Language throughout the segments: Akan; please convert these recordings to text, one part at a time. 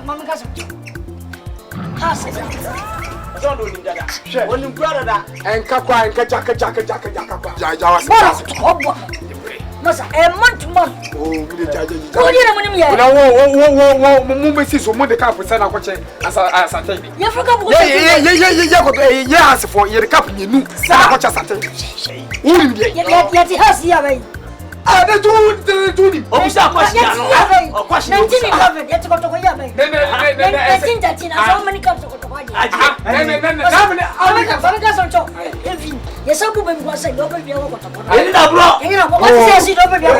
Mama got some. Pass it. Don't do that. When you brother that and Kakwa and Kajaka. Masa, a month to month. Oh, we did judge. Oh, you know, when you're the cap with as I tell you. You forgot. Yeah, for your cap, you knew. What I said. Yet he has here. Ah, they do. Oh, stop question. Oh, question. 1911. Yet to go to Yammy. Then 1913. How many cups of water? Yes, some women was a double bill. What says it over there?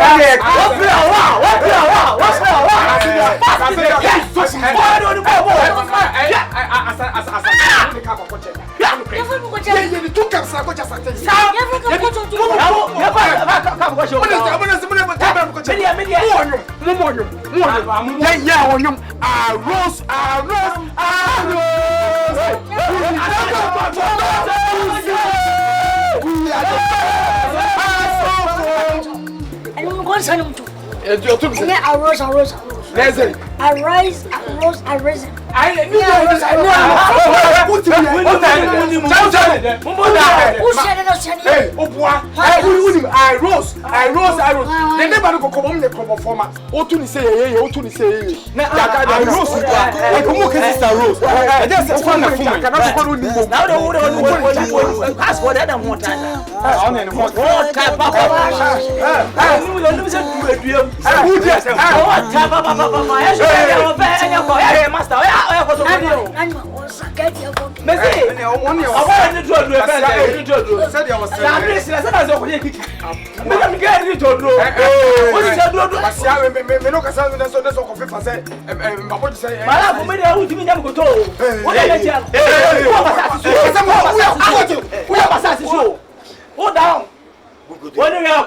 When you are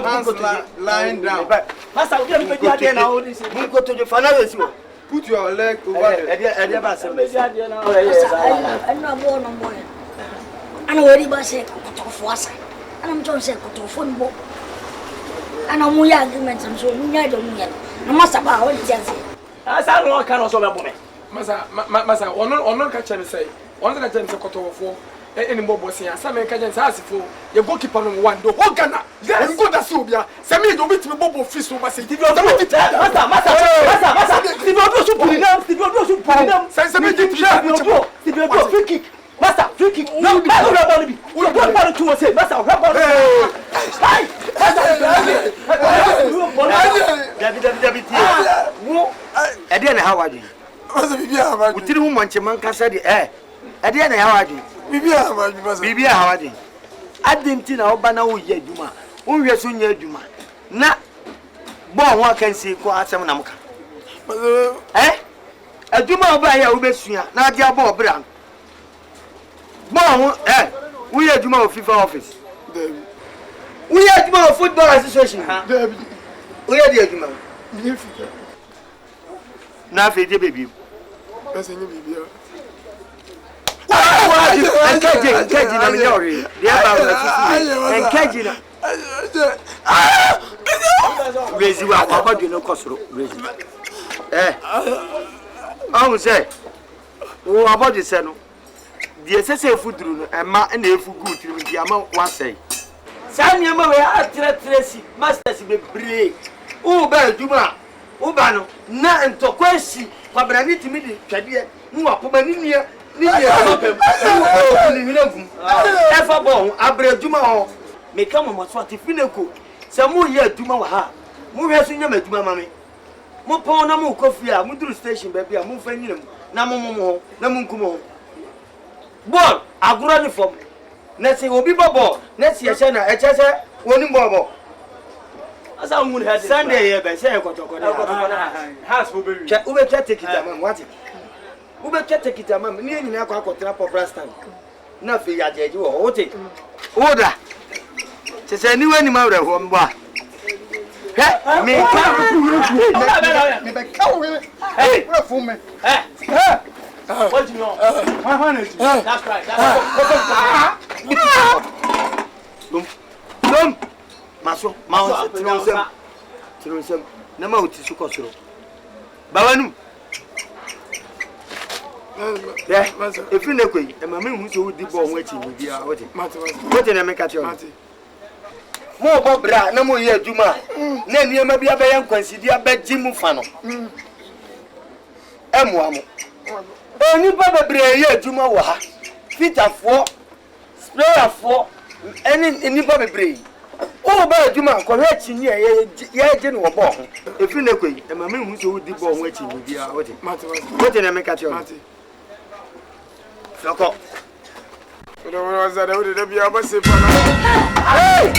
come to the lying down. Put your leg over there. I know where you say, and I'm just saying, phone book. And I'm more arguments, I'm so near the million. No matter what it is. I said, no, I cannot solve a woman. Massa, or not catch and say, one that I tell you for any more bossy, and some Americans ask for your goalkeeper on one, the whole Ghana, and go to Subia, send me the wit with Bobo Fish over City. Master, drinking. No, how are you? We didn't want your man said the air. At the end, how are you? Bibi, how are you? I didn't know Bana yet, Duma. We are soon yet, Duma. Na, bon, one can see quite some Namka. Eh? A Duma by a Ubesia, not your boy Brown. Bon, eh? We are Duma of FIFA office. We are Duma Football Association. We are the Duma. Now, baby. That's a new baby. Raise you up, about you know, Cosro. I would say, oh, about the son. The SSA food room and ma and the food good to the amount one say. Sam Yama, Tracy, Masters be brave. Oh, Bell Juma, Ubano, na and Tokwesi, Pabraniti Midi, Kadia, Muapomania. Ever born, Abre Juma, may come on what if Finaco. Some more year Juma ha. Move has in your mammy. Mopona mo coffee, Mudu station, baby, I'm moving him. Namomo, Namunkumo. Bon, I've grown from Nessie will be Bobo, Nessie, Shana, a chassa, winning Bobo. As I would have Sunday, by saying, House will be check over take it. What? Who will take it a man near Nako trap of Rastan? Nothing at you or take order. Says a new animal of one bar. Hey, for me. What do you know? 100. That's right. Maso, Tironsem. Nama uti sukosoro. Bawanu. Yeah, if you know, and my man who's the ball waiting with you. What in America? More Bobra, no more year, Juma. Then you may be a bayan consider a bed Jim Fano. M1. Only Baba Bray, Juma Waha. Feet of 4, spray of 4, any Baba Bray. Oh, by Juma, correction, yeah, general ball. If you know, and my man who's the ball waiting with you. What in America? Fuck up. You know what I would be able to say. Hey!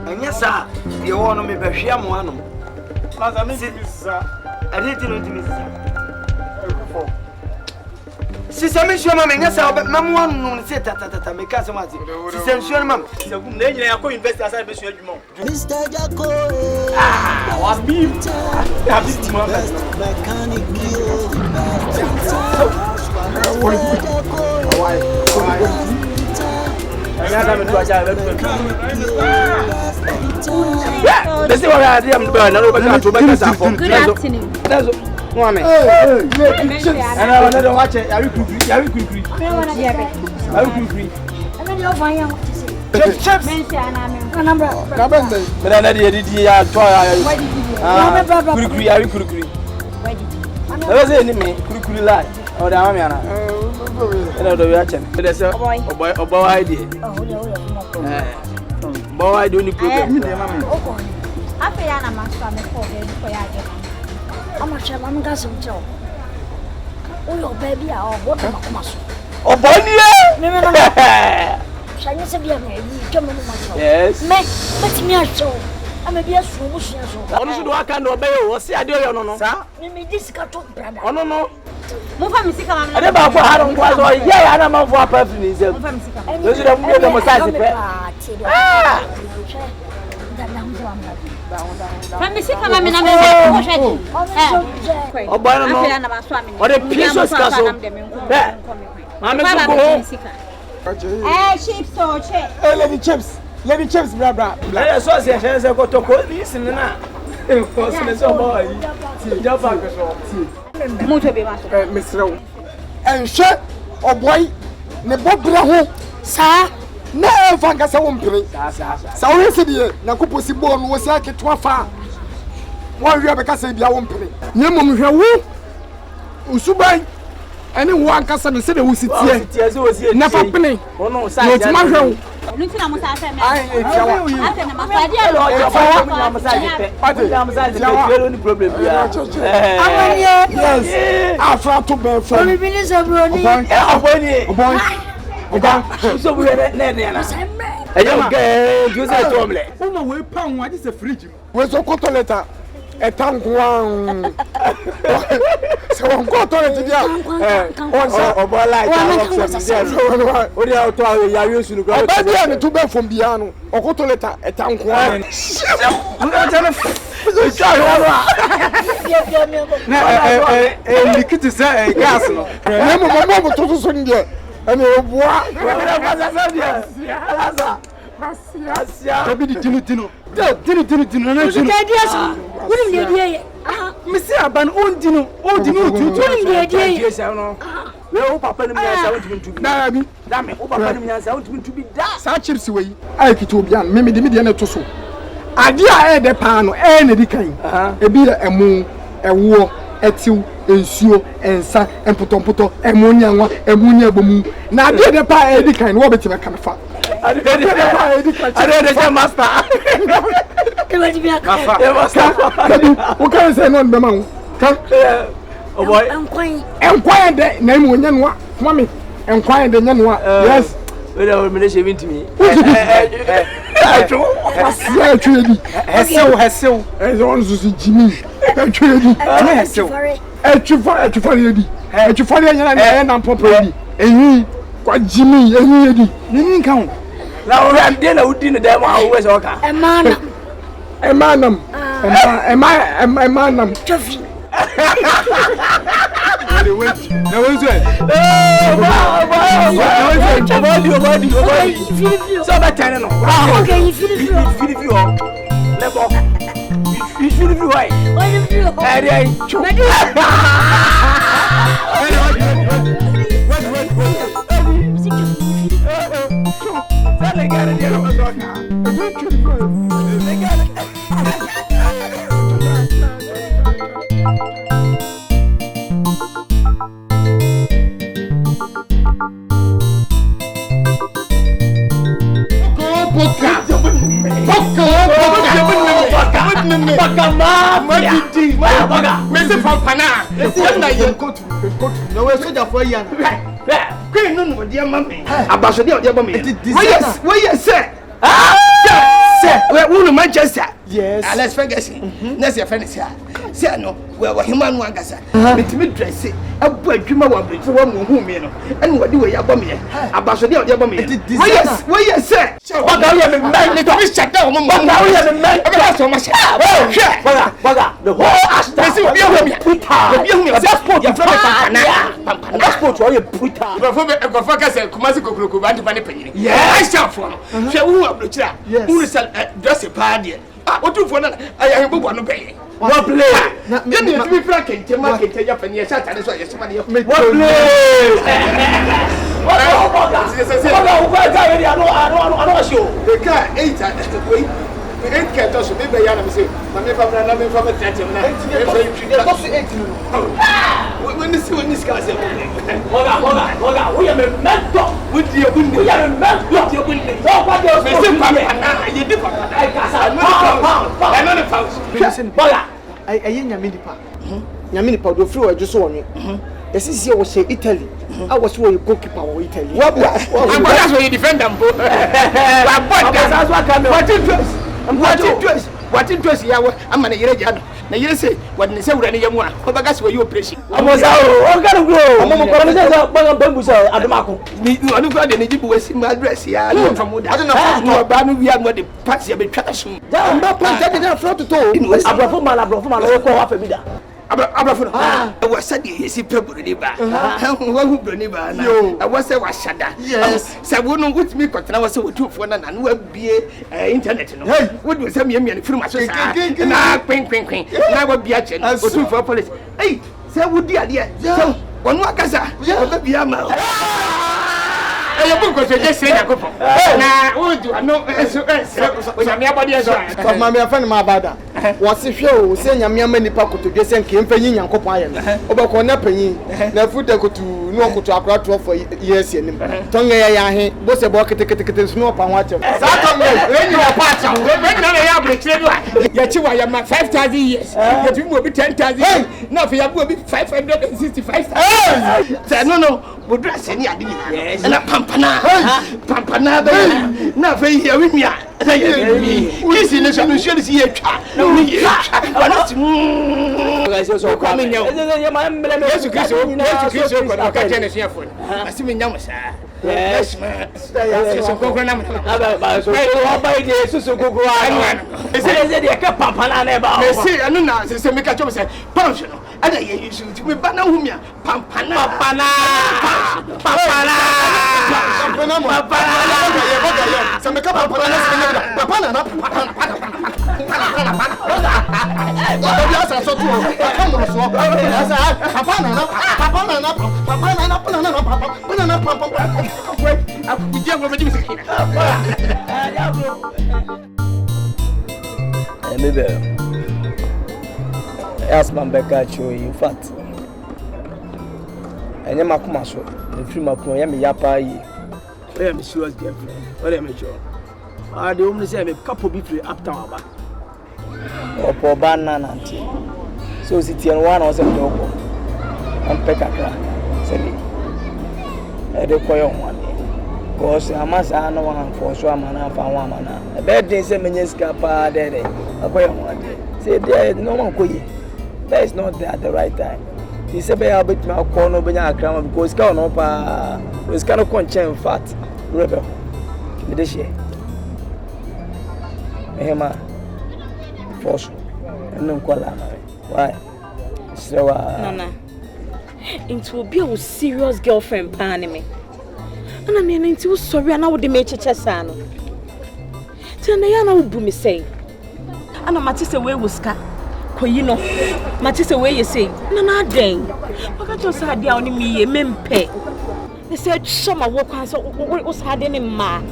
And yes, sir, you want to be Basham one. I didn't miss Sister Mission, yes, Mamma won't say that make us a matter. Sister Mam, then I go invest as I wish you more. Mr. Jaco, was me. Let's see what I am doing. Good afternoon. And I want to watch it. Are you quickly? Are you quickly? Are you quickly? Chips. But I did quickly. Are you quickly? There was any quickly lie. Or the Amiana. I know the reaction. There's a boy idea. Boy, I don't need problem. I feel I'm a family for you. I'm a chef, I'm got some job. Oh, your baby, or what am I? Oh, Bonnie! Chinese have yes, let me show. I'm a dear solution. Honestly, I can't obey you. See, I don't know. Maybe this got to brother. Oh, no. Move on, Mr. I never had on was yeah, I'm a for person. Those are the most Let chips, blah blah. Let us say, I got to call this in the night. Mr. And shut or boy, Nebobraho, sir. No, Fangas won't play. So, yesterday, Nakupusi born was like a 12 hour. One year because I won't play. Yamum, Usubai, and one customer said it was here. Never play. Oh, no, sir. Yes. After to be so we are what is a fridge? Where's a quarter letter? A tank one. So I'm going to to from Biano or go to letter a tank one. Etiu, ensio, ensa, emputomputo, emunya, emunya bomu. Na de de pa edi kind, what beti make fa. I de pa edi kind. I de master. E wa be aka. Master. O kan say no be ma wo. Kan. Oh boy. Enquire de na mu nya no mami enquire de nya no yes we dey me dey me ntimi asia twedi hesew on so jimi twedi hesew atwufare di atwufare nya na na popo di eyi kwa jimi eyi di nini kan na o ram de na udi ne dem a wo we so ka emanam Tofi. So that time no. Okay, you feel it. Level. You feel it why? What you feel? Yes. Let's forget it. Let's your friend here. Say no, we're human one gasa. But me dress it. A boy dreamer one bridge for one whom you know. And what do we have me? Ambassador of the bomb. Yes, well, yes, sir. What are you a man? Little Miss Shut down. What are you a man? I'm so much. The whole ass. This will be a put her. You passport. You're from a passport. Or you put her. You're focus and Kumasico Kukuban Penny. Yes, I'm from. Who are the chat? Who is just a party? What do you want? I am one to pay. What play? Then you be frank and tell my kid up and yes, that's why somebody of me. What play? I don't show. The car 8 at the way. We ain't kept us, maybe I am saying, but if I'm not from a 30 when this guy said, hold on, we are a mentor with your window. We are a mentor with your window. What else? You did another pound. Listen, Bola. I ain't Yaminipa. Yaminipa, the floor just on you. This is your say Italy. I was where you goalkeeper or Italy. What? That's where you defend them. What interest you are? I'm an Iranian. Now you say, what they say, when you want, but that's where you operation. I was out, I'm going to go. I'm not going to need to see my address here. I don't know about we are not the party of the tradition. I'm not planted in front of the door. I was said, you see, people in the back. I was a shada. Yes, so I wouldn't with me, but I was so two for none and will be internet. What was a million from my sister? Now, queen. Now, would be a chance for police. Hey, so would the idea? So, one more casa, be a mouth. I book was just saying a couple. Now, would you know? But my friend, my brother. What's if you say Yammy Paco to get and came for you and Copayan? Obacona penny, now food I could to no to a for years. Tonga, both a bucket ticket, snow upon water. When you are part of the yet you are my 5,000 years. Yet you will be 10,000. Now, you will be 565. No, would dress any idea. And a pampana, now for you with me. This is a mission here. So coming out. Yes, I see me now, sir. Yes, man. Yes, so go on. So go on. Is it a pampana never? See, I know now. Say, make a job, say, pension. And I used to be banana, pampana. Some make up Yes, man, Becca, in fact. And you make my show. The free my poem, me yapa. I am sure as girlfriend. What am I sure? I the only say a couple people uptown about. Or poor banana, so city and one or some dog. ampe kakra seli e de koyo one because amasa no wan for so amana fa wan amana e be dey say menye sika pa dey akoyo one say there no man koyi that is not there at the right time he say be a bit ma call no be nya akra because ka no pa is kind of conchen fat rebel me dey share ehema force no kwala why Nana, into will be a serious girlfriend, panning and I mean, into sorry, and I would make a chessano. Tell Nayana would boom me say, and I'm at away with Ska, you know, Matisse away you say, Nana dang. I got just had down in me a mempe. They said, Summer walk on so what was had any ma.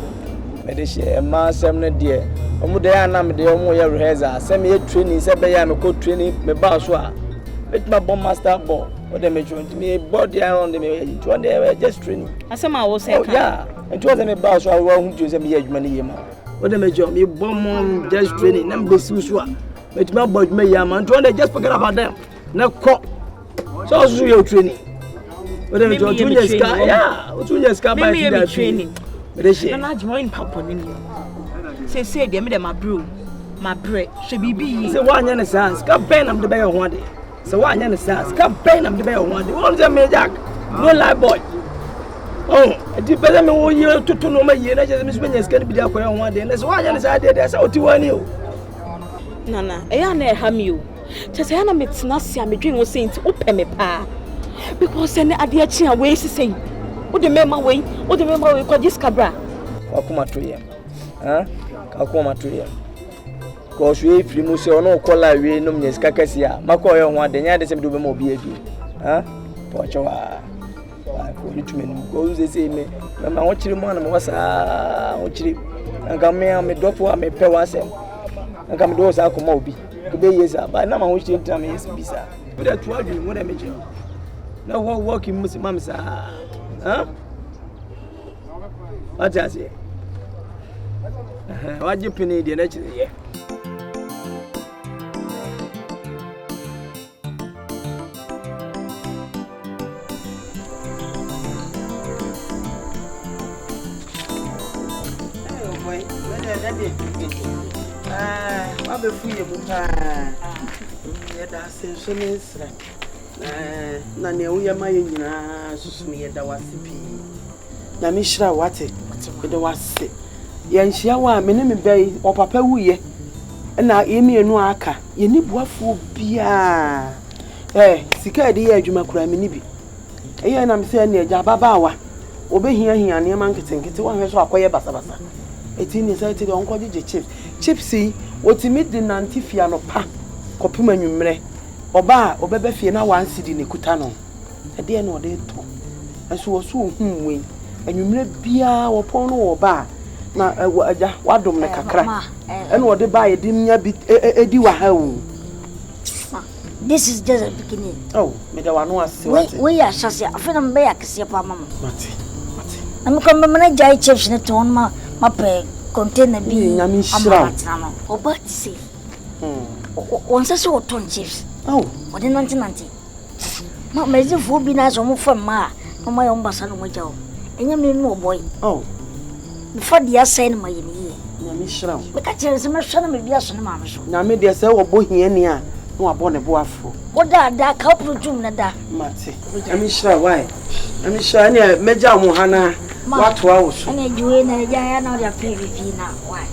Medisha, ma, some dear. Omudana, the Omoya Reza, send me a training, said I am a co training, me bourgeois. With my bomb master ball, what they mentioned to me, body around me, one day just training. As some I was saying, yeah, and was a boss, I won't use a money. What they mentioned me, bomb just training, number Susua. With my boy, me, man, just forget about them. No cop. So, your training. What they mentioned to your sky, yeah, what's your sky by training? But they say, I'm not joining Papa. Say, they made my brew, my bread, should be. So, one year, sans, come pen up the bear one day. So why you understand? Come pain up the bear one day. What's that, Jack? No lie, boy. Oh, it depends on what you to know my year. I just miss when you're going to be there for one day. And that's why I decided that's how to want you. Nana, I am near Hamu. Just I am it's not see. I'm dreaming was saying to open me pa. Because then I did change away to say, what the member way, what the member we call this cabra. I'll come at 3 a.m. Huh? I'll come at 3 a.m. Because we free Musa no call we no means Cacasia. Macoy one day, the same do more be. Huh? Pochawa. For you to me, goes the same. Mamma, what you want was what you and come here, me drop one, me pay was him. And come doors, I'll come out. Today is up, but now I wish you tell me it's bizarre. But I told you what I made you. Now, what walking Musa Mamsa? Huh? What does it? What you penny the next year? What the free of that's a Nana, we are my Susmi, that was CP. Namishra, what it? But there was sick. Yan Shiawa, my name Bay, or Papa Wee, and now Amy and Noaka. You need what for beer. Sika the edge of my crime in Nibi. And I'm saying near Jababawa. Obey here and near Manketing, it's one who's acquire Basabasa. 18 is I tell Uncle Chips. Chipsy, what you meet the Nantifiano pa, Copuma numere, Oba, Obebefina one city in Cutano. A dear no day too. And so was so wing, and you may be or pono or bar. Now, what do make a crack? And what they buy a dimia bit a diwa home. This is just a beginning. Oh, Medawan was we are Sassia, I feel I'm back, see a mamma. I'm coming to jay chips in the tone, my peg. Contain the being Yamishra. Or but see. Once I saw 2 chips. Oh, what in 1990? Not major food be nice or move from Ma, or my own bassan with Joe. And you mean no boy. Oh, before the assay my year. Yamishra. But I tell you, some son of me, yes, and mamma. Now, maybe I say, oh, boy, here near. No, I born a boy. What that couple of June, that Matty. Yamishra, why? Yamishra, Major Mohana. What was? And you in a giant of play with you now. Why?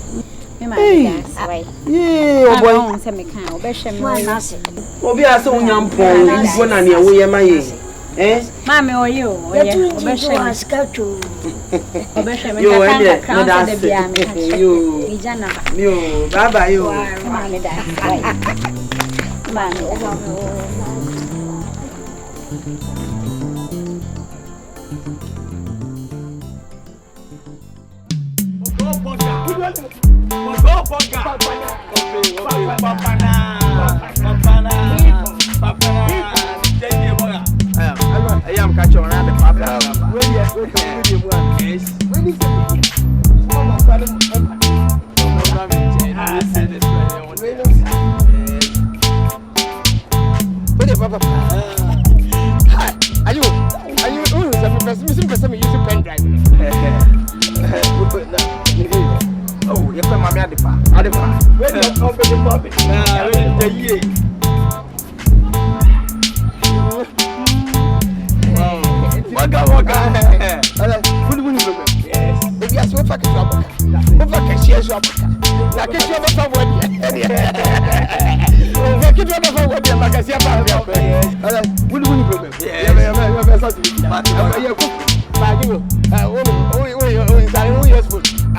Yeah, boy, send me count. Besham, we are so young, poor, one on your way, my eh? Mammy, or you? Besham, scout you. Besham, you, Baba, you, Mammy, I am catching around the papa. Papa. you some use a pen drive. Oh, you come at the park. Where do you open the puppet? Waka. Yes. Maybe I saw fucking trouble. Over cashiers, like a show of what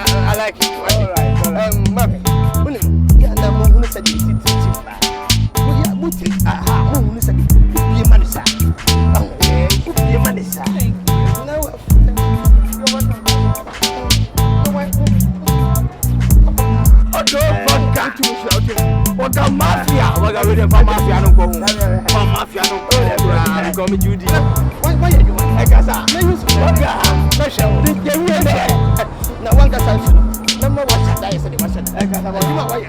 I like it. Mommy, yeah, I'm going to say this. Yeah, Booty, I'm going to say be a man, sir. Oh, be a man, sir. What the mafia? What are we mafia? No go. Mafia no go. Come Judy. Why you? I guess I. Now one guy says, "No more what I said. I guess I want why.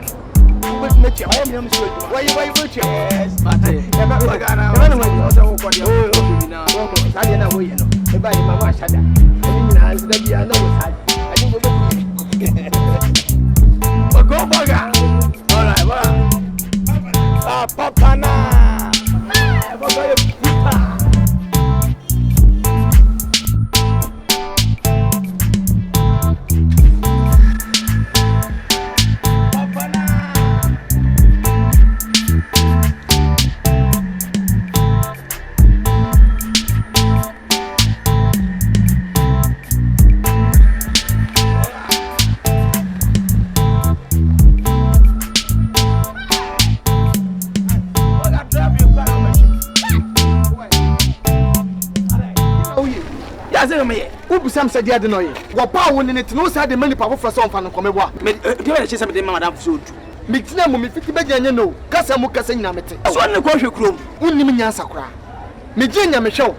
But met you. Why you put your yes, but I also got your now. I didn't know you know. Everybody my wife had that. I didn't know I know I didn't go. Go burger. All right, well. Papa na. Some said, "Dear Denoy, what power winning it? No side the many powerful for some fan of Comeba. Give a chance of the Madame Food. Mixnam with 50 beggar, no, Casamuka saying Namete. So on the coffee room, Unimian Sacra. Mijania Michel.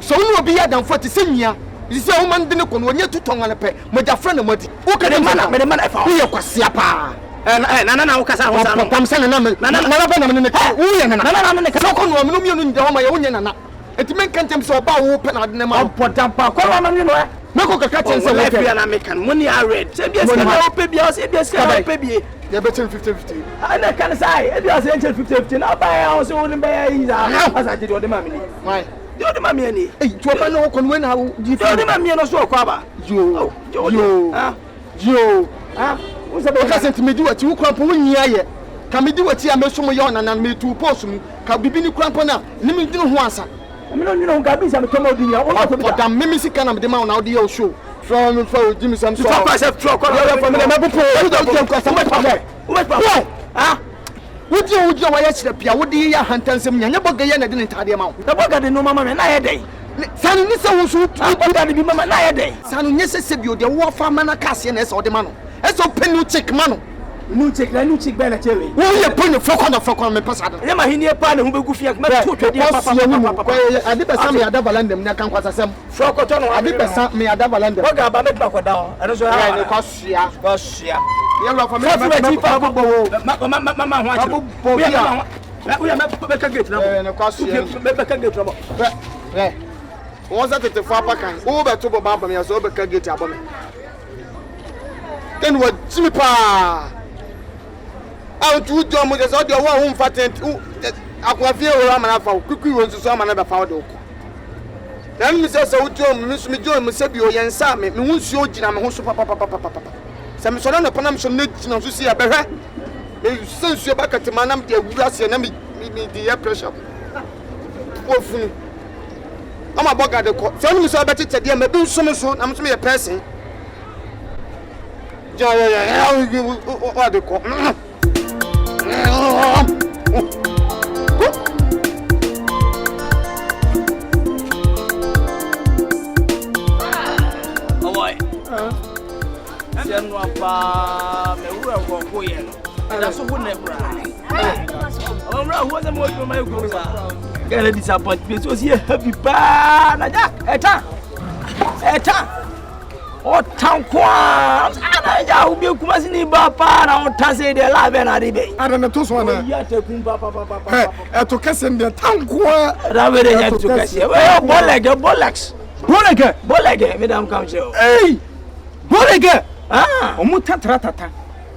So you will be than 40 senior. This young man didn't come when you're too tongue on a pay. My friend of Modi. Who can a man I found? We are Quasiapa. And Nana Casa was I'm saying, Nana, it make contempt so about open at the mouth. Put up a column, you know. No catching so like an American money. I read. Say, yes, baby. They're better 50-50. And I can say, if you are saying 50-50, now buy a house, only buy as I did all the money. Why? You're the mammy. Hey, to a no can win how you tell the mammy and so cover. You, what's about cousin to me do what you crumple in here? Can we do what you are so young and me to post me? Can be been crumple now? Limit no answer. I mean, you know, Gabby, I'm coming out here. What the Mimsy can have the mount audio show from Jimmy some truck. Would you watch the Pia? Would you hunt and some young Bogayana didn't tell the amount? The Boga didn't know Mamma and I a day. San Nissa was shoot be Mamma and I a day. San Nissa said you the war for Manacasian or the Mano. As open you check Mano. No check, no check, Benacherry. Will you put your fuck on the passage? Never in your pan who will go for your I did some Adabalandem, Nakan was some Frocoton. I did some me Adabalandem. What about the Crocodile? And also, I cost ya. You're from was that the Fapa can over to Baba me as over can get up on me. Then what Jimmy Pa? Out to John with us all your home patent. I feel Ramana for quickly was to some another powder. Then Mrs. John, Miss John, Missabio, and Sam, Mus Yojin, and Hosu Papa. Some son of Panam should need to see a better. Since you're back at the manam, dear grass and me the air pressure. Poor fool. I'm a bug at the court. Tell me so better to dear, maybe so soon. I'm to be a person. What the court? Get a disappointment. Was here happy bad. O tankwa. Ana ja ubi kumasini ba pa na o tase de la be na ribe. Ada na to so na. Ya te kun papa. E to kese de tankwa. Da be de ya to kese. We bolex. Bolege, madam come show. Hey! Bolege. Ah, Omu tata.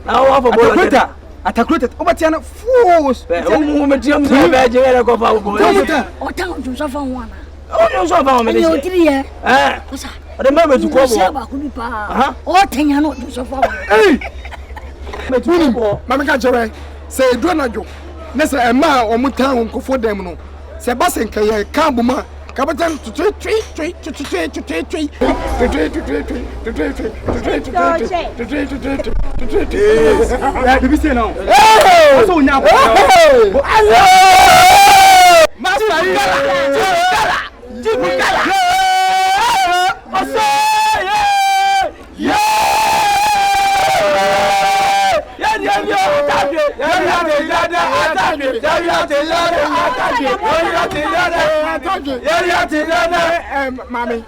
na wa for bolege. Atakrota. Obatiana force. O mu me tiam se be je re ko fa bolege. O ta o so fa wana. O no so fa me de. O tiri ye. Osa. O de me tu ko bo. Ba ku ni pa. O tanya no so fa wana. Hey! Me tu bo. Mama ka jere. Se edu na jo. Na se ema omu tan onkofo dem no. Se ba se nkaye kan buma. Kapatan twi. Ya bibi se now. Eh! So nya. Hello! Master Jibukala. Oso! Yeah! Mami,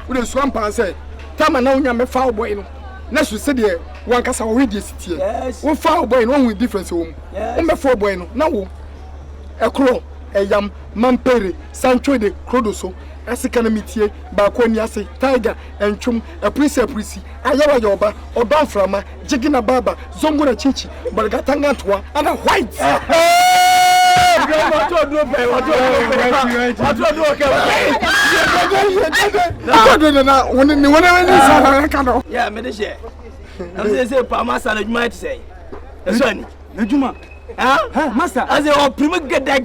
we dey swamp and say, "Tama na unya me foul boy no." Na so say dey wan kasa wo ready sitie. Wo foul boy no hu difference wo mu. Wo me foul boy no na wo ekro eyam mampere sancho de krodoso asika na mitie ba ko ni ase tiger entwum aprisi ayawa yoba oba frama jigina baba zongo na chichi bargatanga toa ana white Yeah, me de share. I'm say pa masa na juma ti say. Eso ni. Na juma. Master. As a prima gada. I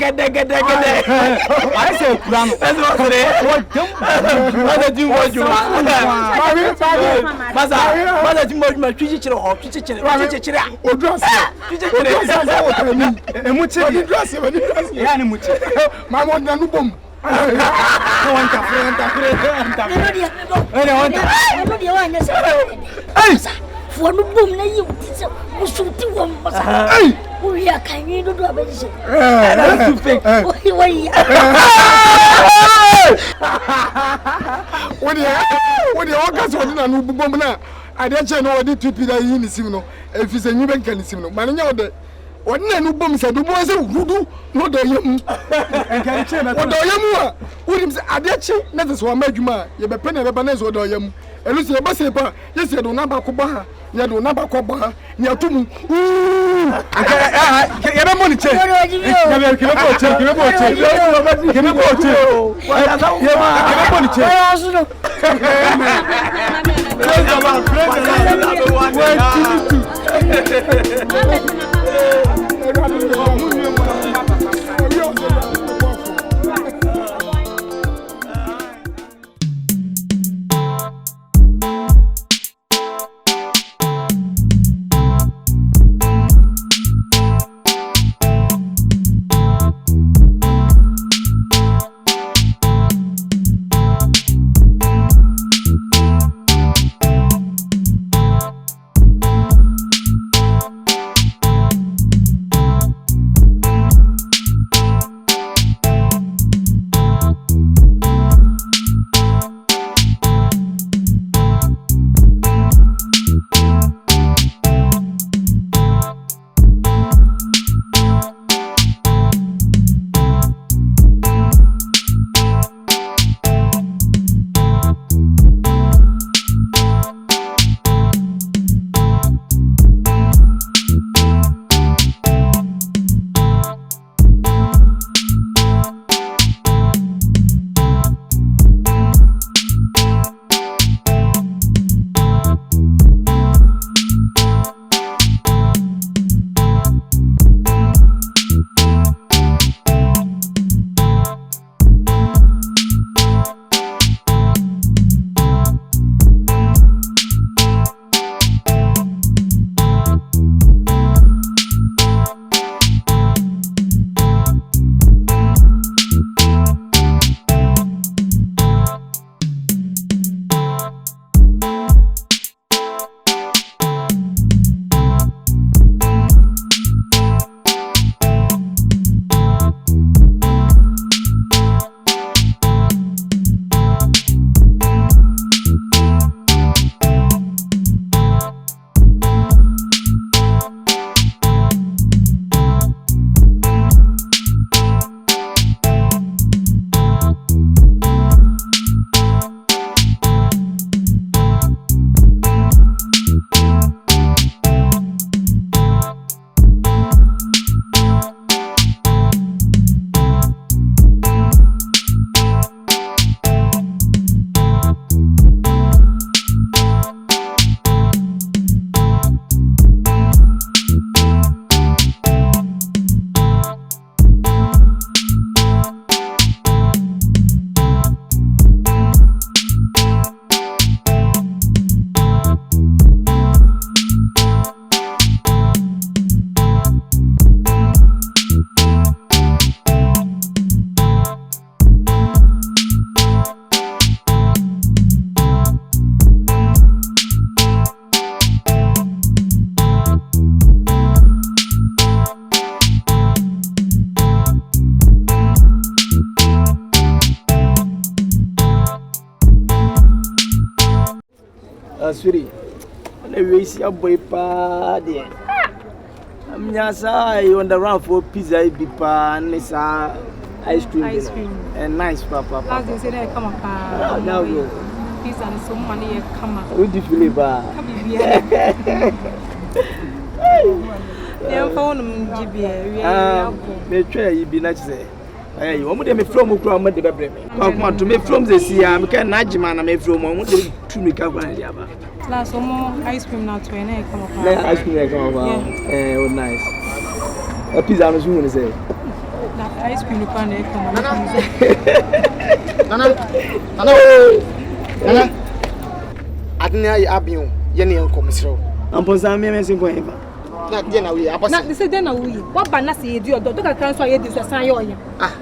say plan. As what say. What do you want you? Masa juma chichire ho chichire. Odras. Emuchi. Odras. Ya ni muchi. Mama na nu bom. For no boom, you shoot to one. Hey! We are kind of do a bit. When the August was in a new bomb now, I don't know what the two people in the Sino, if it's a new bank and Sino. Man, what no bomb said, the boys are voodoo, no do you. What do you? Williams, I did you, never so made you ma, you be penny Lebanese or do you. And Lucy Bassapa, yes, you do not back Obaha, you do not back Obaha, you are too. I get money check. Asuri. Na we see a boy pa there. I'm just on the run for pizza be pa and ice cream. And nice papa. Last day say come on pa. Now go. Pizza and some money come on. We feel ba. Yeah, phone GBA. Me try you be nice say. Hey, you want me from Ukra me de bebre me. Come on to me from the sea, am can najima na me from mo de tu me ka kwan dia ba. Last some ice cream na to na come up. Ice cream come up. Oh nice. A pizza no so say. Na ice cream no pan come up. Nana. Adina ya abion ye ne enkom sro. Amponsa me sin ko eva. Na dia na we abosa. Na they say na we. What ba na say ye di odo ka kan so ye di so san ye oya.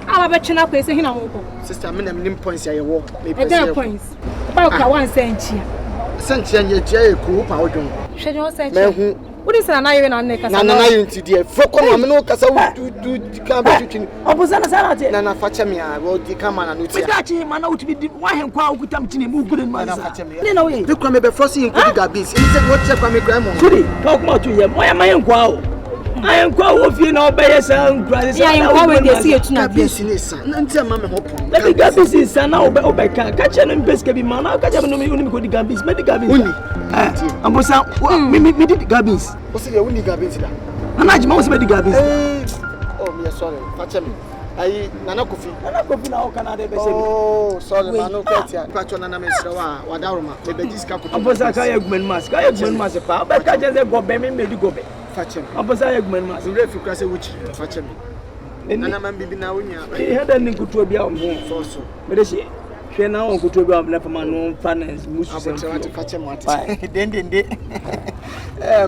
Aba be twena ko ese hina wo ko. Sister me na nim points ya ye wo. Me pese. Points. Ba ka wan senchi. Senchi anya tia e ku pa odwon. Hwede wo senchi. Me hu. What is na ye na na kasa. Na ye nti die. Foko na me no kasa wo du kan be twitwini. Amponsa na sana te. Na facha me a wo di kan na no tia. Me dachi man na uti wa hen kwa ukutam tini mu gudin man sa. Ne na we. Be kwa me be forcing ko diga beans. Ni se wo tia kwa me kwa mo. Suri, talk more to you. Moya mayen kwa o. Ayen kwa wo fi na obeye sa nkra se. Ayen kwa we dey see etu na beans ni sa. Na ntia ma me hopo. Me diga beans sa na obeka. Ka che no mpeske bi man. Ka che no me ko diga beans. Me diga beans. Uni. Ambosa me diga beans. O se ye uni diga beans da. Na ajima wo se me diga beans. Oh, me sorry. Facha me. Ayi nana kofi na o kana de be se. Oh, sorry man, no kwatia. Pacho nana me sro wa daroma. Me be diska ko. Ambosa ka ye gumen mas. Ka ye gumen mas pa. Be ka je se go be me di go be. Facha me. Ambosa ye gumen mas. We fi krase wuchi. Facha me. Nana man bibi na wonya. E hada ni kutu bia o mo. So. Me de se. Hwe na on kutu bia o na fama no finance musu se. Facha me ati. Dende.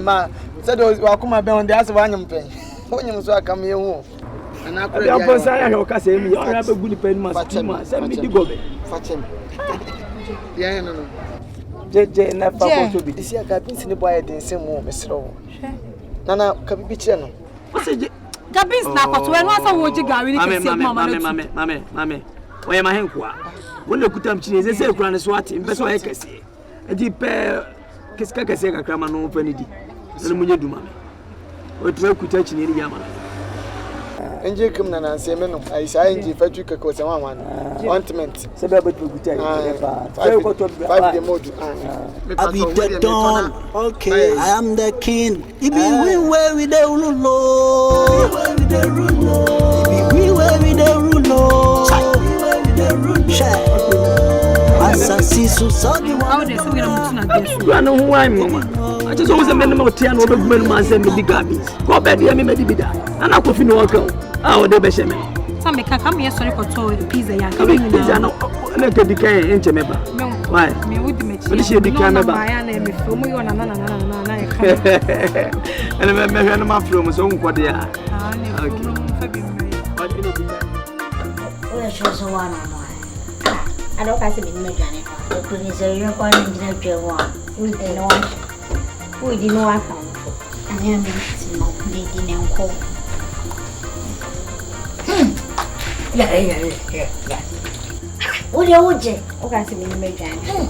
Ma, said wa kuma be on de ase wa nyam pen. Wonyam so aka me hu. Ya ponsa ya ho ka se mi ya be gudi pen ma stima se mi di gobe fache mi ya no je na fa ko so bi disi aka pins ni boy den se mu mesro nana ka bibi kire no o se je gabins na kwato we no asa wo ji gari ni kese mama na mame o ye ma hen kwa wonde kutam chine se kura ne so ate mbe so ye kese edi pe keska kese ka krama no fa ni di na munye duma me o twa kuta chine ni ya ma Enje kum na nanse me no ai sai enje fatu kaka se wan ointment se be betu gutai e ba se ko to 5 the mode I be the dawn okay I am the king it be we where we the rule we where we the rule assassin so sorry how dey say we na mutu na dey you no who I mama I just always me no tia no be gumen man se me di gabi ko be dia me di bida na ko fi no waka o de be she me sa me kaka me sorry ko to pizza ya ka me pizza no na ke di kan enche me ba why me would me chi she di kan me ba ya na me fo mo yo na ya ka ene me hwe no ma fro mo so nko de ya okay fa bi me o ya so wa na mo I don't kasi me jani ko ko ni se yo ko ni na twe wa we di no wa fa anya me ti mo di ne nko ya oje o kasi me jani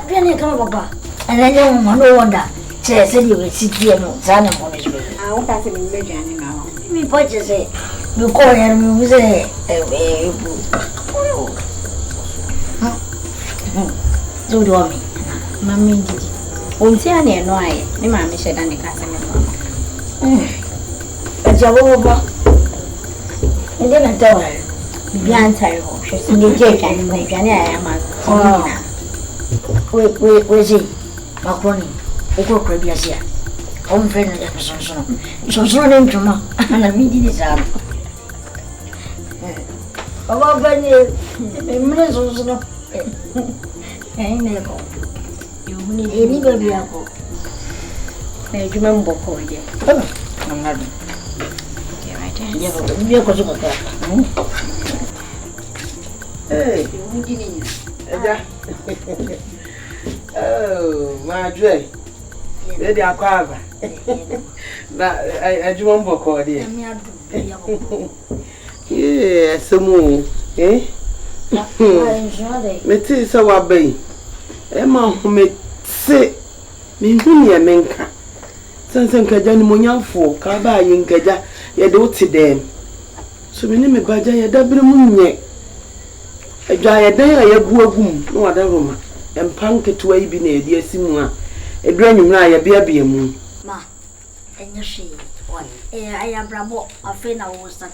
Gani kama baba ananya mo no wonder che se di we si die no zane mo ne jwe o kasi me jani na mi po je se mi ko ya mi se bu do mi mami gidi o nti ane no aye ni mami she da ne ka se me ba jawo baba inde na tawa bi antai ho she si ne je kan ne jani aya ma na we ji makroni o ko bi asia o mfe na ya so ne ntuma na mi di sa baba bani me mre so no ne ko yo ni ni ba bi ako na juma mboko je na ngadu ya ba bi ko so ko ta yo ni ni eja oh ma dre e di akwa aba na ajuma mboko de mi adu ya ko semu meti sa wa bai Emma home say me huni a menka. Sansan kaja ni monyamfo ka ba yi nkaja ye de wote dem. So me ne me baja ye da bere munye. Adwa ye dan a ye bu agum no wada roma. Empanke to ayi bi na ye de asimu a. Edura nyumra ye bia bia mu. Ma, enye shi. Aya bravo afe na wo start.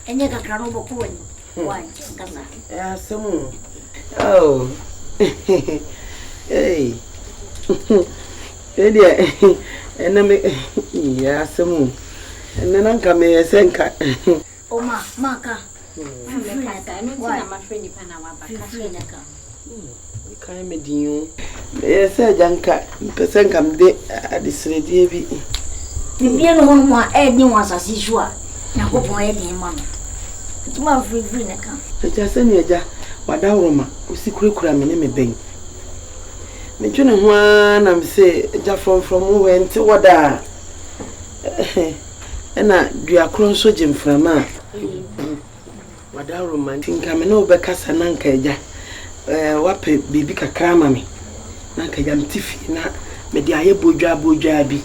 Enye kakra no boku wani. Wani kasa. Asemu. Oh. Hey. Edia. Ename ya asemu. Enana nka me yesenka. O maka. Kan me din. Yesa janka. Pesenka mde adisredie bi. Bibia no hono mo a edi won asase so a Yakopon e din ma no. Tuma free na kan. Eja se ni eja wadawroma usikurikura me ne me ben. Me twene ho na me se eja from we nti wada. Ena dua kro nso jemframa. Wadawroma tinka me no be kasa na nka eja. Wape bibi kakra ma me. Na nka eja mtifi na me de aye bodwa bi.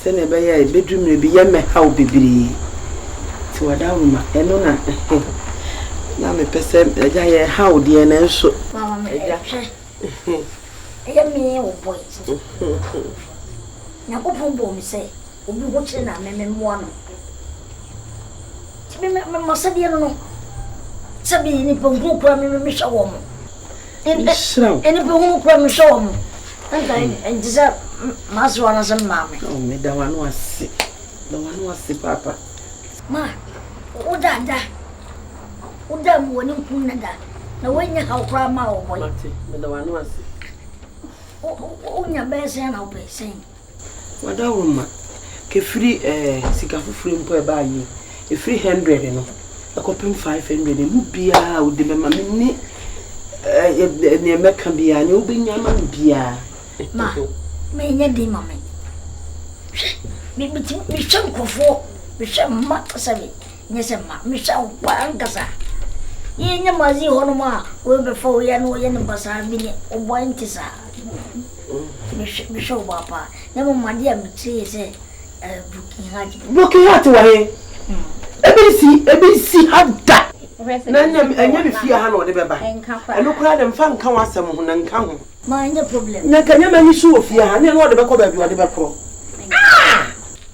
Se ne be ya bedroom ne bi ye me hawo bibiri. Ti wadawroma eno na na me pese eja ye hawo de na nso. Mama me eja. Eja me o boy. Yakopon bo mi se obi ho kire na me mo ano. Ti me masadi no. Sabi ni pongu kwa me shawo mo. Eni pongu kwa me shawo mo. Anga enjiza maswa na san mama. Oh me da wanu ase. Da wanu ase papa. Ma, Uda mu wani kunna da. Na wanya haukra ma o boy. Mate, me da wanu ase. Unya bese na obese. Wadawroma ke free sika fufure mpo e ba yi. E free 100 no. Akopem 500 mu bia o de mema me ni ne meka bia ne obenya ma bia. Ma, me nya di mama. Mi shankofo, mi shamma sabi. Nyesema, mi shawpa angasa. Yenya mazi hono ma, we be fo ya no ye ne basa bi ne obo ntisa. Mi shaw papa. Ne mo madi am tse se booking hat wa he. Ebisi hada. Na anya bi fia ha no de beba. Eno kura de mfa nka wasem ho na nka ho. Ma anya problem. Na kanya mani so ofia ha ne no de beko ba bi o de beko.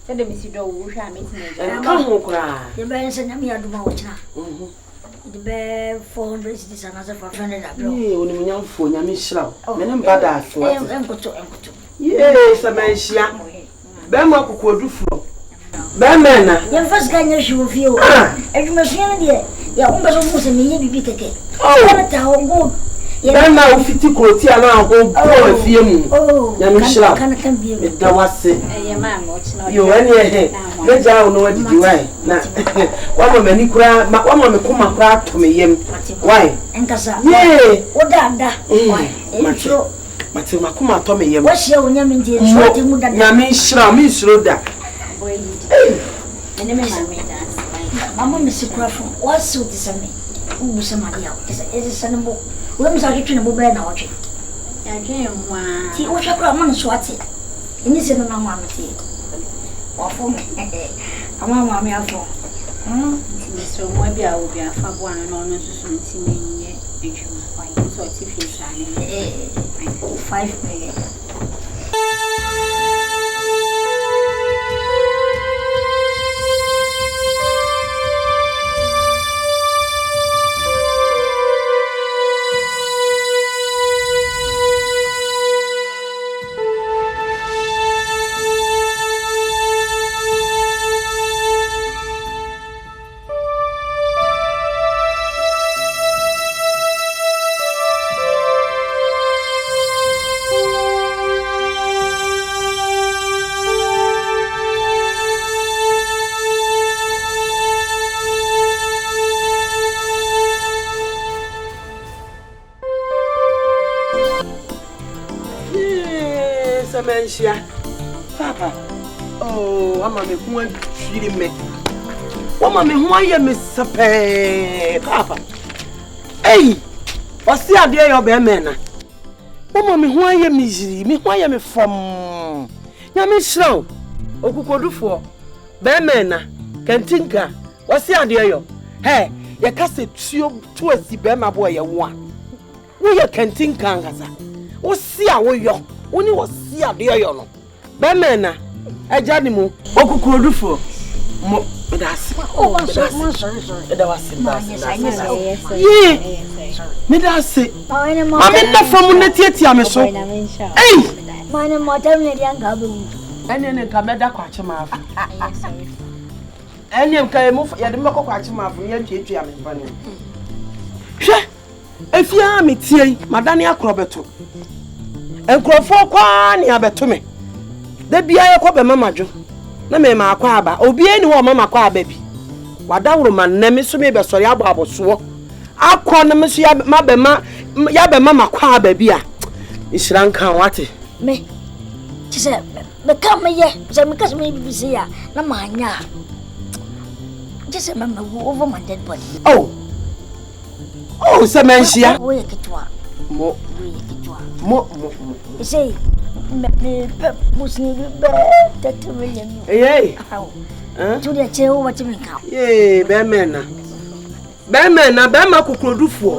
Send me see do wo hwa meeting Nka ho kura. Ye be nse nyame aduma wo kina. The be 400 cities another for 500 abro. Oni munyamfo nyame hira. Me ne mbada aso. Enkoto. Yes, amanhia. Be ma kokodu furo. Be mena. Ye first ganya hwo fio. Edwumasua ne de. Ya umbeso mu se me ye bibi keke. Ta ho go. Be ma ofiti kroti ana ho pro afie mu. Nyame hira. Kan bi. Me da wase. Ye ma mo chino. Yo ene meja wo no wadidi wai na wama mani kura wama me kuma kura to me yem wai enkasa ye odanda wai entro mate makuma to me yem wo hia wo nyame ndi entro ati mu dada nyame hira mi hiro da boy ene me ma da mama me sikura fo wasu disame ubu sama dia ese sanbo wo mi sa twetwe ne bo be na wotwe ya dwen ho a ti wo hwakura ma no so ate ini se no na ho amete wafo me ama me afo so mo bia wo bia fa bo ano no no so ntimi nye edwuma kwai so ti fi sa ne 5 million Papa, oh, I'm a one treating me. Woman, why you miss Papa? Hey, what's the idea of a man? Mama me ho aye miziri, me ho aye me fom. Nya me shraw. Okukodufo. Be mena, kentinka. Wasi ade yo. Hey, ye ka se tuo to asi be ma boy ye wo a. Wo ye kentinka ngasa. Wo si a wo yo. Wo ni wo si ade yo no. Be mena, eja ni mu. Okukodufo. Mo das. Oh, sorry. That was it. Yeah. Me das. I'm in the from the theater, me so. Hey. My name is Madam Gabu. And then come back watch him off. And you can move at the Mako watch him off. You're teaching me funny. If you are me, tea, Madania Crobeto. And Crawford Quan, you have to me. There be a copper mamma. Na me ma akwa aba obi eni wo mama akwa aba bi wada woro na me so me be sori abo so akwa na me so ya be mama akwa aba bi a isran kan wate me tise me ka me ye se me ka me bi se ya na ma nya tise me over my dead body oh se menhia wo ye kitwa mo say me musni be million hey to the chair what you mean yeah be mena be ma kokodufo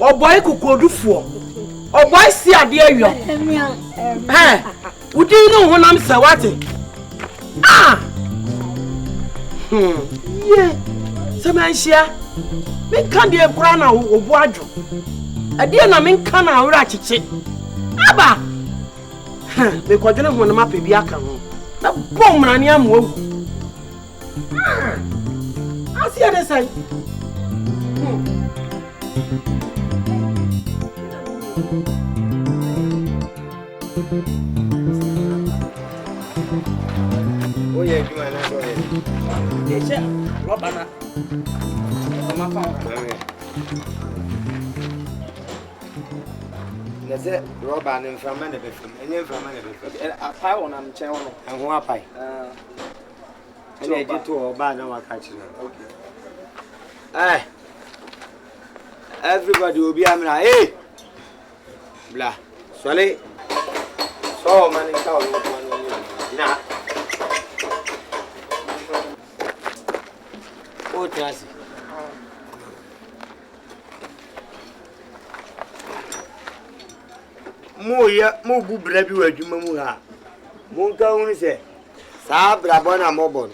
o boy kokodufo o boy si ade ayo udi no honam se wate yeah se menhia me kan de kura na obu adwo ade na me kan na awura chichi aba me kwadwene ho na mape bi aka ho na bom na ne amwo asia de sai oye juma na so ye eche robana mama fa Nese roba ne mframa ne befam enye mframa ne befam apai wona mchen wono enho apai ene eje to oba na waka chire everybody will be amra hey bla swale so man ka o na o trasi mo bu bra bi wadwuma mu ha mo nka hu se saa bra bona mobo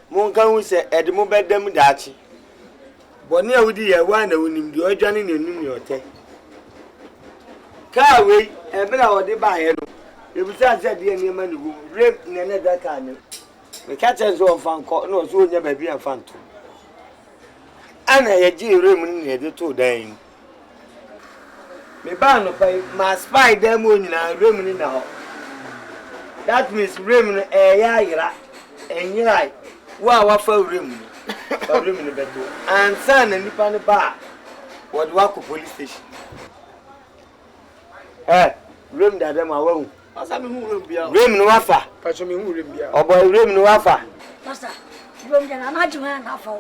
mo nka hu se ede mo bedam daachi boni awudi ye wa na wonim di odwane na enum ni ote ka we e bra ode ba ye no ebusa se de eniema ni gu rem ne ne da ka ne me ka chen so fanko no so onya ba bi afanto ana ye ji rem ni ne de to dan me ba no pai ma spy dem onyina rem ni na ho that means rem no ya yira enyirai wa fa rem ni ba rem ni beto and san nipa ne ba wode wa ko police station rem da dem awu asa me hu rem bia rem no wafa pa so me hu rem bia obo rem no wafa pastor rem da na juma na fa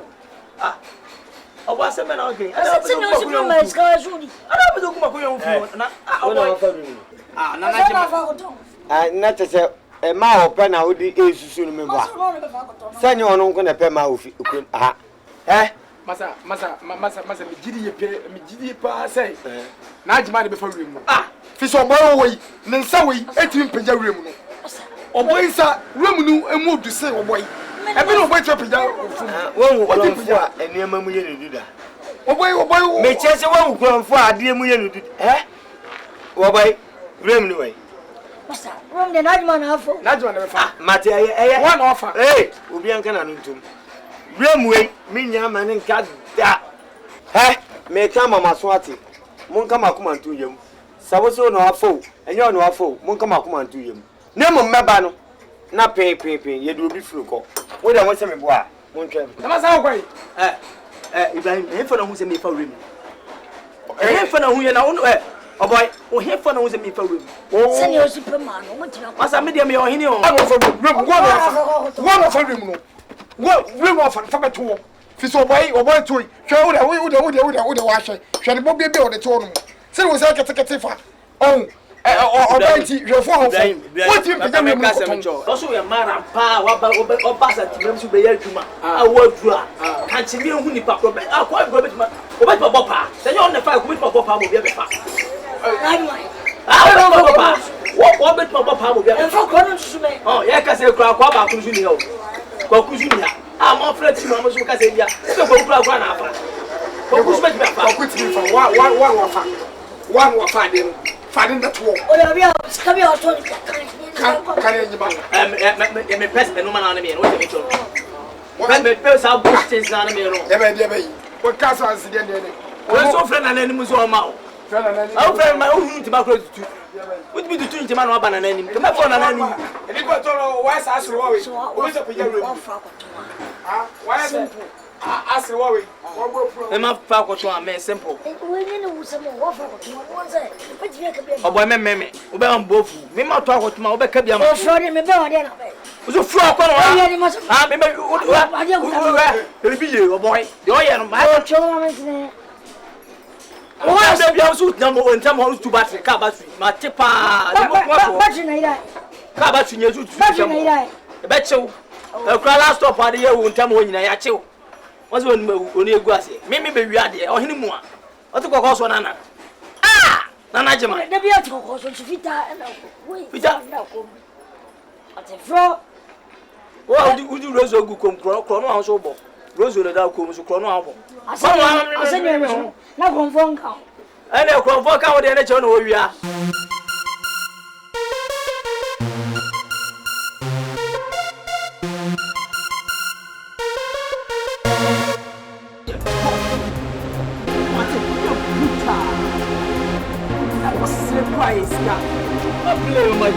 obo se me na okay se no si problema ska judi ana be do kuma ko yon fu na obo na na jema na tese e ma opa na odi esusu no me ba sanye ono nko na pe ma ofi masa me gidi pa sei na ajima ne be fa wrem no fi so boy wo ne nsa wo etimi pagya wrem no oboy sa wrem no emu odu sei oboy ebe no oboy pagya wo kolonfo a eniema mu ye ne duda oboy me chese wo kolonfo a ade mu ye ne duda oboy wrem no we pastor wrem de na ajima na afo na ajima ne be fa mate eye one offer obi anka na ntum wrem we minya ma ne nka da me ka mama so ate mon ka makoma ntu yam sabo so no afo enye no afo mon ka makoma ntu yam ne mo mmeba no na pe ye do obi furu ko wo de won se me bo a mon twem na masa kwai Ibrahim he fa na hu se me fa wrem he fa na hu ye na oh boy o he fa na hu se me fa wrem se ne o superman o mti na masa me de me o hini o ano fa wrem wo fa wrem no wo wrem offer fa beto fi so boy to hwe wo de wa hwe hwe ne bo bebe o de to no se wo se kete fa Oh, Obanti, your phone. What you pay me? Also, your man, pa, what pass at him to be a juma. I work dry. Can't see me who ni papa. I quite go with my papa. Then you're on the fire with my papa will be a papa. I don't know, papa. What with my papa will be a papa? Oh, yeah, because I cry about Kuzunia. I'm afraid to Mamma Zucazia. So go grab one hour. One was finding that war. Oh, yeah, come here. Can you press the woman on me? What the first our questions on me? What castle is the end? We're so friend and enemies or mouth. I'll friend my own to my clothes. Would be the two to man or an enemy. Come on, an enemy. And you got all why ask Rory. What's up with your why simple? Ask Rory. I'm not far what you are, man, simple. Oh, boy, me, I'm both. Me, my talk with my back. I'm sorry, me, was a frog. Maybe you, boy. You're my children. Oh, I said, you also number one time house to battery, car battery, my tipper. Car battery, you bet you. A crowd stop party, you won't tell me when I chill. What's when you go? Maybe we are there or anymore. What to go cost one Anna? Ah, Nana Jama, the beer to cost on Sufita and what's a frog? Well, would you Rose go come chrono house over? Rose will allow comes to chrono. I said, no, no, phone count. I know, phone count the energy where we are. Surprise, I play my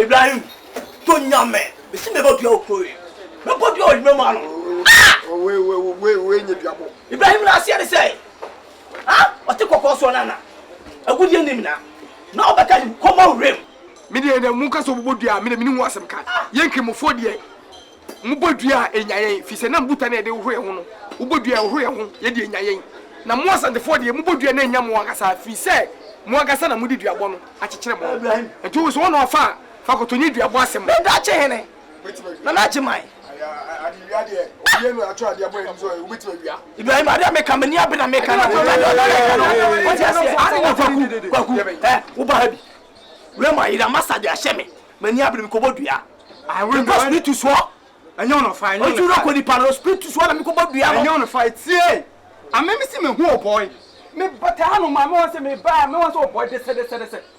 Ibrahim, don't yam me. Listen about your story. About your man. Wait, Ibrahim, last year they say, ah, what the cocoa nana? A good ending now. Now, but I come on rim. Many of the Mukas of Budia, many was some cat. Yankee Mufodia. Mubodia and Yaye, Fisana Butane de Ureon, Ubodia Ureon, Yedi and Yaye. Now, more than the 40 Mubodia and Yamuagasa, Fise, Muagasana Mudia Bon, at Chemo, and two was one of far. Fakotoni dua boasem na da che hene na na chimai Ibrahim ada me kamani abena me kana what you say ani kwaku wo ba bi we ma ira master dia hye me mani abena me kobodua I will go split to so enyo no fine enyo no ko di pano split to so na me kobodua enyo no fight tie I me see me who boy. Me but I know my mom say me buy me want to boy this.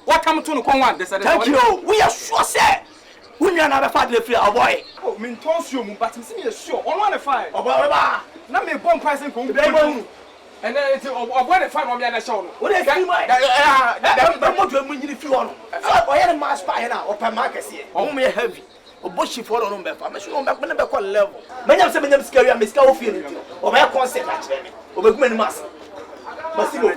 What come to no one this. Thank you. We are sure sir. We are not a father free our boy. Oh, me toss you but me see me sure. On one fine. Oh baba. Na me bomb price ko. And then it's boy the fine on me na show. What is it? That mo to mu nyiri fi ho no. So boy na mass fire na open market here. Oh me heavy. Oboshi for on be fa. Me show me be call level. Menyam say menyam scary am scary ofie ni. O be concept a kire me. O be guma ni mass. Masimo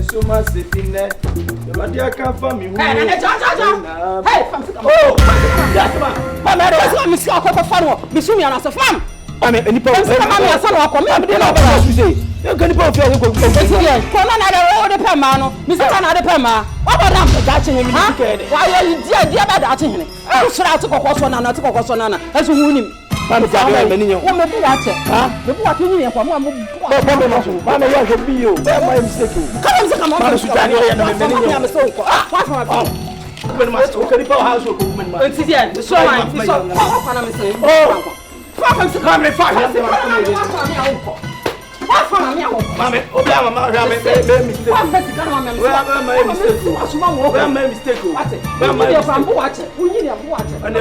so much sitting there. The can't find me. Hey, Mama, that's why Miss Alco for fun. Miss Yumi and as a farm. I mean, any problem. I'm son of a coming. You say, you're going to go for the Pamano, Mr. Canada Pama. What about them catching him? Why are you dear about that? I'm sure I took a course on and I took a course on Anna. That's who him. I'm sorry, many of them. The what you need for Mamma, you should be you. My mistake. Come on, I'm so when my house will go. It's here. So I'm saying, oh, come and find. Mammy, Obama, my mistake. We need a watch. And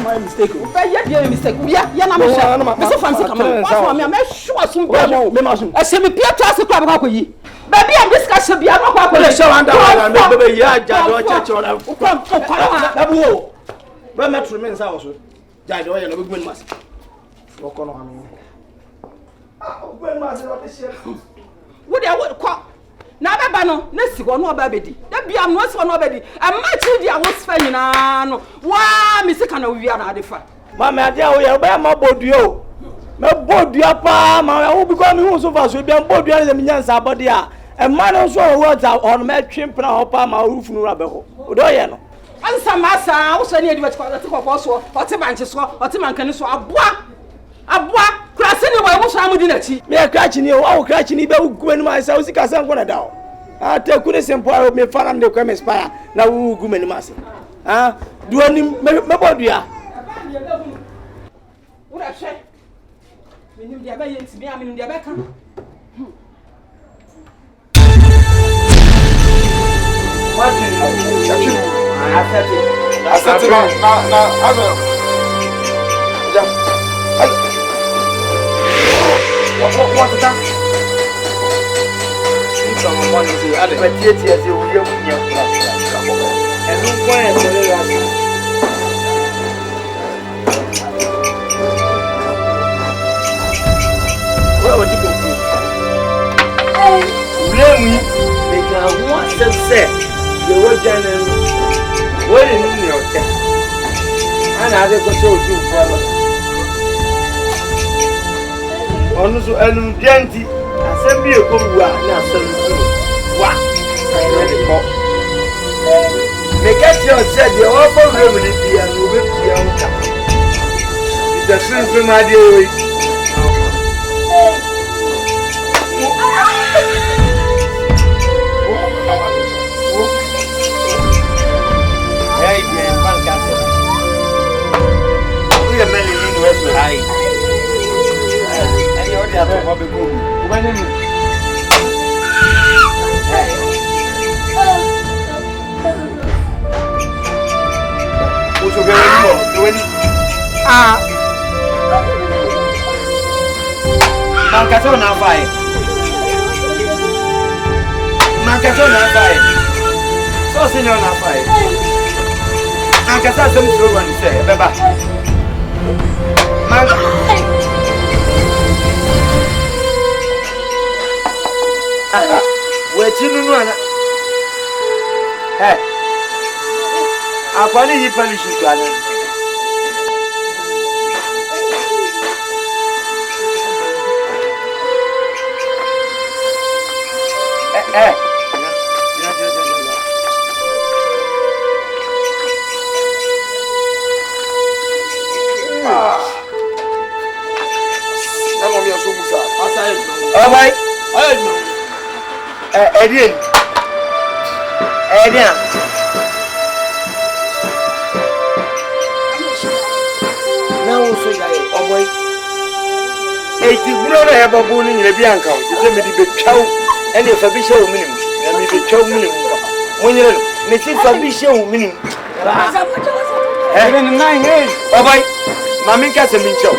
my mistake. You're mistake. Yeah, I'm so fancy. Come on, I'm sure some people. I say, me Pierre Tasso Club. Baby, I'm discussing. I'm not going to show under. But my remains also. Died away and a good mass. Walk on. Would I would call? Now, Babano, let's go no baby. That be a most for nobody. I'm much with I was finding. Why, Mr. Cano, we are not defined. Mamma, dear, we are by my body. My body, pa, my will become who so fast will be on board the millions about the and man also words out on my chimp and hopper, my roof no rubber. Odoyano. And some massa also need what a man just what a man can so a bois, crossing away what I'm doing. Me a catching you, I'll catch you when myself because I'm going to down. I take goodness and power of me fun and the creme aspire. Now we will go many mass. Ah, do any my body? What I say? Meaning the abeyance, me, I mean the American. What do you I said it. What is that? Someone is here. I didn't get it as you were young. And who went to the where would you go? Really? Because once I said, you were generally. What in your tent? And I go show you for Onusu enu genti assembly ekowa na assembly wa make it your said the offer room ni bia no be bia nka the sin ma dey we Akwani yi polish to ana. Oh boy. Edin. Now so guy, oh boy. Eti bro na ya babu ni nyina bi anka o. Se me di betwaw ene fa bi hye o minim. Na me betwaw minim. Monyere no. Me ti fa bi hye o minim. Ni nine hey. Oh boy. Mami ka se mincho.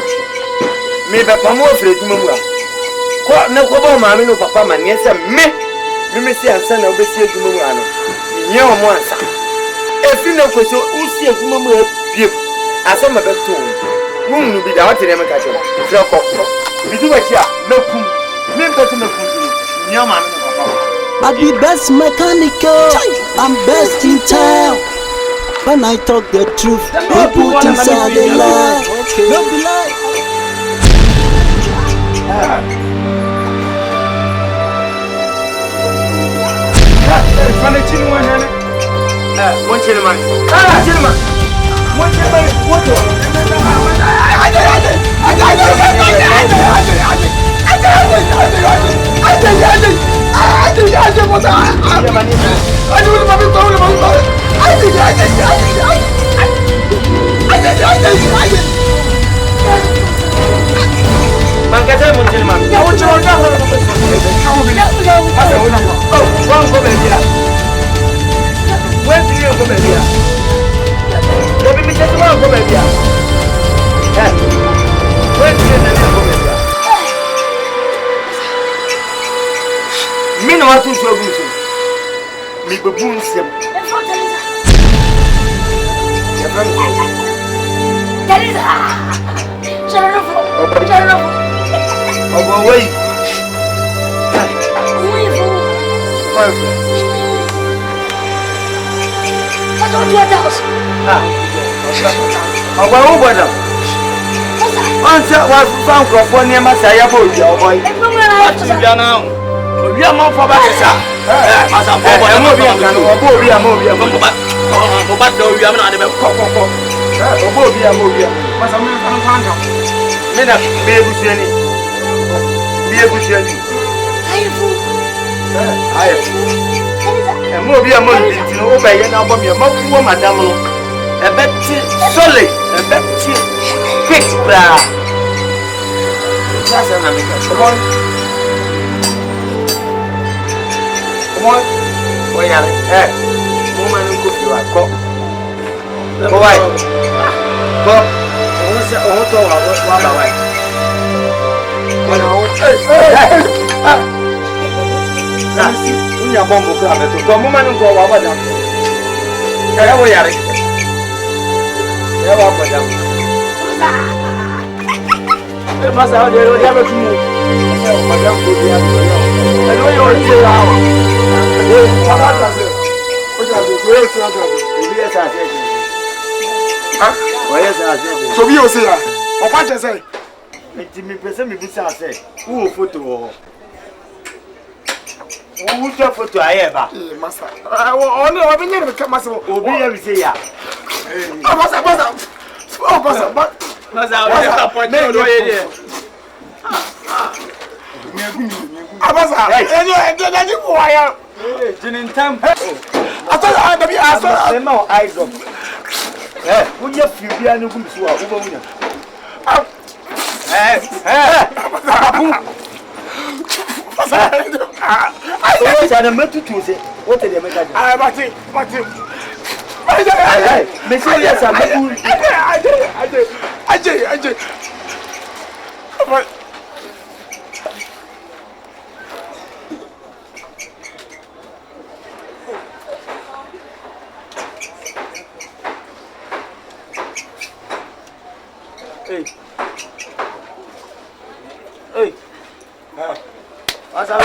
Me be pamo afre duma mu a. Ko na ko ba mami no papa ma ne se me si ansa na obesi aduma mu ano. Nye o mo ansa. Efi na ko so usi aduma mu biem. Asa ma beto. Munu bi da wate ne me ka che. Fira ko. Bi du wachi a mekum. Me mpeto mekum. Nye mami no papa. I be best mechanical. I'm best in town. When I talk the truth, people think they lie. Don't be lie. Fane chini wana One gentleman. Where do you go, baby? Let me just go, baby. Where do you go, baby? Me no want to show you. Me be boom sim. Solid, quick, come on, where are you? Woman, go to your cock. Go away. Go. What's the auto? Walk away. Unya bombo grave to. Go, woman, go over there. Where are you? Where are you? Mas a hora eu já me fui. Mas eu fui dia. Eu não ia dizer lá. Eu vou lá trazer. Eu sei lá trazer. Eu vi essa gente. Ah? Olha essa gente. Sobi você lá. O pai já sei. Me pensa me bisa sei. O foto. O já foto aí ba. Massa. Onde eu vim ele que massa. O bi eu sei ya. Ah, massa. Oh, massa. Mas a hora tá pode não ele. Abasa, ele é de boia. Ele tem asa, não, ADOM. O dia fibia no começo, o bom dia. Já não me tudo você. Outra dia me dá. Ah, bate. Mas se ele sabe, Ajay. Hey. Asa na.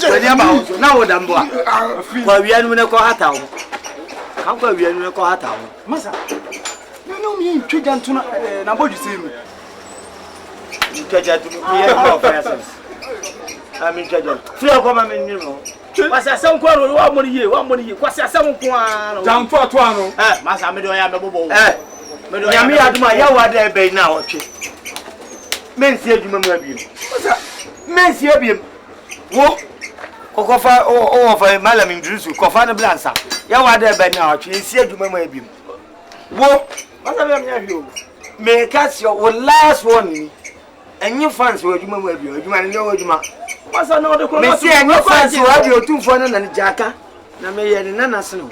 When you ba now dambo. Kwa wianu ne ko hata wo. How come we are call her? Masa. You know me, Trijan tuna na boju say me. You catch her to me more offenses. I'm in charge. Free come am in you. What's a some quarrel 1 money, 1 money. What's a some quarrel? Down to atuano. Masa me do ya me bobo. Me do ya me aduma ya wa there be na oche. Men see aduma mu abiem. Masa men see abiem. Wo kokofa o fa malam indrusu kofa na blansa. Ya wa there be na oche see aduma mu abiem. Wo masa me am ya hio. Me catch your last one. And you fans were you, you man, you what's another call? Me see, and your fans who have your 2 for and Jacka. Now, may and Nana Snow.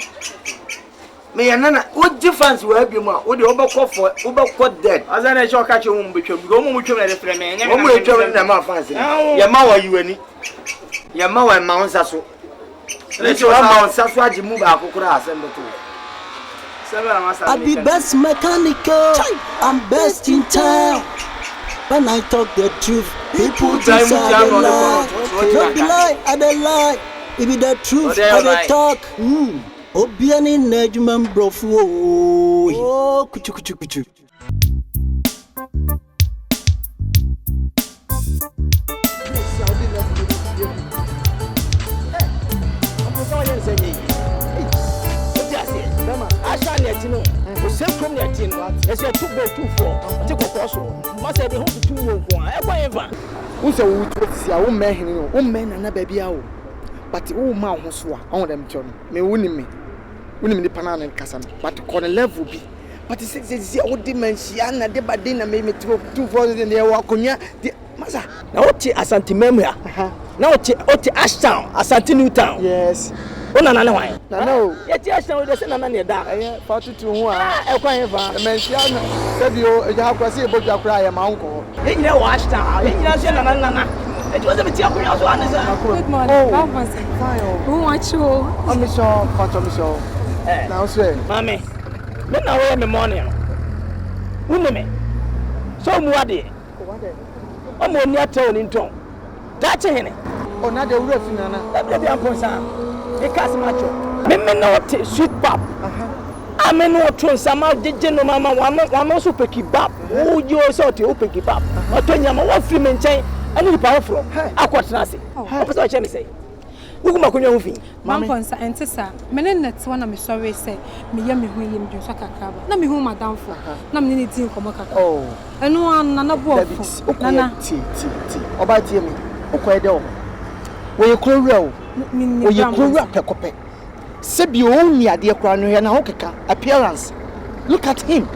May and Nana, what difference will have you more? Would you overcall for overcall dead? As I shall catch you, we should go with you at the frame. And I'm going to tell them, fancy. Yamawa, you any Yamawa and Mount Sasso. Let your Mount Sasso move our cocras and the two. I be best mechanical, I'm best in town. When I talk the truth, people decide the lie. Don't be lie, I don't lie. It be the truth, I don't talk. Obiani Nejman brofu. Oh, kuchu kuchu kuchu. It's a 2 by 2 4. Take a cross. Must have the home to 2 1. Who's a wood? See, I won't make him. Oh, man, and a baby out. But oh, my house, I want them to me. Winning me the Panan and Cassan. But the corner level be. But it's the old dementia, and the badina made me 2 4 in the walk on ya. Massa. Now, what is Antimemia? Now, what Ashtown, Asante Newtown. Yes. Oh, no, no, no. Yet, yes, no, there's an onion that 42 who are a Mention said you have see about your cry, my uncle. You know, Ashtown, you know, it was a material. Good morning. Who wants you? I'm Michelle. Now, say, Mammy, men are in the morning. Women, so Muadi. I'm on your tone in tongue. That's a henny. Oh, not the roof, Nana. That may be a person. Because macho, me not sweet pop. I may not turn some out the general mamma, one also pick it up. Oh, you also to pick it up. Or turn your one film and chain, and you powerful. I quite nothing. What I say? Who come on your movie? Mamponsa and Tessa, Melinet's one of me sorry say, me yummy William Josaka Cabo. Not me whom I down for. Not me anything from a cacao. Oh, and one none of what? Nana, tea. About me. Okay, though. When you call row. When you grow up a copy. Sebi only a dear crown and appearance. Look at him.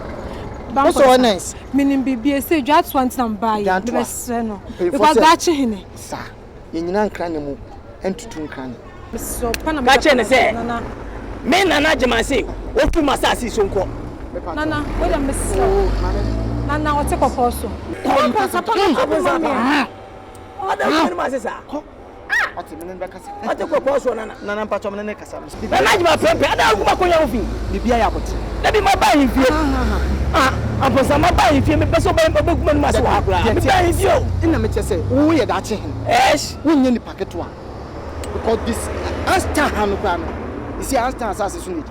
That's so nice. Meaning be say just want some buy. Because that's him. Sir, in an cranium and to two cran. So Panama say, men and Najama say, what you must ask is so called. Nana, wait a miss. Nana, I'll take a also. What's the name? I took a course on Nana Patron and Cassam. The Najma friend, I don't go on your feet. The Biabot. Let me my buying fee. I'm for some buying fee, but so many bookmen must walk around. In the meter say, we are that yes, we need the packet one. Because this Asta Hanukan is the Asta assassin.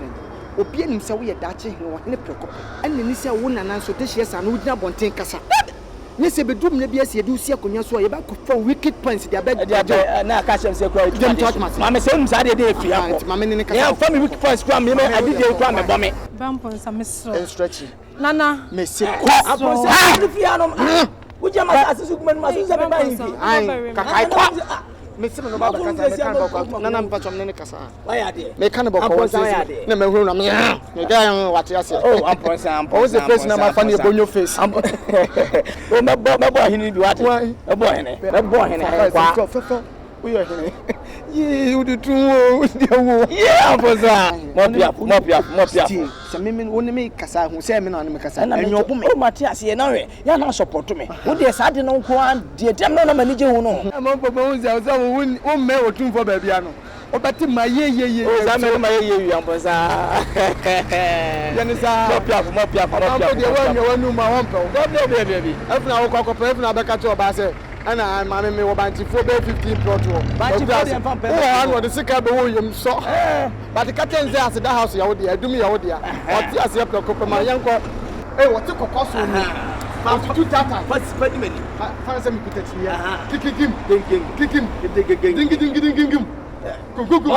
Opian himself, we are Dutching in the Procop. And then he said, one and answer this year, and would not want to take us. Yes, a bedroom, maybe as you do see a conyaso about for wicked points. They are better. Now, Cassian said, don't touch my mamma. Same side of the day, Mamma, in the family wicked points. Cram, you know, I did a crime about me. Vampons, I'm so stretching. Nana, Miss would you must ask the I Miss Baba Nana Patron and Cassa. Why are they? Make cannibal. Never room. What you say? Oh, I'm always the person of my funny upon your face. Oh, my boy, he need what? A boy, we are here. You do too. Yeah, some women only make Cassa who say, men on the Cassa. And your woman, Matthias, you know, you're not support to me. Would they say, no one, dear, damn, no manager who know. I'm on proposal, one male or two for Babiano. Oh, but my ye, I'm my ye, young Baza. Mop, baby. Every now, cock up, every other catch of Bassett. ana maame me wo banti fo be 15 plot wo banti fo dem pam pem wo anu de sika be wo yem so but captain say as that house ya wo de adum ya wo de oti as ya plot ko ma yanko what you call so me but two tata first many fancy me put it here kick him ding kukuku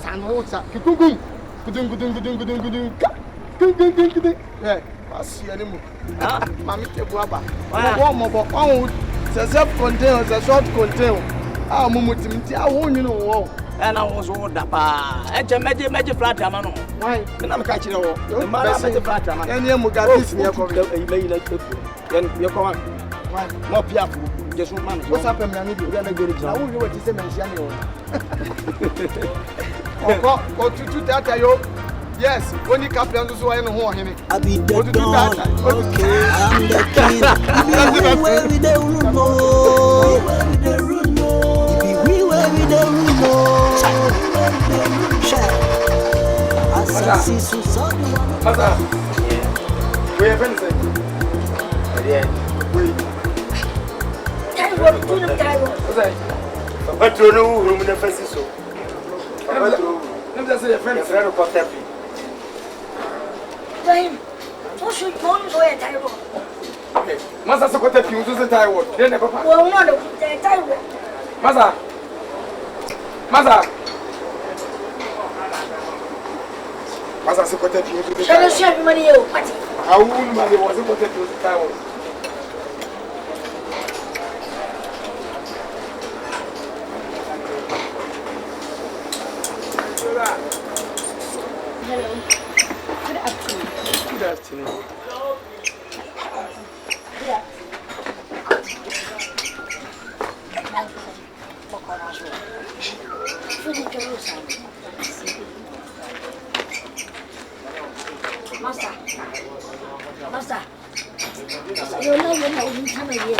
san ho sa kukuku gudung eh asi ani mu mami te bu aba mo self contain short contain mumu timti awo nyino wo and I was all da pa meje flat ama no why na me ka kire wo ma na meje flat ama yani mu ga this ne ko yi la tepu yani ye ko wan why mo pia fu je so man what's up me ani bi na gere jina wo we ti se mention ne wo ko tutu data yo yes when you cap plan so why no ho hene I be the don okay I'm the king where we dey know we where we dey know assassin so masa we have been say we say patro no room na fasi so patro nem say your friend ko tapi Time. What's your phone so at time? Masa so ko tapi uzo se tai word den e papa Well, no, the time. Masa so ko tapi uzo se tai. Shall I share money you party? Awu ma le wo se ko tapi uzo tai word. Hello. Good afternoon. Good afternoon. Yeah. Master. You know when I was in time here.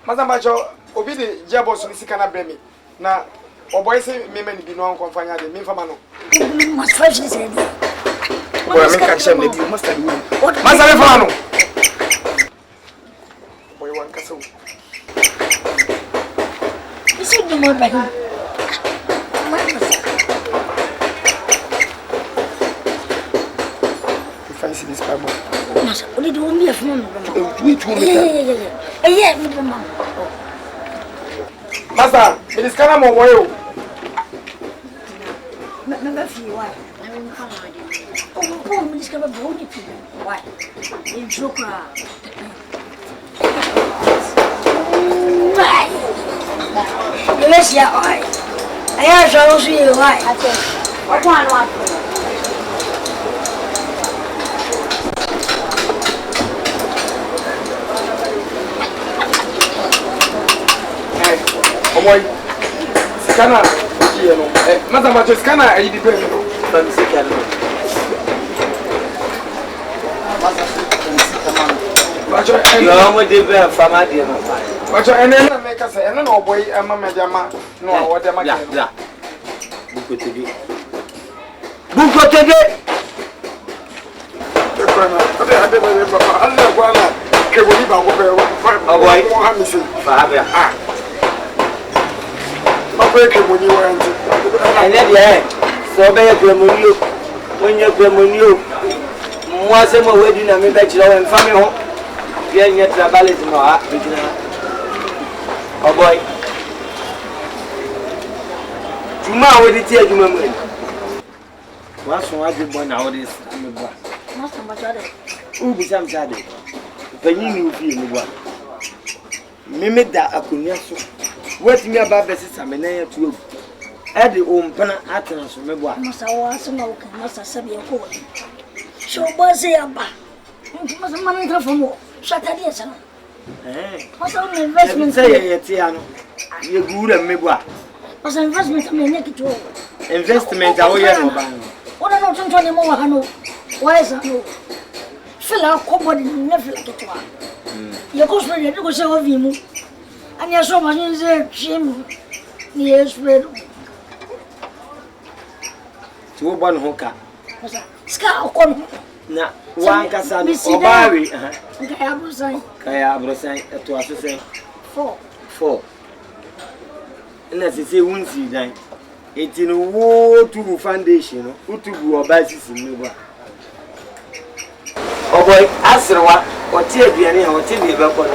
Master Macho, obi de jabos ni sika na bremi. Na oboy se meme ni bi no konfanya de mi fama no. Must fresh this ready. Boy me ka chem na bi master ni. Master me fama no. Boy wan kaso. This is the more back. If I see this Bible. Master, what did you want me to do? Yeah, Master, it is kind of more way. Remember for you, why? Oh, we discover bony people. Why? In Joker. Yes, yeah, why? I have to see why. I think. What one? Boy, scanner, you know. Master Macho scanner, I depend on. From sika no Macho, yo mo de be fama de no Macho, and then make us say, and no boy, and Mamma Jama, no, what am I? Yeah. Buko tege. Oh boy. And then, so be a gramonio. When you're gramonio, moi, c'est mon wedding, I mean, that you know, and family home. Bien, yet, the ballet in our heart. Oh boy. Tomorrow, with the tear, you remember. What's wrong with one nowadays? Master Majade. Who be some Saturday? Penny new fee in the one. Mimi da akunya so. What me about the system and I to add the own pana attendance from me. Must I was some milk and must I send you a call? Show Bossy Abba. Must a man come from more. Shut that, yes, sir. Must I investment say, Tiano? You good and me. Must investment of me naked to investment. I will what I know 20 more. I know. Why is I know? Fill out cupboard and never like it. Your cosplay, you go say of him. And you're so much in the shame. Yes, Fred. To one hooker. Scout come. Now, one Cassan is Barry. Kaya Abrosan to us to say 4. And as you say, won't see then. It's in a war to foundation, who to go basis in Nuba. Oh boy, answer what tear be any or tell me about one.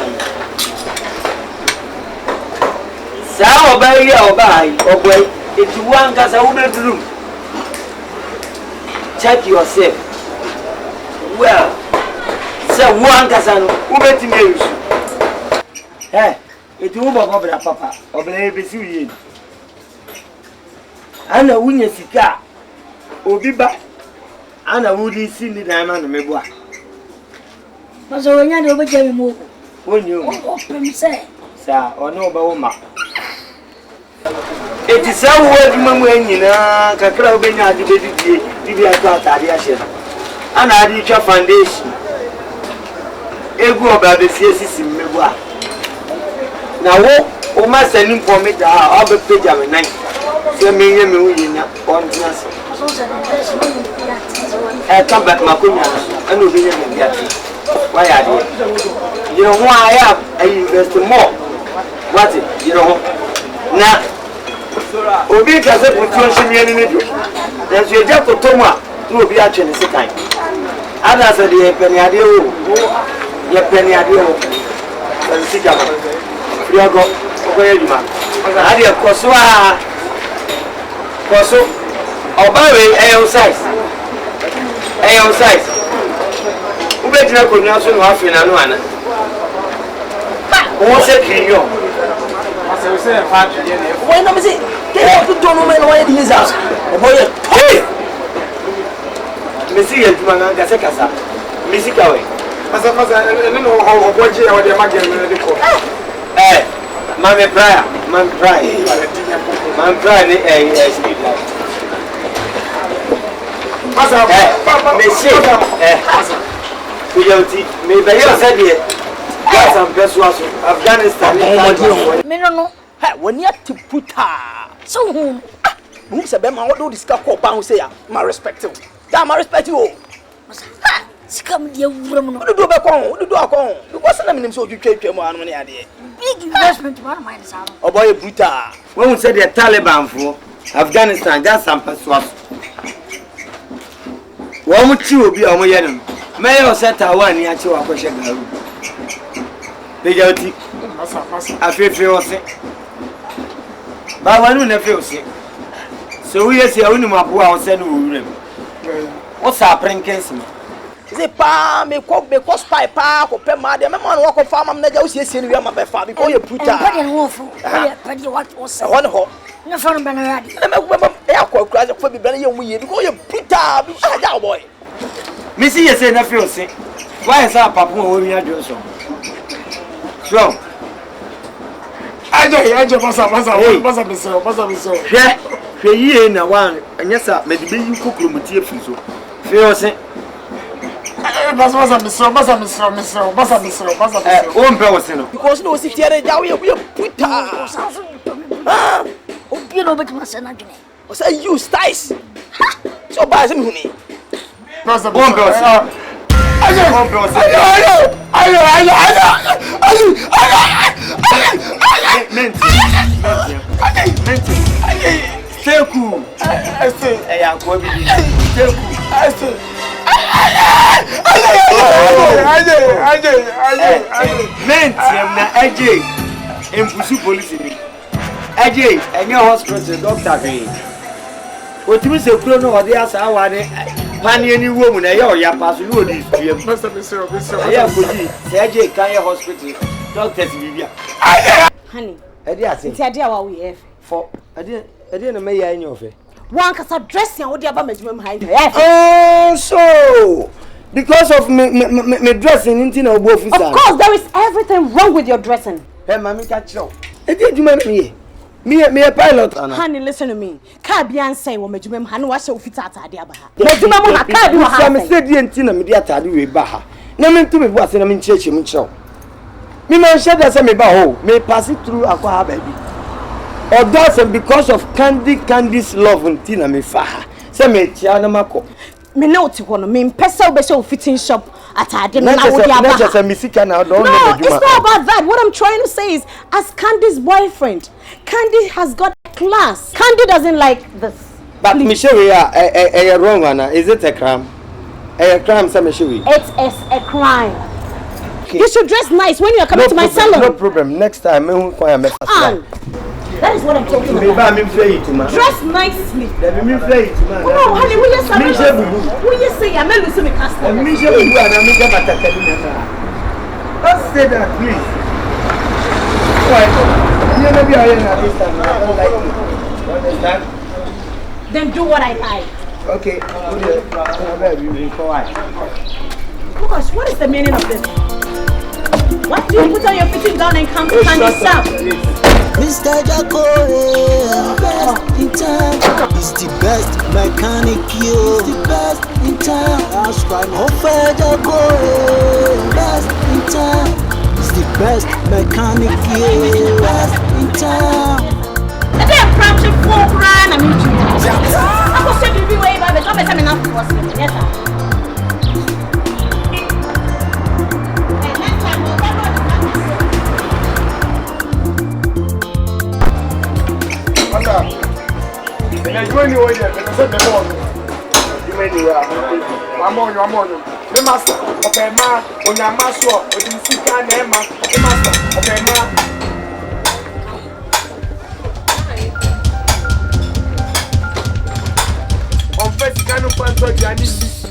Sao buy or buy, oh boy, it's one Casa woman room. Check yourself. Well, so one Casan, who bet me? Eh, it's over Papa, or baby. Ana wunye sika obi ba ana wudi si ni dan ma no meboa bazo wonya de obeja mi mo wonyo o pem se sa ono ba wo ma eti sa wo aduma mu anyina kakra obenya ade bedidie bibi ato atade ahye ana ade twa foundation egu oba be sie sisi meboa na wo ma sani mpomi da obe peja me nan se me nye me uyina on tinase come back makunya and obi nye me biati why are you know why I invest more what you know na obi ka se potential me ni do then so eja kotomu a na obi a twene sekan ada se de peni ade o ye peni ade o se sika ma friago ko ye duma ade koso a koso obawe ayo size ubejina ko ni aso no afina no ana o se kinyo ase se fa tuje ne wo na me se ke o to no me no ye di za o boye hey me si ye duma na ga se kasa me si kawe Pasa no o boje e o de magel me de ko Mami prayer ni speed Pasa Kujauti me bayo said gas and persuasion Afghanistan me no ha woni atiputa so hu mu se be ma wo discuss ko ba hu say ya ma respect you da ma respect you sikam dia wuram no do be kon do akon because na minim so twetwa mu anu ne ade big investment one mind sa oh boy brutal when we said the Taliban for Afghanistan gas and persuasion wo mu ti obi o mo ye no me yo set awani a chi wa ko she garu Kujauti afefe ose ba wanu na fe ose so we say awuni mapo a ose no wuram o sa prinkens me ze pa me ko spy pa ko pe ma de me ma no ko fa ma na ja o siesie no wi ma be fa bi ko ye puta pa de no fo pa de what ose ho ne ho na fa no be na yadi na me ko e akwa fa bi be na ye mu ye bi ko ye puta bi ja boy me see say na fe ose why say papa o wi adwo so so aje pasa miso hwe yie na wan anyasa me de be yi kokromutie fi so fe ose pasa miso o mpe ose no because no si tiare ja we puta o bi no bet ma se na dwene o say you styles so ba se mi huni pasa o mpe ose Teku ya ko bi teku mentiam na AGYA empusu police ni AGYA enye hospital doctor bi otimi se kuro no ode asa awade pani any woman, I pass you this. Yeah, AGYA Kaya Hospital. Doctors, Honey, it's idea what we have. For I didn't make any of it. One cause dress and what the other behind. Oh, so because of me dressing into no both. Of course, there is everything wrong with your dressing. Hey, mommy, catch you. Did you me? Me a pilot. Honey, listen to me. Caribbean say what me Hanu was so fit at idea. I'm said the antenna media tadi we baha. No mean to me was in a church in show. Me man said that me baho may pass it through aqua baby. Or that's because of Candy's love and Tina me faha. Say me chiana mako. Me know to one me pesa be fitting shop at idea. No, it's not about that. What I'm trying to say is, as Candy's boyfriend, Candy has got class. Candy doesn't like this. But Michelle, we are wrong, Anna. Is it a crime? A crime, some Michelle. It is a crime. Okay. You should dress nice when you are coming to my salon. No problem. Next time, I will call you. That is what I'm talking about. Dress nicely. Oh, honey, will you say? Will you say? I'm losing my customer. Don't say that, please. You maybe I don't like it. Understand? Then do what I like. Okay. Gosh, what is the meaning of this? Why do you put on your fitting down and come to Candy's shop? Mr. Jacko, best in town. He's the best mechanic, yo. He's the best in town. That's right, Mr. Jacko, best in town. He's the best mechanic, yo. He's the best in town. The day I'm crouching for grand, I'm in you. I'm going to say you way by the job as I'm enough to us. Yes, sir. You anyway, you anywhere. I'm on you. The master, okay, ma, on your master, or the Sika name, the master, okay, ma. On first, kind of point, I need this.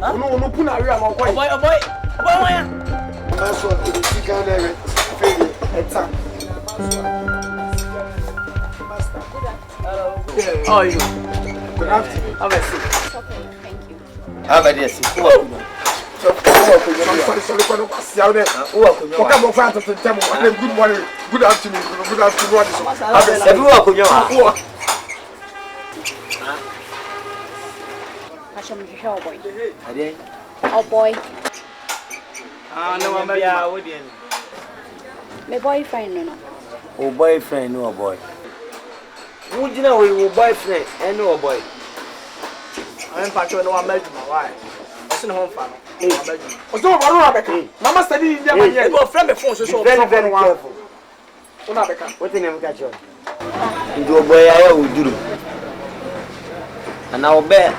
No, put a real boy. That's what the Sika name, it's How are you? Good afternoon. Have a seat. Thank you. Have a seat. Sorry, good morning. Good afternoon. Good afternoon. Everyone, Oh boy. No, I'm here. My boyfriend, no. oh boyfriend, no boy. Would you know your boyfriend and no boy? I'm patching no married my wife. What's in home family? What's over, Rebecca? Mama studied in Germany. Go friend before so Very careful. What in him catch on? Into a boy, I will do. And I'll bet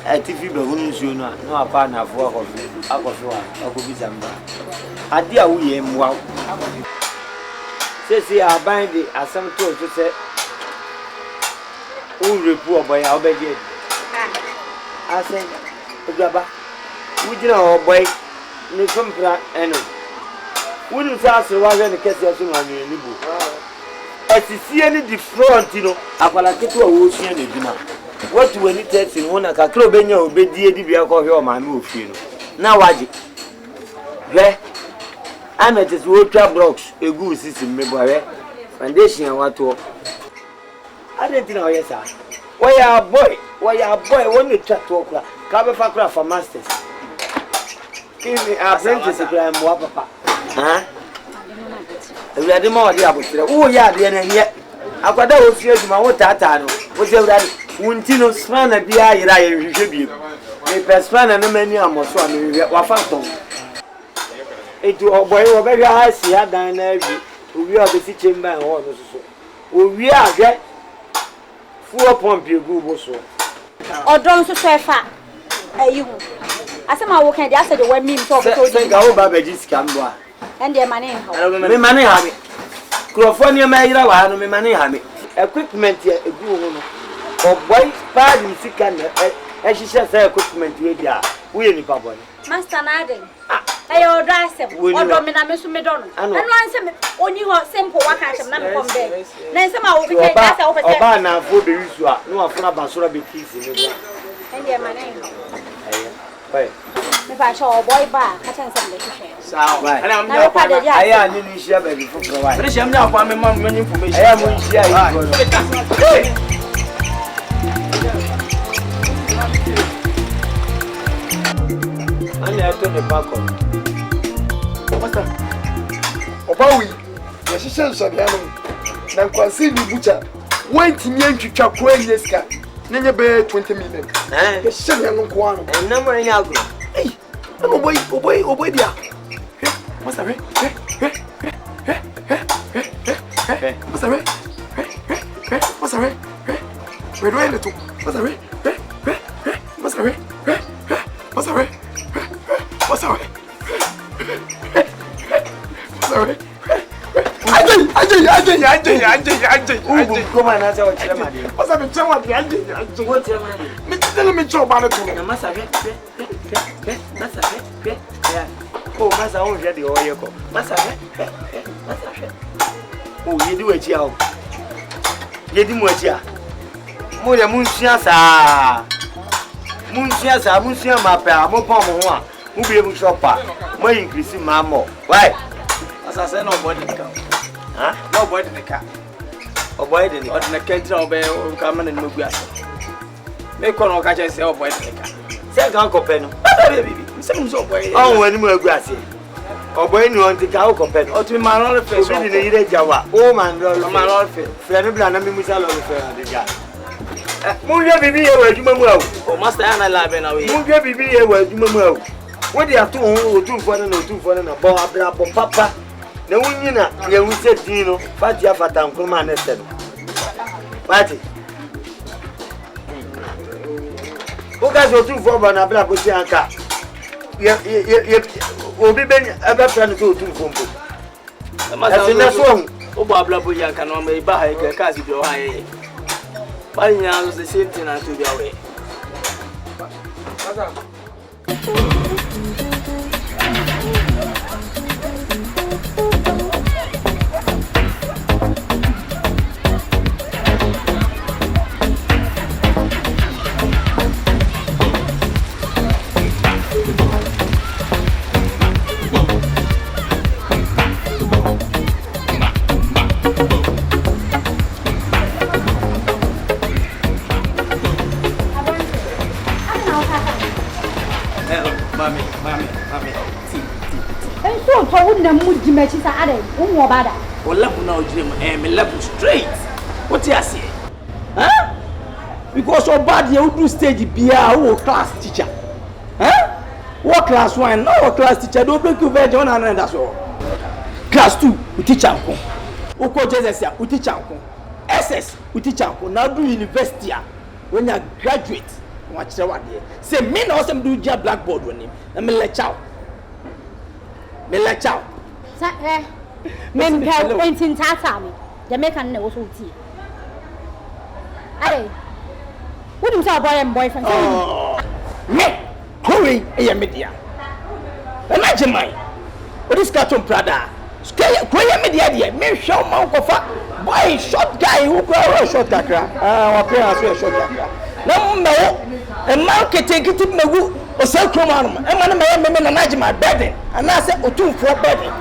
a TV balloons you know, no partner for I could be some. I dear we am wow. Says I bind the as some told to say. Who report by our bed? I said, Gaba, would you know, boy, no compra and wouldn't ask the one and catch us on your book. As you see any different, you know, I will get to a ocean in dinner. What do we take in one of a club in your bed, dear, or my move, you know? Now, Wajik. Where I'm at this water blocks, a good system, my boy, foundation and what to. I didn't know, yes, sir. Why are boy, when you chat to okra, cover for masters. Give me a apprentice if I am papa. Huh? We are the more dear. Oh, yeah, the end yet. I got those years to my own tatano. What's your daddy? Wuntino span a beer, I should be. They pass fan and a many almost one. What phantom? It to a boy over very high, see her down there. We are the teaching man or so. We are get. Full pump you go so. Or don't so far. You. I said, my work and I said, the way me talk to you. Go baby, just come by. And their money. Me money have me. California, my ira, me money have me. Equipment here, a good one. boy bad in sick and she says equipment with ya. We any papa. Master Naden. Ayo dress him. Or domina Miss Medon. And one only was simple work at him, never come there. Then somehow we can pass over there. Obana for the usual. No, I'm not basura be kissing. And dear my name. Hey. If I show a boy back, I can send the share. So, and I'm not part of I am in share baby for provide. But I'm not for my mom information. I am in share. I'm out to the back on. Master. Obawi, the shisha shabiano. Na kwansi ni bucha. Went me and chicha kwenyeska. Nenya be 20 million. The shisha yango kwano. And number in agro. Hey, obey dia. Master, Master, we're doing it too. Master, Ajay. Come on, that's our chairman. What's up, chairman? What's your money? Tell me, job on it. Master, oh, Master, I'm ready. Oh, you go. Master, oh, you do it, yo. You do what, ya? More than Munsiasa, Mappa, Mopama, who be able to shop. More increasing, mamma. Why? As I said, nobody come. Huh? Nobody in the car. Or boy, in the country, or come and move. Make on catch and say, oh, boy, in the car. Say, Uncle Penno. Oh, when you were grassy. Or when you want to go compare. Or to my own face, in the Jawa. Oh, man, my own face. Fernand, I'm Musalo, the guy. Move your baby where you may well. Oh, Master Anna Laben away. Move your baby where you may well. What they are 2 or 2 for and 2 for and a bomb, papa. The winner, you said, Dino, Fatia Fatam, come on, and said, Patty. Who got your 2 for and a black with your car? Will be ever trying to do 2 for me. That's wrong. Oh, Babla cannot make by a cast of your high. But now the same thing to be away. Straight. What you say? Huh? Because so bad you do stage be a class teacher. Huh? What class 1? No class teacher. Don't break you very on and that's all. Class 2, we teach uncle. Oko JSS, we teach uncle. SS, we teach uncle. Now do university. When you graduate, watch the one here. Say me no some do job blackboard with him. Let me let out. Me let out. Men can paint in Tatami. Jamaican knows who tea. Hey, what do you say, boy and boyfriend? Me, hurry, a media. Imagine mine. What is Cartoon Prada? Scale, queer media, me show Mount boy, short guy who grow a short cacra. Our parents were short cacra. No, a marketing it me or sell Cromanum. And one of my men my bedding, and I said, 2 for bedding.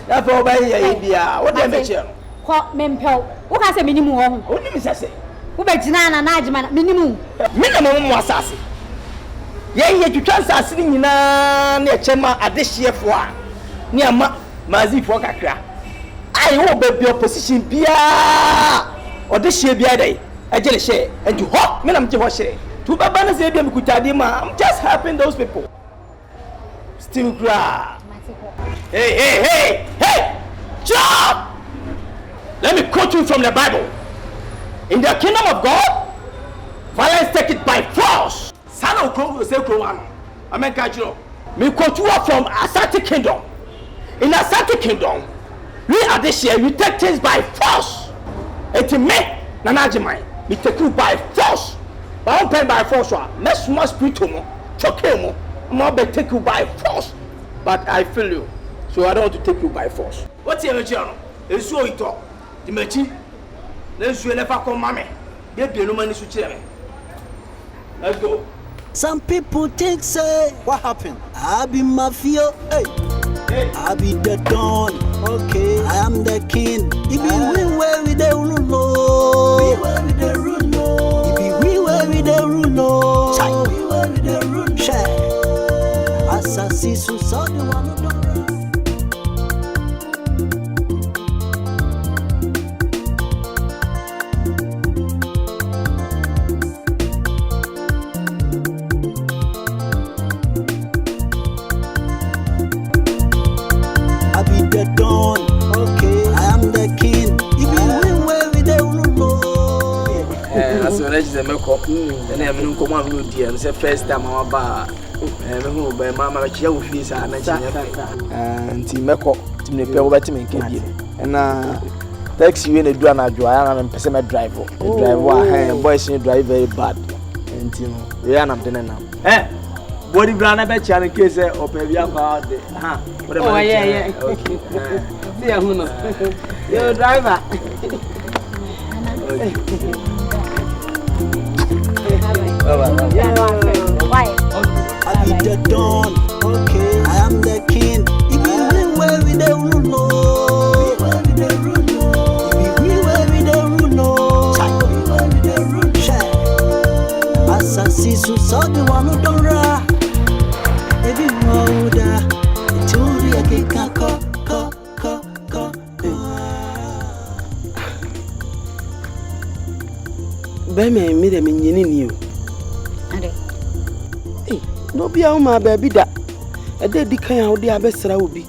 Therefore, by India, what they mention. What Mempel? What has a minimum? Only Miss Assay. Who bet Nana Najman minimum? Minimum was assay. Yea, you transfer sitting in a chema at this year for near Mazi for Kakra. I hope baby your position be or this year be a day. I just say, and you hope, Madam Joshe. To Babana Zabiam Kutadima, I'm just helping those people. Still cry. Hey! Stop! Let me quote you from the Bible. In the kingdom of God, violence take it by force. Son of God will say, Amen. Me quote you from Asante Kingdom. In Asante Kingdom, we are this year, we take things by force. It's me, Nanajimai. Me take you by force. But I'm paying by force. Let's must be to me. Okay, I'm not going to take you by force. But I feel you. So I don't want to take you by force. What's your journal? It's so it all. The machine. Let's never come, mammy. Baby, no money to tell me. Let's go. Some people think, say, What happened? I be mafia, hey. I be the don, okay. I am the king. If we where we the rule, we where we the rule. If we where we the rule, we where we the rule. Assassin, so the one who don't. And I'm come on with you and say first time I'm bar. And who by Mamma Chow fees and Timeko to me pay over to me. And taxi you in a drama drive and person driver. Driver boys in drive very bad. And Tim, we are not dinner now. Eh? Body brand I bet you in case of maybe about it. Oh, yeah. Okay. Yeah, who knows? You're a driver. Why? I be the dawn, okay. I am the king. If you where we the rule, we where we the rule. If we where we the rule, we where we the rule. Assassin, so the one who don't run. If you know that, it's only a kick. Bema me dem nyini ni o. Ade. No bia o ma ba bi da. E de di kan a wo de abesra obi.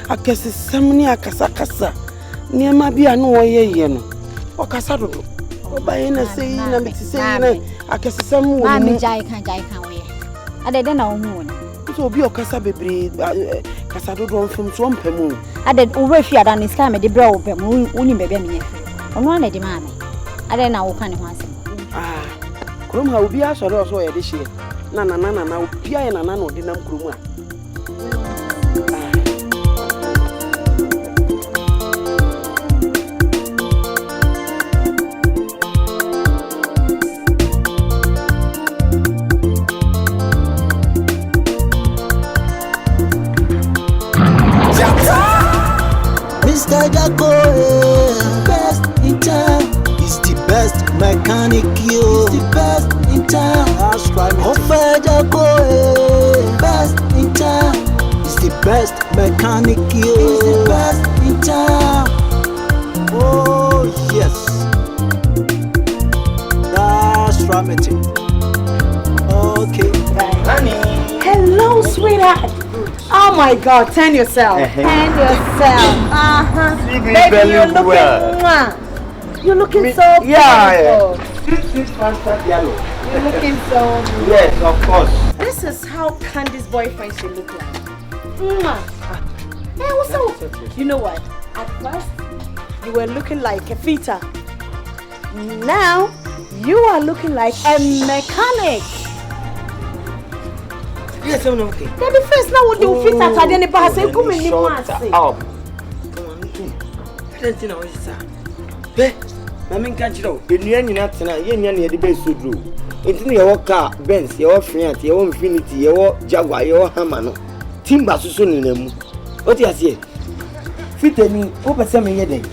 Akesesem ni akasa niema bia no oyeye no. O kasa dodo. O ba ye na sei na me ti sei na akesesem wo. Ma me jai kan we. Ade de na wo hu no. So obi o kasa bebre kasa dodo on fam so mpamu. Ade wo refi ada ni ska me de bra wo pam uni bebe me yefe. Ono na de ma me. Ade na wo kan ne ho asem. Krom ha obi a sori oso ye de hie na obi a ye na odi nam krom a Mr. Jaco, best in town. He's the best mechanic, you. He's the best in town. That's right. Mr. Jaco, best in town. He's the best mechanic, you. He's the best in town. Oh yes, that's right. Okay. Honey. Hello, sweetheart. Oh my God, turn yourself. Turn yourself. Baby, you're looking, you're looking so beautiful. Yeah. This fantastic yellow. You're looking so beautiful. Yes, of course. This is how Candy's boyfriend should look like. Hey, what's up? You know what? At first, you were looking like a fita. Now, you are looking like a mechanic. Yes, I'm okay. Baby, first now what you fit at any pass and come in the mass. I mean, can't you know? The new not tonight, you near the base to do. It's in your car, Benz, your friend, your Infinity, your Jaguar, your Hamano. Timber soon in them. What you say? Fit me, over 7 years.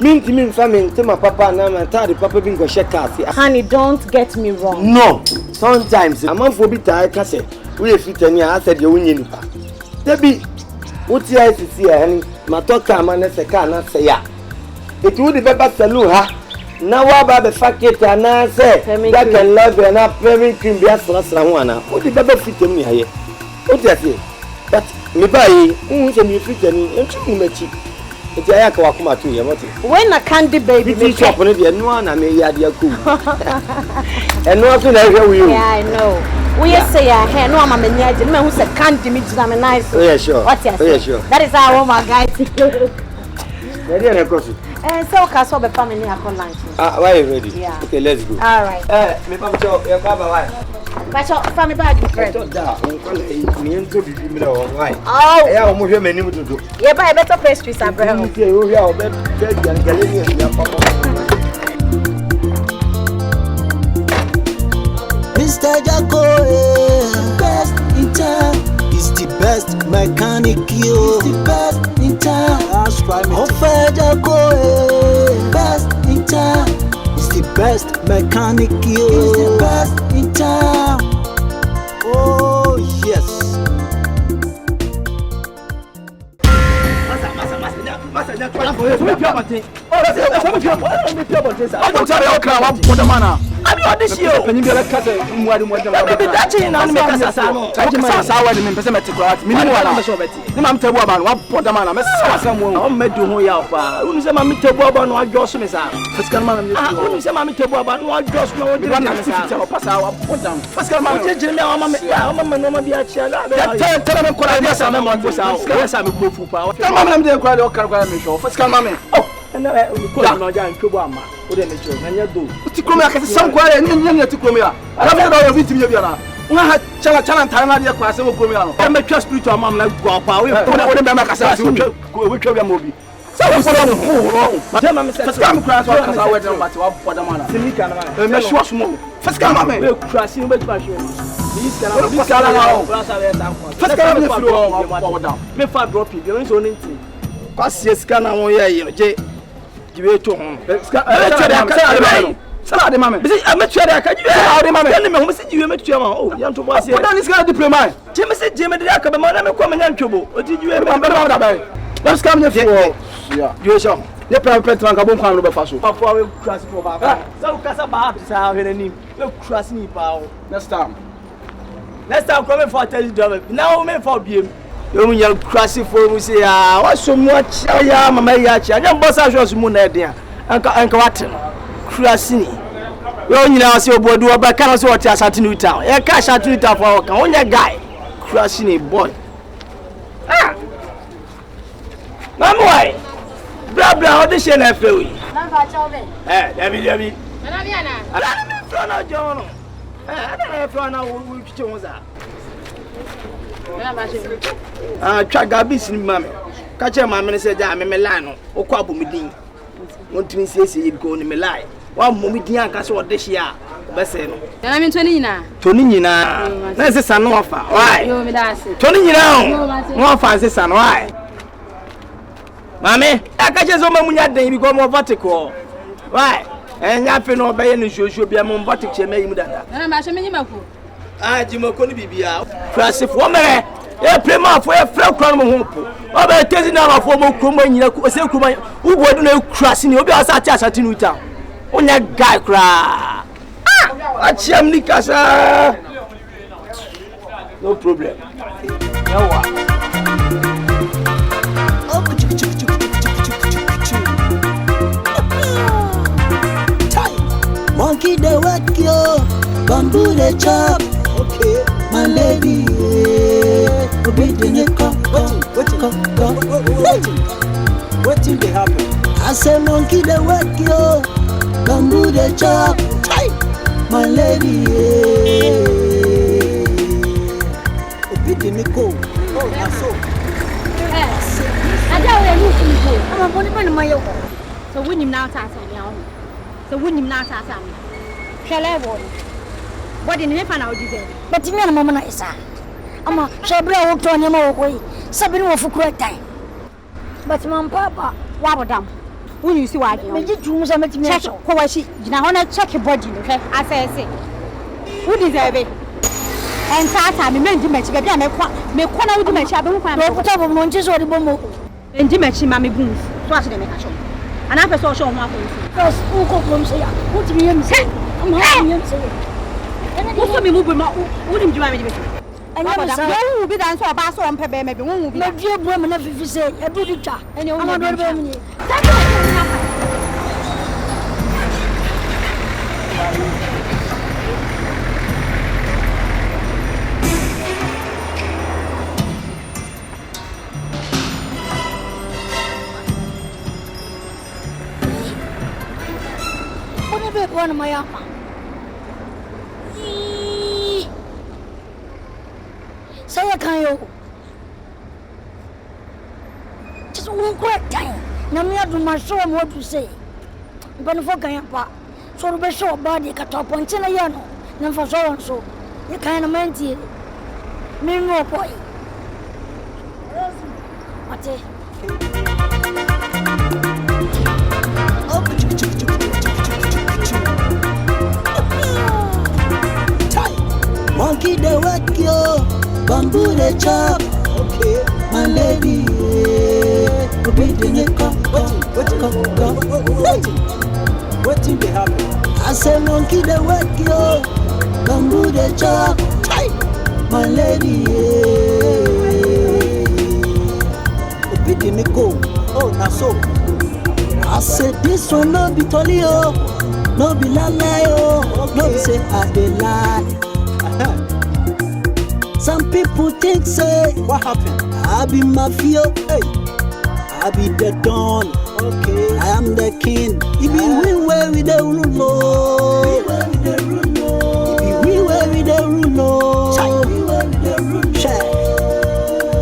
Mean to me, family, to my papa and I'm tired of papa being a check out. Honey, don't get me wrong. No, sometimes I'm on for bit I can say. We fit any I said you win. Debbie, what you see, and my talk, man, as a car, say, yeah. It would be better saloon, huh? Now, what about the fact that I say that can love you and not very cream be as last one? What the better fit me here? What you say? But me buy, you fit any, and you make it. It's a yakuma to you, what? When a Candy baby, you shop on it, and one I may yard your cool. And what can I hear you? Yeah, I know. We say I hear no man who said Candy me to nice. Oh, yeah, sure. What's your sure? That is how my guys. Ready and across it. So Castle the family are for lunch. Why are you ready? Yeah. Okay, let's go. All right. Me papa cho, your baba why? But your family bag is ready. Me into be me na why? Oh. Yeah, omo hwe mani do. Yeah, buy better pastries Abraham. Okay, o hwe o be gallery ya papa. Mr. Jacko, best in town. He's the best mechanic, yo. He's the best in town. That's right, Mr. Jacko, best in town. He's the best mechanic, yo. He's the best in town. Oh, yes. I don't this year. When you get a cut, you want to that's in an assassin. I just saw the imprisonment to grant me. I'm telling about one point a man. I'm someone who made you who you are. Who is a mammy table about one Josh Missa? First come on, who is a mammy table about one Josh no one pass our put down. First come on, Mamma be a child. Tell them what I guess I'm on this house. Yes, I'm a proof for power. Come on, I'm there quite all cargo show. First come on. And no giant Kubama. What did you do? Tikomia can some quiet and Tikomia. I don't know your victim. One had Chala Tana class of Comia. I make your spirit to a mom like Guapa. We put out the Macasas, which are movie. So we put on the whole. But I'm a scam class because I went on what the man. And the short small. First come on, we'll crash in with my show. These can first come down. Me far drop you. You're only thing. Pass your scanner on here, Jay. Give it to him. Salad, mamma. I'm a trader. Can you have the mamma? Tell me, who said you met your oh, young to pass. What is going to diploma? Jimmy said, Jimmy, the Academy, come and trouble. What did you ever about that? Let's come here. Yeah, you're sure. The private rank of one over Faso. Papa will cross for Baba. So Casabah is our name. We'll cross me power. Next time, coming for tell you, now men for BM. You crossing for we say, what's so much? I am a mayachi. I don't boss us moon there. And what? Crossing. We only now see a boy do a back and what you are at New Town. A cash at New Town for our own guy. Crossing a boy. Ah, Mamma, why? Blah blah, audition a few. Debbie. I don't know, John. I don't know which Jones are. Chagabis, mammy. Catch a mammy said, I'm a Milano, or Quabumidin. One to say you go in Milai. One Mumidian Castle this year. Bassano. I'm in Tonina. Tonina. That's a son offer. Why? Tonina. No offers the son. Why? Mammy, I catch a woman day become more vertical. Why? And nothing obey any should be a more vertical. And I'm assuming you. Jimo Koni Bibia. Press if woman. Yeah, play more for a flow crown of hope. Over 10 hours for more Kuman, who would no crossing your house at New Town. On that guy cry. Ah, Chamnicasa. No problem. Monkey the wet yo, bamboo the chop. Okay, my lady. What did they happen? I say monkey the work yo, bamboo the chop. My lady, oh, I saw. I don't I'm a bonnet my yoke. So win him now, Tassan. So win him now, Tassan. Shall I want? What in heaven I deserve? But you mean, Mamma, is that? I'm a shabra walked on your way. Sabin for correct time. But Mom, Papa, wobble down. When you see what you did, you must have met me. Who was she? You know, I check your body, okay? I say, who deserve it? And Tata, me meant to match, but I make one out of my shadow. Put up on Montes or the Bomo. And Dimachi, Mammy Booth, twice the make a show. And I saw show one because who come from say, what do you say? I'm having him say. What's the move? Wouldn't you have it? And you will be done so about so on paper, maybe one will be a few women if you say a good job. And you're not going to Any baby one of my yama. Say, can you just one quick time? Namia do my show and what to say. But for Gayapa, so the show body cut up on Chinayano, and for so and so. You kind of meant it. Me more boy. What's it? Monkey the wet yo, bamboo the chop. Okay, my lady. What did they happen? I say monkey the wet yo, bamboo the chop. My lady. Oh, now so. I said this one no be tolio, no be lie, no be say I dey lie. Some people think say what happened? I be mafia, hey. I be the don, okay. I am the king. If we where we the rule, if we where we the rule,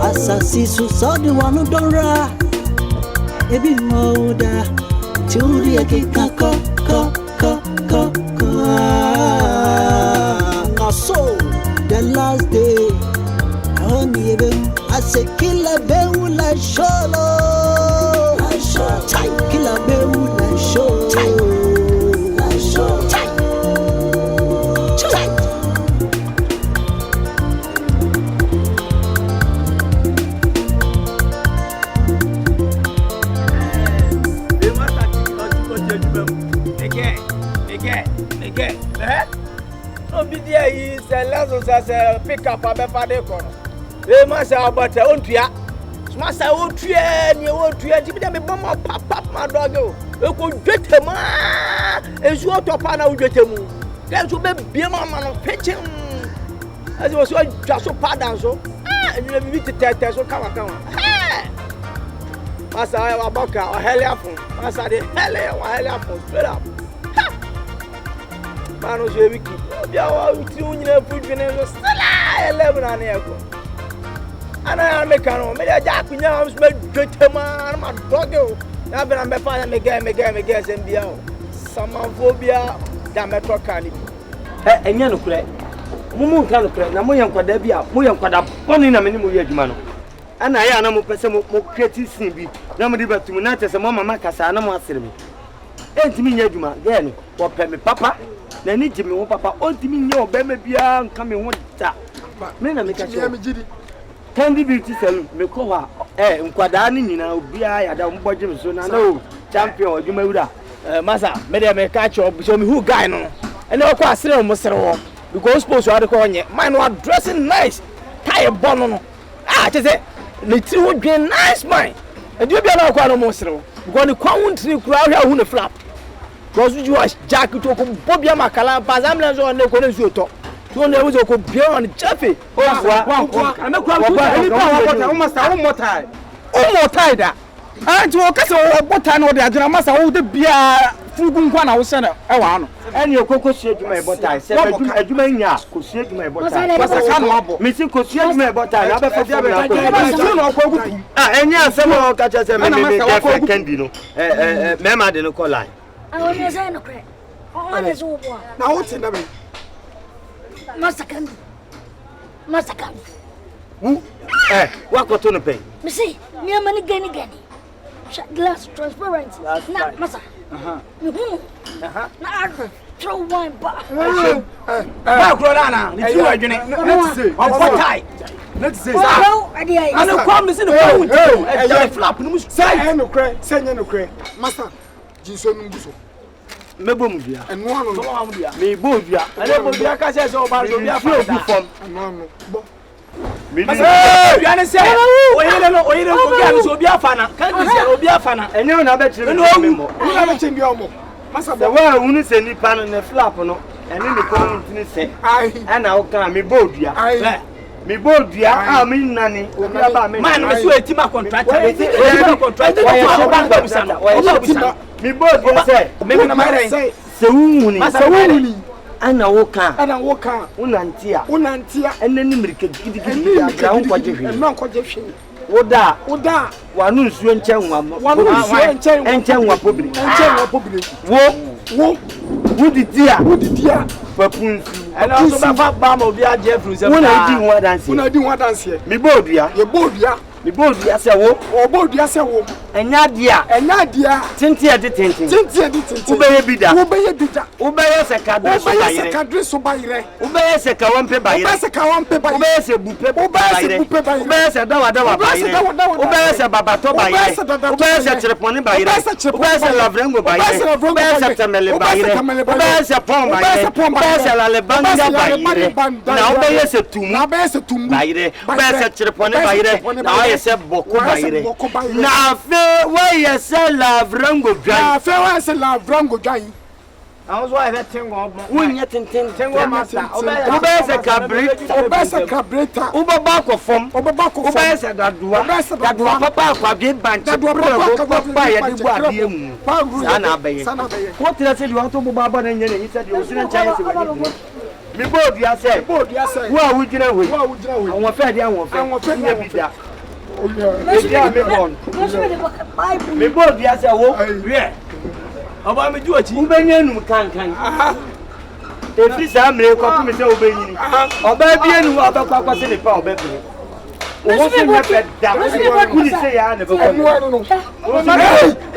Assassin saw the one who don't ride. Ebi moda, churi ake kako. Now so the last day, only even I say killer bewu la sholo. Killer bewu la sholo. Pick up a better corner. They must have but Ontia. Must I won't train you won't train to be a pop my dog. You could get him as you to pan with him. That would be a man pitching as was just so pardon so. And you have to tell so come. Master, I have a bucket or heliaphone. Master, the heliaphone straight up. Man was very key. You put your name still 11 on the echo. And I make a no, maybe a jack in your house, but good man, my dog. Now, but I'm a fan, again, and be out. Some phobia, damn it, what can it be? And you know, Mumu can play. Now, Moyan Quadabia, Moyan Quadab, one in a minimum year, man. And I am a person more creative, Simbi. Nobody but to Munat as a mamma Macasana master me. And to me, Yaduma, then, what pay me, Papa? Na ni jimi wo papa ontimi nye obema bia nka me ho da me na me ka che Candy Beauty Salon me ko ha nkwada ni nyina obia ya da mbogye me so na no champion odwuma wura masa me dey me ka che obi me who guy no ene o kwa asere mo sere wo because suppose you ko onye man no dressing nice tie bono no che say ne ti wo dwen nice man e di obi na kwa no mo sere wo because ne kwa wuntri kura hwa hu ne flap. Because you are Jack to Bobia Macala, Pazamla on the Conesuto. So there was a computer on Jeffy. I'm not one more time. Oh, more tired. And to a castle of Botan or the Adramasa, all the beer, Fugun, I was sent around. And your cocoa shake my botai. Said you may not could shake my botai. Missing could shake my botai. And yes, some more catches and maybe Candino. Mamma didn't call line. I want to say no credit. Now what's in the way? Master Candy. Who? What got to pay? Me see, me a money gani. Shut glass transparent. Not massa. Now throw wine back. Let's say, I don't promise in the flap. Say no cray, say no cray. Master, Jason Busso. Mebomvia, and one of me Bovia, and then Bovia Casas or Barbia from. You understand? We don't forget to be a fan. Can't you say, be a fan? And you know, bet you know, Master, the world who is any pan and a flap, no, and in the community say, and I'll come me Bovia. Me Bovia, I mean, Nanny, man, I swear, Tima contract. Me Bovia say, maybe I say, Sewuni. Sewuni. Ana woka. Ana woka. Unantia. Unantia. Enani mirike gidi. Abra nkwaje hwe. Emma nkwaje hwe. Woda. Wanu nsuo nchenwa. Wanu nsuo nchenwa. Enchenwa pobiri. Enchenwa pobiri. Wo. Wudidia. Papunsu. Ena so ba ba ma obi aje fru se. Una di ho dance. Una di ho dance. Mi bodua. Ye bodua. Mi bodua se wo. Bodua se wo. Enya dia. Tintia de tintin. Ubeye bida. Ubeye se kadre so bayire. Ubeye se kawampe bayire. Ubeye se bupe bayire. Ubeye se dawa bayire. Ubeye se babato bayire. Ubeye se treponi bayire. Ubeye se lavrengo bayire. Ubeye se temele bayire. Ubeye se pom bayire. Ubeye se lalebanga bayire. Na ubeye se tumu bayire. Ubeye se treponi bayire. Na ubeye se boko bayire. Na fe we se lavrengo dwan. Na fe we se lavrengo dwan. Awon so ebe tingo wonye tintin tingo master. Ubeye se carburetor. Ubaba akofom. Ubeye se dadua. Dadua papa akwadwe banche. Papa ye di bo ade mu. Sana abeye. Ko tira se di won to boba ba na nya na yisa di osina ncha se wadi. Mi bodua se. Wo a wujira we. Awon fe di awon fe. Nya bida. Edia me bon. Me bodua se wo. We. Oba me ju achi ubenya num kankan efri sa mre ko me se obenyini oba bia nu oba kwa se ne pa oba bre o se me peda kuli se ya ne be ko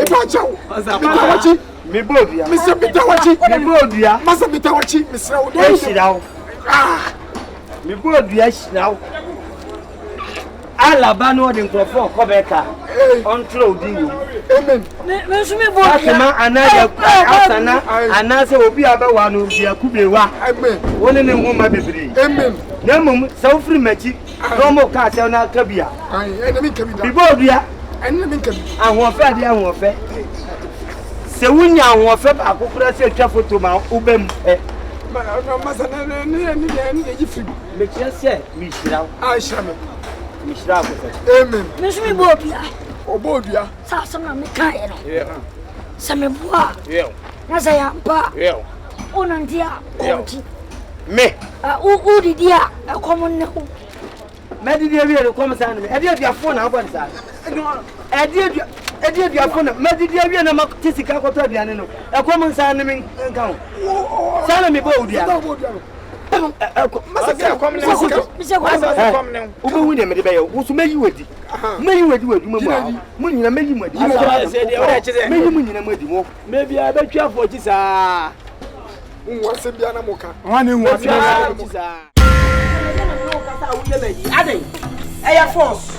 e to chawo bitawachi me bodua me se bitawachi me bodua masa bitawachi me se o de shirawo me bodua shirawo alaba no de nkrofo ko be ka on throw di wo amen me so me bo asema anaya asana anase obi abawa no bia kubewa amen woni ne ho ma bebiri amen na mum sawfri machi no mo ka se na ka bia ai ene mi ka bi da bi bodua ene mi ka bi ahofe de ahofe se wunya ahofe ba akokura se twa foto ma ubem masa ne yifri me kiase mi shirawo aisha me Mishra ko amen me so me bo bia obodua sa na me ka e no sa me boa na sa ya pa ona ndia konti me u di dia akomo ne ho me di dia wi ko msa na me e dia fo na abon sa e dia fo na me di dia wi na ma tisika ko to aduane no e ko msa na me nka ho sa na me bo dia masa kom ne ube wuni me de be yo wusu meyi wadi waduma mu mu nyina meyi wadi meyi mu nyina madi mo me bia be twa fo chi saa nwa se bia na moka wane nwa se chi saa aden eya force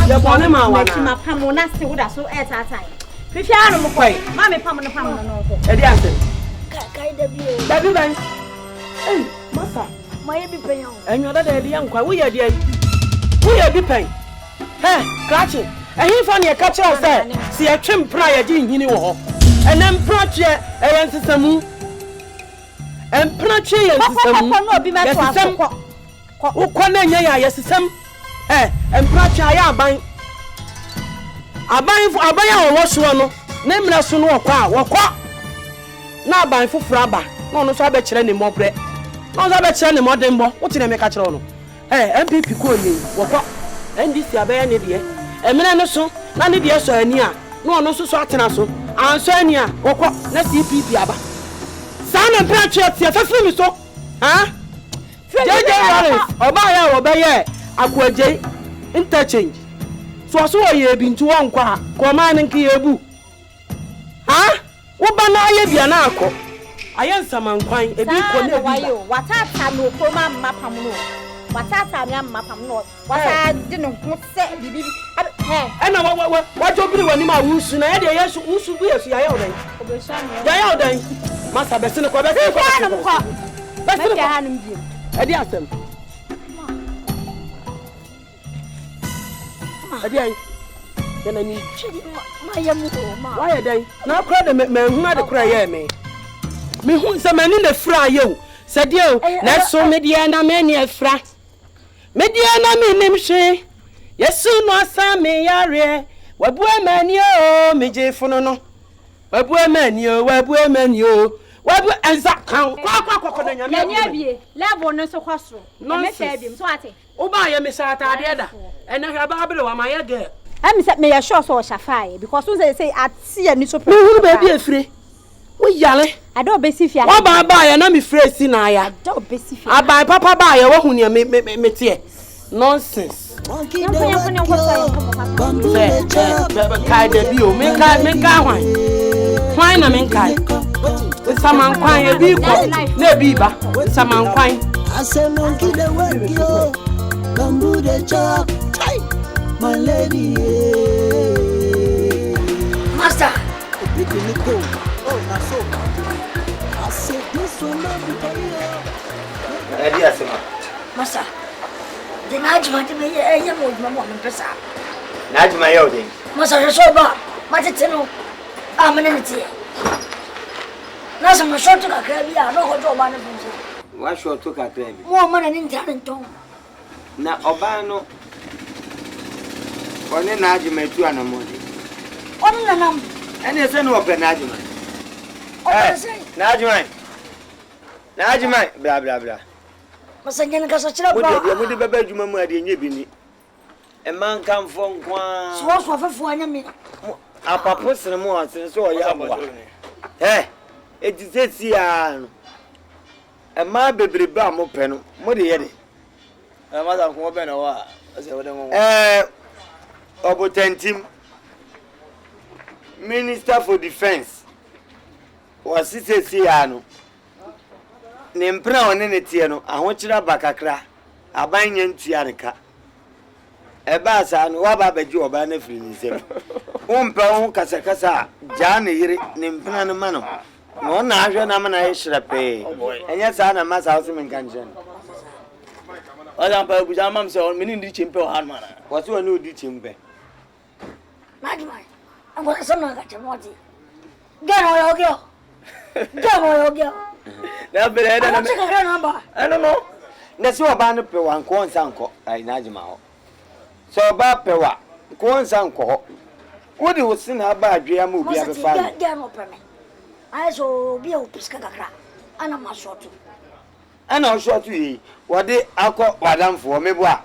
ya bone ma wana ma pamo na se woda so e tata fifia no mo koi ma me pamo no ko e di ase kai da biyo dabi ban masa my be pen enyo da da di yankwa wo ye bi pen krachi ehin fa ne ka kira se se e twem pra ye gi nhini wo ho enem pra twe e yen sesamu empra twe yen sesamu no bi meto asoko wo ko na nya ya yesesam empra twe aya aban a wo so no na mra so no wo na aban foforo aba na ono so abekire ne mobre na ono so abekire ne modembo wo tine me ka kire ono MPP ko ni wo ko NDC abaya ne de emene no so na ne de so ani a na ono so atena so anso ani a wo ko na CPP aba sa na mpra twa tie fafiri mi so JJ Lawrence oba ya wo be ye akwaje interchange so wo ye bi ntu wo nkwa ko ma ne nke yebu wo ba na aye bia na akọ aye nsamankwan ebi ko na ebi watata no ko ma mapam no watata mi mapam no wata de no ho se bibi na wa jobiri wani ma wusu na ye de yesu wusu bu yesu ya ya odan ya odan masa be sene ko be sene ko be sene ha no bi e di asem adi ai yana ni ma ya mu ma why dey na kra de me hu ade kra ye me hu se mani na fra ye o se die o na so me die na me ni afra me die na me nim hwe yesu no asa me yare wabu mani o me je funu no Wabu menu, wabu menu. Wabu exact count. Kwa na nyame. Nyame bie. Level no so kwaso. Me fa biem so ate. Oba ye me sata ade da. Ena ka ba abele wa ma ye girl. I'm say me sure so shafae because we say ati ani so. Me huru ba bi afire. Wo yale. Ado besifia. Wo ba ya na me free si na ya. Ado besifia. Aban papa ba ya wo hu ne me tie. Nonsense. Monkey the Kai de bi o me kai hwan. Hwan na me kai. Saman kwan ye bi ko na bi ba. Saman kwan. I say monkey the work yo. Bamboo the chop. My lady. Master. Oh, na so. I say this one not be career. Edi asema. Master. The Najma to me, a young woman, Pesa. Najma yodi. Master, so bad. Matino. I'm an entity. Nothing short to a crabby, I know what you're one of them. Why should took a baby? More money in talent. Na Obano. One Najma to an amodi. On the number. And there's no open Najma. Najma, blah blah blah. Masanya kasachira ba. Mo de baba adwuma mu ade nye bini. E man kan fo nkwa. So afafo anya me. Apapo sene mo asen so ya aboa. Ejisesi ya no. E ma bebrebe a mo pe no. Mo de ye de. E ma za ko be na wa. Ase wo de mo. Obotentim. Minister for Defense. Was sisi ya no. Ne mpra one ne tie no ahokyira bakakra abanye ntua nka eba asa no wa ba baji oba na firi nsem umpa ho kasa ja ne yire ne mpra no ma no no na ahwe na ma na yeshira pe enya sa na masa house men kanjen wala pa buja mam se on mini ndi chimpe o han mana wasi woni odi chimpe Najma angwa sana kachemoti gano yo na bere na me I don't know na si oba no pe wan ko nsa nko ai Najma ho so oba pe wa ko nsa nko ho wodi wo sina ba adwe am obi abefa gano pe me ai so bi o piska kakra ana masoto ana short yi wode akọ wadamfo mebo a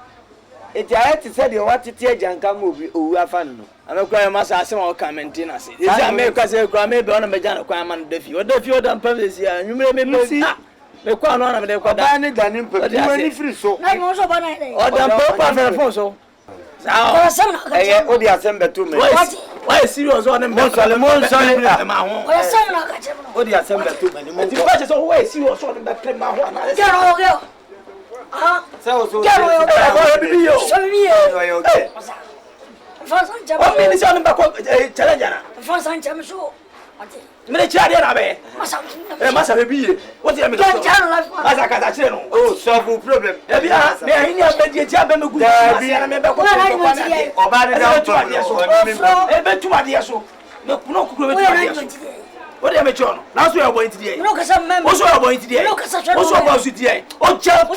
eti ayeti said you want to tie janka mo obi owu afa no amekwa ma sa asem o commenting na se ezi amekwa se kwa me be ona meja na kwa man dafi o dafi o dan pam se ya nwumre me me kwa no na me de kwa da ba ni dani mpa ni ni free so na mo so ba na o dan pa telefone so eh o di asem betu me why serious on them mo sole ma ho o yesa na ka chemo o di asem betu me ni mo ti kwa so why serious on them be ma ho na gero ah so gero yo yo Fransan chama. O mi ni se on ba ko challenge na Fransan chama so. Me chia dia na be. Masa be biye. What you am Don't tell life. Masa ka ta chire no. Oh, solve problem. E bia, me ahini abedie tia be me gu. Masa na me be ko ko kwa na de. Oba de down to e be tu ade so. Me kuno kukuro be tu ade so. What am I doing? Now so you are going to the. No kasa member. Also you are going to the. No kasa. Also about to the. O cha for.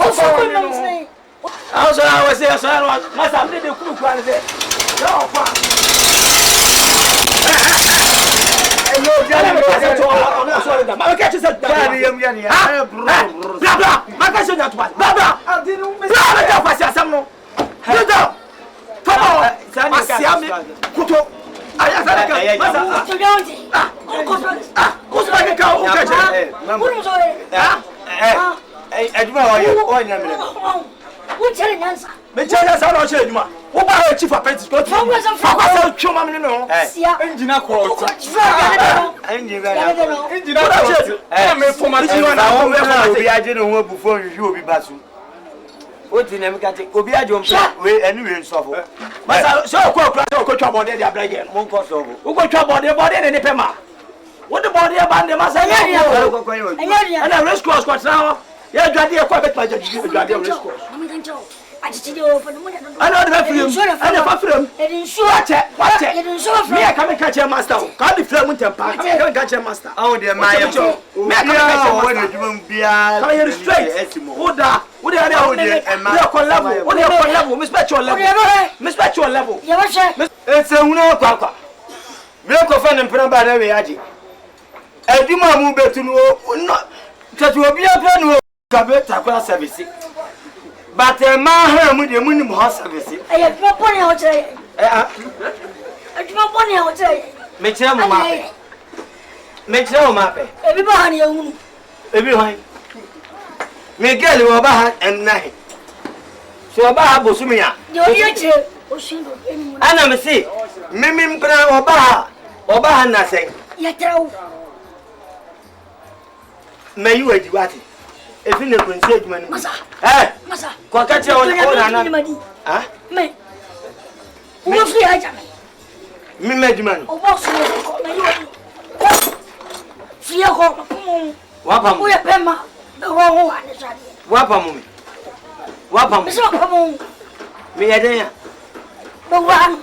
Also I was say so masa am de kuru kwa de. No kwa. No, jana me kasa to on sorry da. Ma catch say da yam yani. Bla bla. Ma catch say that one. Bla bla. Bla da kwasi asam no. Bla. Come on. Asia me kuto. Aya sa ka. Masa. Who's like a cow? What's your answer? Me tell us how to you. What about chief of pensions? Go to no. Engineer call. Engineer for my we are doing before you will be basu. What in America? Obi Ajom we anyway suffer. But so go trouble there, they are bragging. Won't cost over. Who go trouble their body and any pema? What the body about the master? And a race course got now. Yeah, Daddy, a quite better judge. I just did open the money. I know the film. I never film. It is sure. Watch it. Me, I come catch a master. Can't be filming them park. I can't catch a master. Oh, dear, my Me, I come catch a master. Come here straight. What the level? What the level? Miss Petro level. Miss Petro level. You watch it. It's a no quack. We are confirming Pramba. Eduma mu betu no no tatu obi apra no ka be takwa service. But ma ha mu de mu ni mo service. Aya duma pon ya o chere. Duma pon ya o chere. Me chere mo ma pe. Me chere mo ma pe. Ebi ba ha ni ehunu. Ebi han. Me girl wo ba ha M9. So ba ha bosumi ya. Yo ye chere. O shindo enu. Ana me say mimi mpra wo ba ha na sen. Ya trawo. Me you ajiwati. Efi ne kunse adwuma ni. Masa. Masa. Kwa kati ya ona na. Ah? Me. Wo fi aja me. Mi me adwuma ni. O boss me ko me you. Fi ko mo. Wapa mo. Wo ya pema. Be wo ho ane sade. Wapa mo. Wapa mo. Me so ko mo. Me ya den ya. Be wa.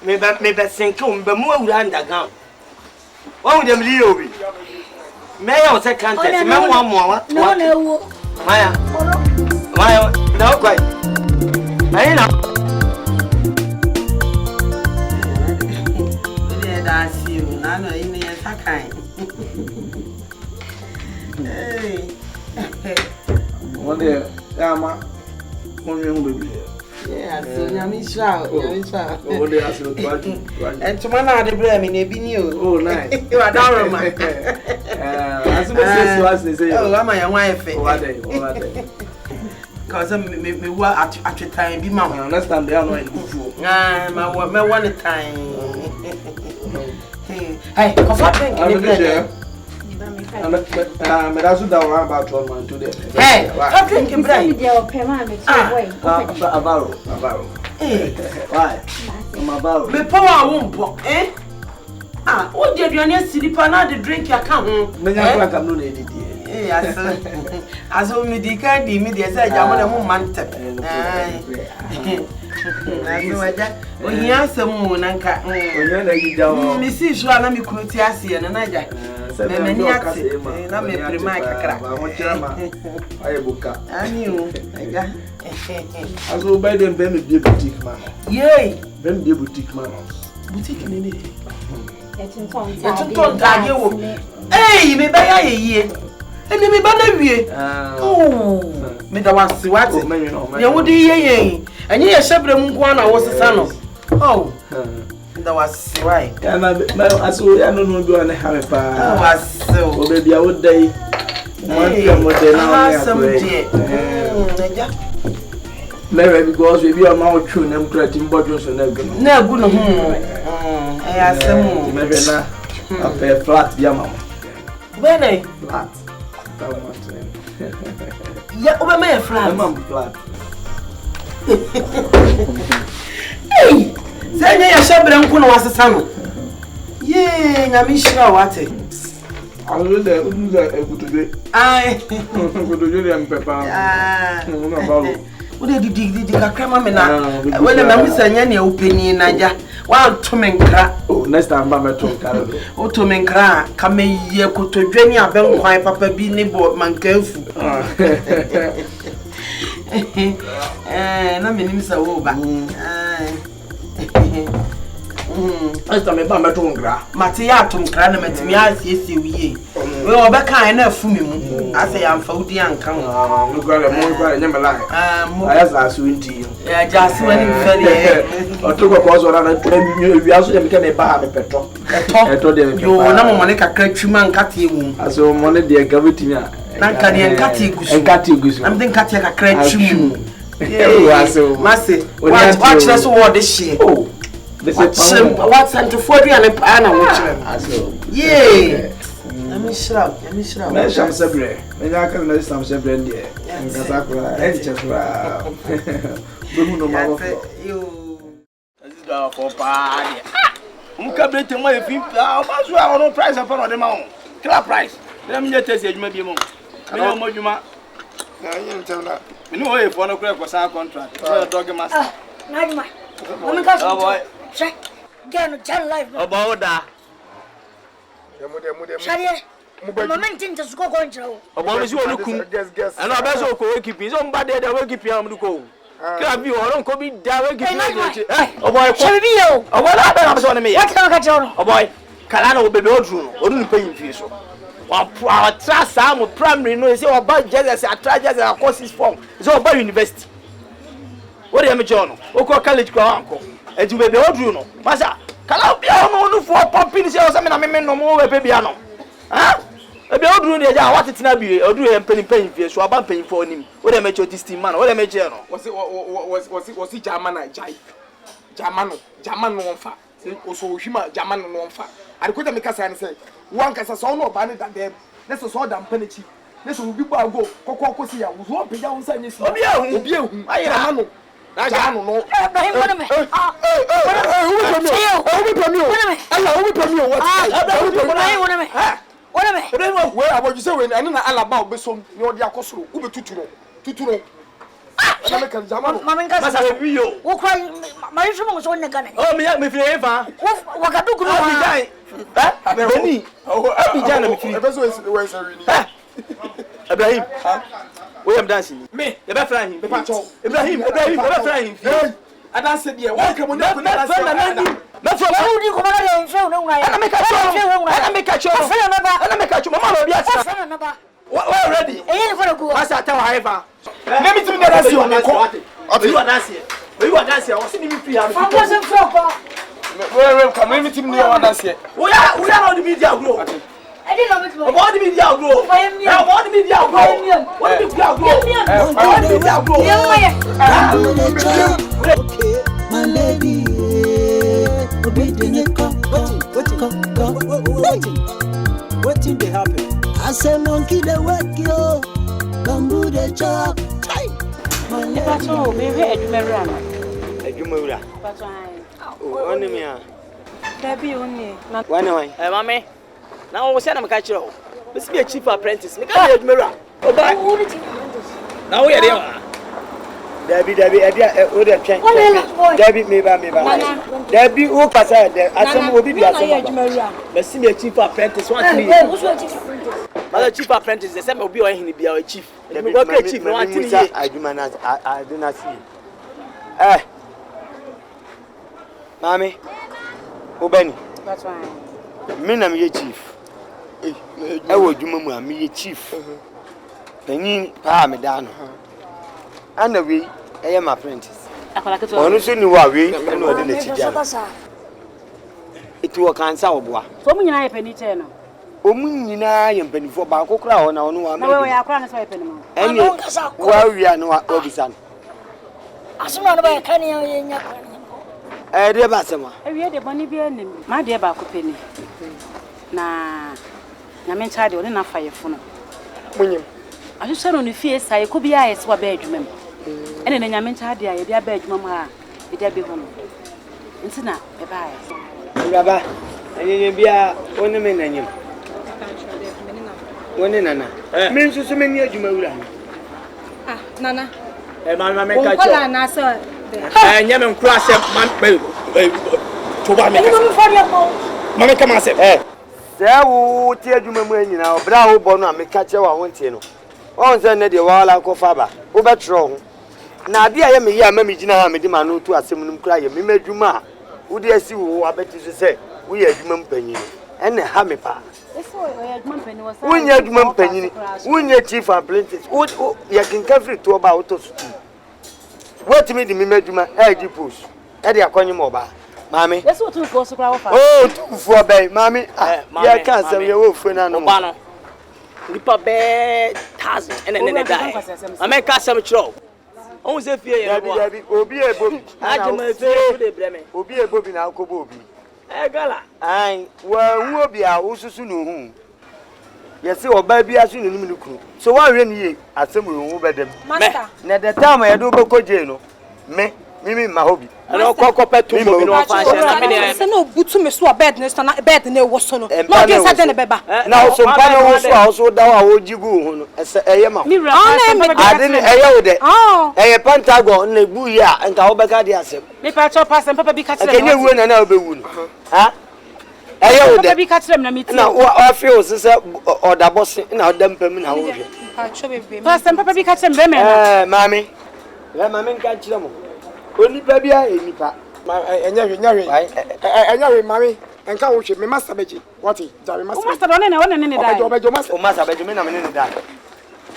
Me be senke me be mu awura ndagan. Wa hu dem li obi. Me ya o se contest me mo amoa. No na wo. Maya. Maya, na kwai. Ayi na. Ile da si o na no ine ya sakai. Hey. Wonder ama one young baby. Yeah, so nyamisha. Oh, they ask you to And to man the blame in ebi ni o. Oh, nice. You are down man. As they say. Oh, am I wife? Over there. Cause me wa at time bi ma. I understand they are not in fufu. Ah, me one time. Hey, coffee drink in the I'm that's what down about 1 month today. Hey, coffee drink in bread. Avaro. Why? I'm Avaro. Me power won't eh? Ah, what did you need to na the drink you can? Me nyaka kam no na edidi. Eh, as o me di kan di me dey say jamo na mo man tap. O hiya asem na nka. Onya na gida o. Me si so na me kunuti ase na naja. Me ni ate na me prima kakra. Ba kira ma. Aye buka. Ani o, naja. Aso by them be me be boutique man. Yey, Them be boutique man. boutique ni ni. Etunton taje wo. Eh, me ba ya yeye. Eni me ba na wie. Oh. Me da wase wate. Ye wo di yeye. Enye ye shebre mu nko na wo sesa no. Oh. Me da wase wai. Kana aso ya no no do na ha me pa. Wase o. O be bia wo dai. Mo pia mo de na o me naja. Maybe because we be a mouth true name creating budgets and everything. Na gu no ho. Eh asem. Maybe na a fair flat yama. Bene. Flat. Ya o be me flat. I'm flat. Hey! Say ya shebre nko na wasesa no. Ye, nyame shira wate. Alu de uza ekutude. Ai. Ekutude ya mpepa. Ah. Una bawo. Ode di kakra ma me na. Wele na musanya ne openi na ja. Wa to menkra. Oh, next time ba me to nkara. O to menkra ka me ye kotodwani abenkwan papa bi ne bo mankafu. Na me nim sa wo ba. Next time ba me to nkara. Mate ya to nkra na matimi asiesie wiye. We obeka na afumi mu. Ase ya mfa udi anka ho. Look at mo kwa nyame lai. Ayasa asu nti. Ya jasi wani mfere. Otoko ko so na wi aso je meka me ba me petro. Eto de me. Yo na mo ne kakra twuma nkate ewu. Aso mo ne de gaviti a. Na nka de nkate egusu. Nkate egusu. Am de nkate kakra twum. Aso. Mase. Watch this word this shit. Oh. They say what center for you and pa na watch them. Aso. Yeah. Let me shroud. Me sham sebre. Me nya kan na sham sebre ndie. Nkasa kura, e chefra. Bomu no ma wo. Yo. This is our for pa dia. Cabinet mo e fin pa, o ma so a no price pa no de ma o. Kila price. Dem nye tese adwuma bi mo. Me no mo adwuma. Na yin tawla. Me no e fo no kura ko sa contract. So dog master. Na adwuma. Mo ka so. Oh boy. Check. Get no jan life. Oba oda. Demo. Sharie. Moment into school control. Oba we si olukum. And I be so ko we keep. So mba de we keep am ko. Kra bi o ron ko bi da we keep. Oh boy. Sharie bi yo. Oba na be na so na me. What can I get on? Oh boy. Kala na wo bebe odru no. Onu ni pay mfi so. wa trust am primary no say oba Jesus atra Jesus courses form say oba university what dey me jono oko college kwa anko eju bebe odru no masa kala bia no fo pompin say o say me na me no mo we pe bia no ha e bia odru ne ja watetena bi odru e mpani fie so aba mpani fo nim what dey me cho this team man what dey me che no was German jai German no fa so hwima German no fa adekota me kasa ne say one kasa so no ba ne da dem na so da mpanichi na so obi ba go kokoko si ya wo peja won sa nyesi obi ehu ayira no na ja no no Ibrahim wona me Ibrahim we aboju se we ene na alaba obesom ni odi akosoro ube tuturo na me kan German mama nka masa wiyo wo kwa mari shomo so ne gane me fie fa wo ka duguru ha Abeni Abidjan na me fie ebeso we sarini Ibrahim we am dancing me e be fra him Ibrahim e be fra him adanse de wo ka mo na ko na fra na ni na fra wo di ko na le nfe no nwa ya ana me ka cho mama lo bi asa na ba we ready eyi ni fo ko masa ta wa haifa na mi timi da si o ne ko obi wa dance o si ni mi free ha fa ko se fro ko we ka mi timi ni wa dance we are on the media grow edi no me to about the media grow about the media grow what the media grow Okay, my lady. What they happen? I say monkey the work yo, bamboo the chop. My Pato, me we edumewura. Pato ai. Oni me a. Dabi oni. Wani wan. Mame. Na wo se na me ka kire o. Me be a chief apprentice. Me ka be edumewura. Oba. Na wo ye de wa. Dabi o de twen. Dabi me ba. Dabi o kasa de asem obi bi asem. Me si me chief apprentice 1 3. Who's your chief apprentice? My chief apprentice they say me obi o hin bi a chief. Me go ke chief 1 3. Adwuma na I do not see. Mami. Obani. That's fine. Me na me chief. Wo adwuma mu a me chief. Pani pa me da no. Ana we eye my apprentice. Onu so ni wa we na odi na chija. Itu wo kansa oboa. So mu nyina ye pani che no. Omu nyina ye mpanifo ba kokora ho na onu wa me. Na we ya akora na so ye pani mo. Eni wa wia no wa obisa no. Asuma no ba kan ye nya kan. De ba sema. Ewie de boni bi anim. Ma de ba ko pani. Na nyame ncha de oni na fa ye fo no. Munyim. Ahwehwe no ne fie sai ko bia ye se wa ba adwuma mu. Ene na nyame ncha de a ye bia ba adwuma mu a ye de be ho no. Nti na e ba ye. Baba, enye bia oni me nanyim. Oni nana. Me nso so me ni adwuma wura. Ah, nana. Ma me ka cho. Kola na so. Nya me nkura se man to ba me. Mama come and say, say wo ti adwuma mu anyina obra wo bo no a me ka che wa wontie no. Won say ne de wala ko faba. Wo betro ho. Na ade a ye me yi a ma me gina ha me di ma no tu asem num kra ye me madwuma a wo de asi wo abeti so say wo ye adwuma mpanyin. Ene ha me pa. Eso ye adwuma mpanyin wo say. Wo nye adwuma mpanyin. Wo nye chief apprentice. Wo ye kinka free to ba wo to su. What me di me madwuma e di post. E de akonye mo ba. Mami. Yes, what to go so cry ofa. Oh, two for bay, mami. Yeah, can't say you will for no no. Nipa be 1000 and then die. I make some show. On say fear you. Obi e bobi. Ajema fear de breme. Obi e bobi na akobo obi. Gala. Ai, wa hu obi a ususu no hu. Yesi oba bi asu no nim no kru. So wa hwe ni ye asem hu bedem. Master. Na the time I do bekoje no. Mimi ma hobi. Ana kokopɛ to mo bi no fa hye na me ne. Se no butu me so bed ne so na bed ne wo so no. No dey say ne beba. Na o so mpa no wo so a so da wa wo jigu hu no. Eye ma. Ade ne eye wo de. Eye pentagon na bu yi a nka wo beka de asem. Me pa cho pass papa bi ka kire. Kenye wu na na obewu no. Ha? Eye wo de. Papa bi ka kire na me ti. Na wa feel se odabose na odampam na wo hwe. Pa cho bebe. Pass papa bi ka kire me na. Mami. Le mami nka kire mo. Onipa bia enipa. Enya hwe mami. enka wo hwe me master beji what ja me master master one na one ne dai obejo master o master beji me na me ne dai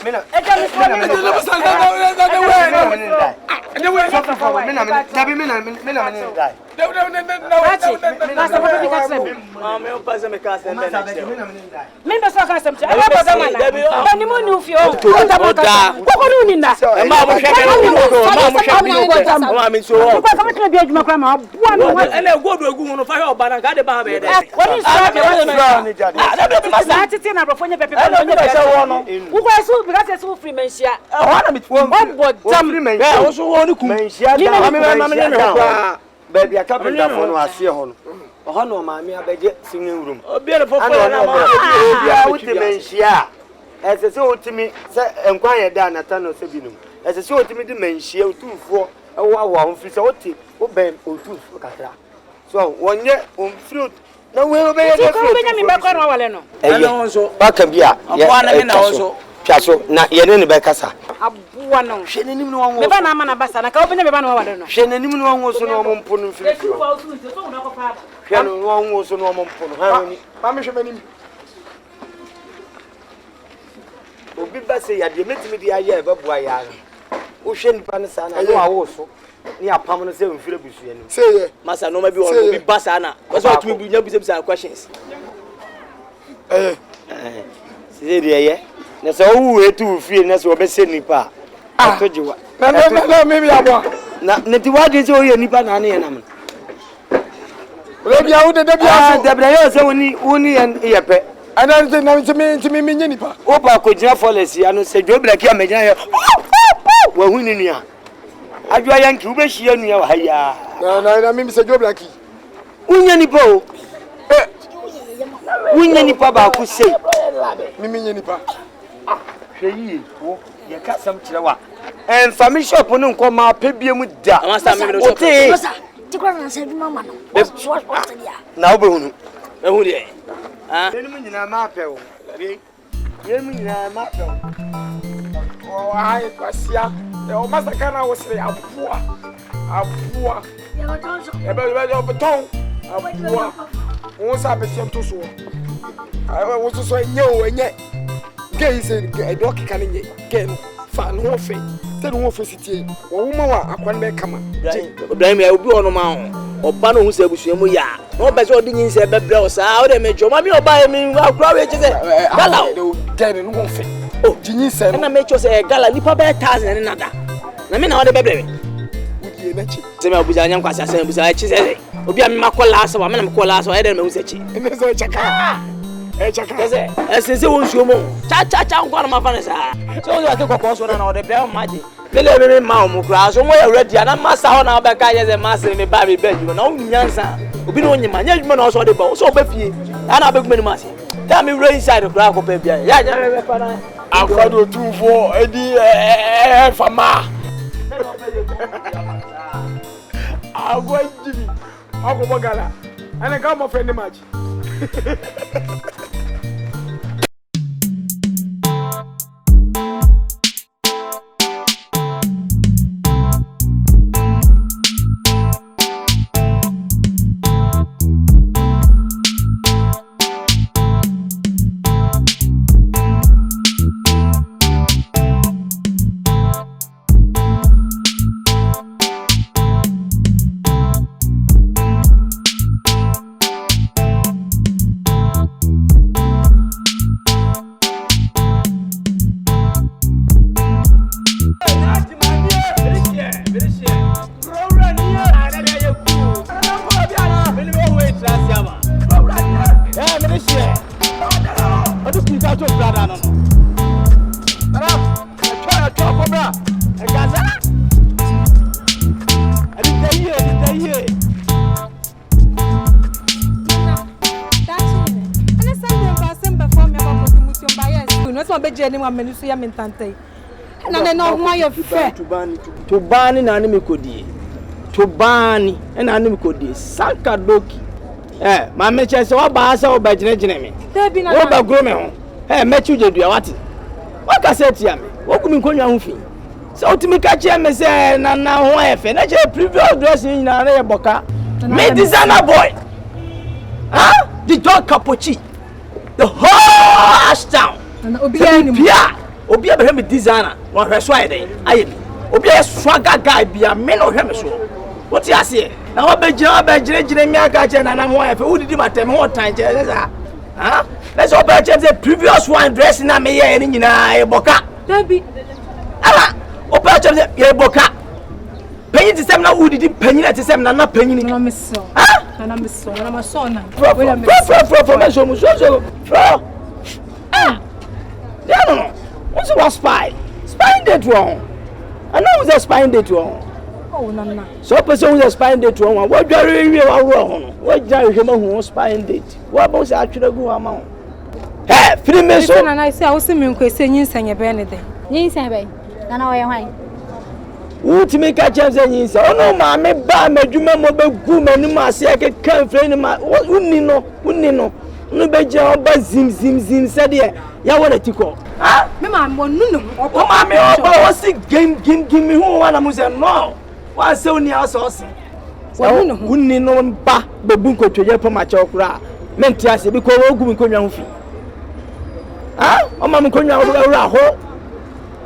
me na e ja me so me na master na baby a carpenter for no asie ho no oho no maami abeje singing room obi ele fofo na ma bia wuti menhia ese se otimi se enkwan ye da na ta no se binum ese se otimi di menhia otufo ewo awo ho firi se oti wo ben otufo kakra so wonye on fruit na we obe ye fruit ko benya mi be kwa no wale no ana so baka bia obo na me na so twaso na ye ne be kasa abuwa no hwe nanim no wanwo me ba na ama na basa na ka obenya me ba no wale no hwe nanim no wanwo so no mompo no firi hwe no wanwo so no mompo no ha ni ma me hwe manim obi ba se ya de metimi de aye e babua ya wo hwe nipa ne sa na no awo so ni apam no se mfire busu anim say ye masa no ma bi won obi basa na so atumi bu nya bisa questions se de ye na so wo etu fie na so obese nipa atojiwa na me bi abo na nti wade se o ye nipa na ne nam le bia wo de bia so de bra yo se woni ye pe ana nti na nti me nyeni pa o pa ko jina folesi anu se dwobra ki amegyina ye wa huni nua adwa yanki wo be hia nua wa haya na me se dwobra ki unya nipa o unya nipa ba ku sei me nyeni pa hweyi wo ye ka sam kire wa family shop no nko ma pebie mu da masa me no shop masa tikwa na se duma ma no so what dia na obehunu ehun de yenu nyina ma pewo yenu nyina ma pewo o ai kwasia o masa kana wo sire abua ya ba tonso ebe obeton abua wo sa be sem to so wo so enye gay say do kika ne nye gay no fa no fe te no fe sitie wo wo ma wa akwan be kama Ibrahim ya obi ono ma ho oba no hu se abusuamu ya no be se odi nyin se bebre o sa o de mejo ma mi oba mi akura we chese gala o gay no wo fe o jinyin se na mecho se gala nipa be 1000 ne nada na me na o de bebre udi na chi se me abuja nyam kwasa se abuja chese obi a me makola asa wa me na makola asa e de me hu se chi ene so chaka chaka kese esense won suomo cha ngwa na mafane sa so o ate kokko so na o de bre maji lele me ma o mu kra so mo ya ready na masa ho na obeka ye ze masa me ba me bedju na unyansa obi no nyima nya adwuma na o so de ba so oba fie na abeguma ni mase ta me rain side kra ko pa bia ya nya me fa na akwado tufo edi fama agwa jibi agwa bagala ana ka mo friend match Tubani na anime kodie. Tubani na anime kodie. Sankadoki. Ma meche se wa ba asa oba gine me. Debi na. Wo ba gro me ho. Mechu jedua wati. Wa ka se tia me. Wo kumi nkonwa ho fi. Se otimi ka che me se na ho efe. Na che previous dress ni na na ye boka. Me designer boy. Huh? The dog Capochi. The whole town. Obia be me designer. One reswai dey. Aye. Obia swagger guy be a men of him so. What you say? Now what be jire me aka che na mo efe. Who did matem ho tan che say? Huh? Let's go back to the previous one dressing na me here ni nyina e boka. Dabi. Ala. Opa che e boka. Penyi ti sem na who did penyi na ti sem na penyi ni. Na me so. Huh? Na me so. Na me so na. From so. Ah. No. What's a spy? Spying date wrong. I know who's a spying date wrong. Oh, no. So person who's a spying date wrong. What do you wrong? What do you who spying date? What about actually go amount? Hey, free me so. Na I say I was me nko say nyinsa nye be ne de. Nyinsa be. Na na oye hwan. Who make a chance nyinsa? Oh no, ma me ba madwuma mo be gu mani ma se ke kan free ni ma. Unni no. No be je oba zim said here. Ya wanna tiko. Ah, me ma mo nunu. O ma me oba o si game me who wanna mo say no. Wa se oni aso. Unni no ba bebu nkotwe pa ma che okura. Menti ase bi ko ogu mi konwa ho fi. Ah, o ma mi konwa owura ho.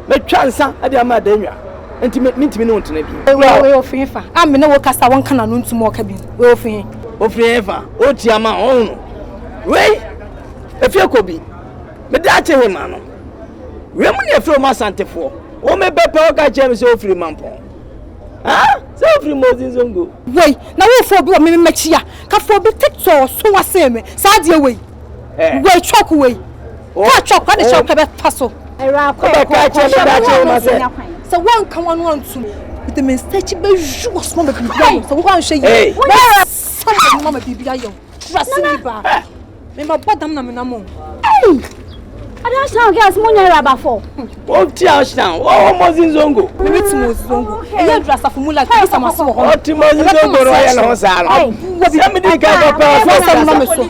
Me twansa ade ama danwa. Enti mintimi no ntena bi. We ofin fa. Am me na wo kasa won kana no ntumo ka bi. We ofin fa. O ti ama on. Wei, efie kobi. Me da che he ma no. We mu ne efie o ma santefo. O me bepe o ka che me se ofiri mampon. Ah, se ofiri Moses Zongo. Wei, na wo fo bi o me machia. Ka fo bi TikTok so wase me. Sa de wei. Wei chok wei. Ka chok ka de chok ka be paso. Era ko ka che me da che ma se. So one kan one two. With the mistake be ju was mama bi. So one she hey. Some mama bi ayo. Trust me ba. Me ma bodam na me na mo. Hey! I don't sound girls mo nyara ba for. O ti ashtan. O Moses Zongo. Me meet Moses Zongo. E ya dress for mula ki sama so ho. O ti Moses Zongo ro ya na ho sa no. Se me di ka pa fa sa na me so.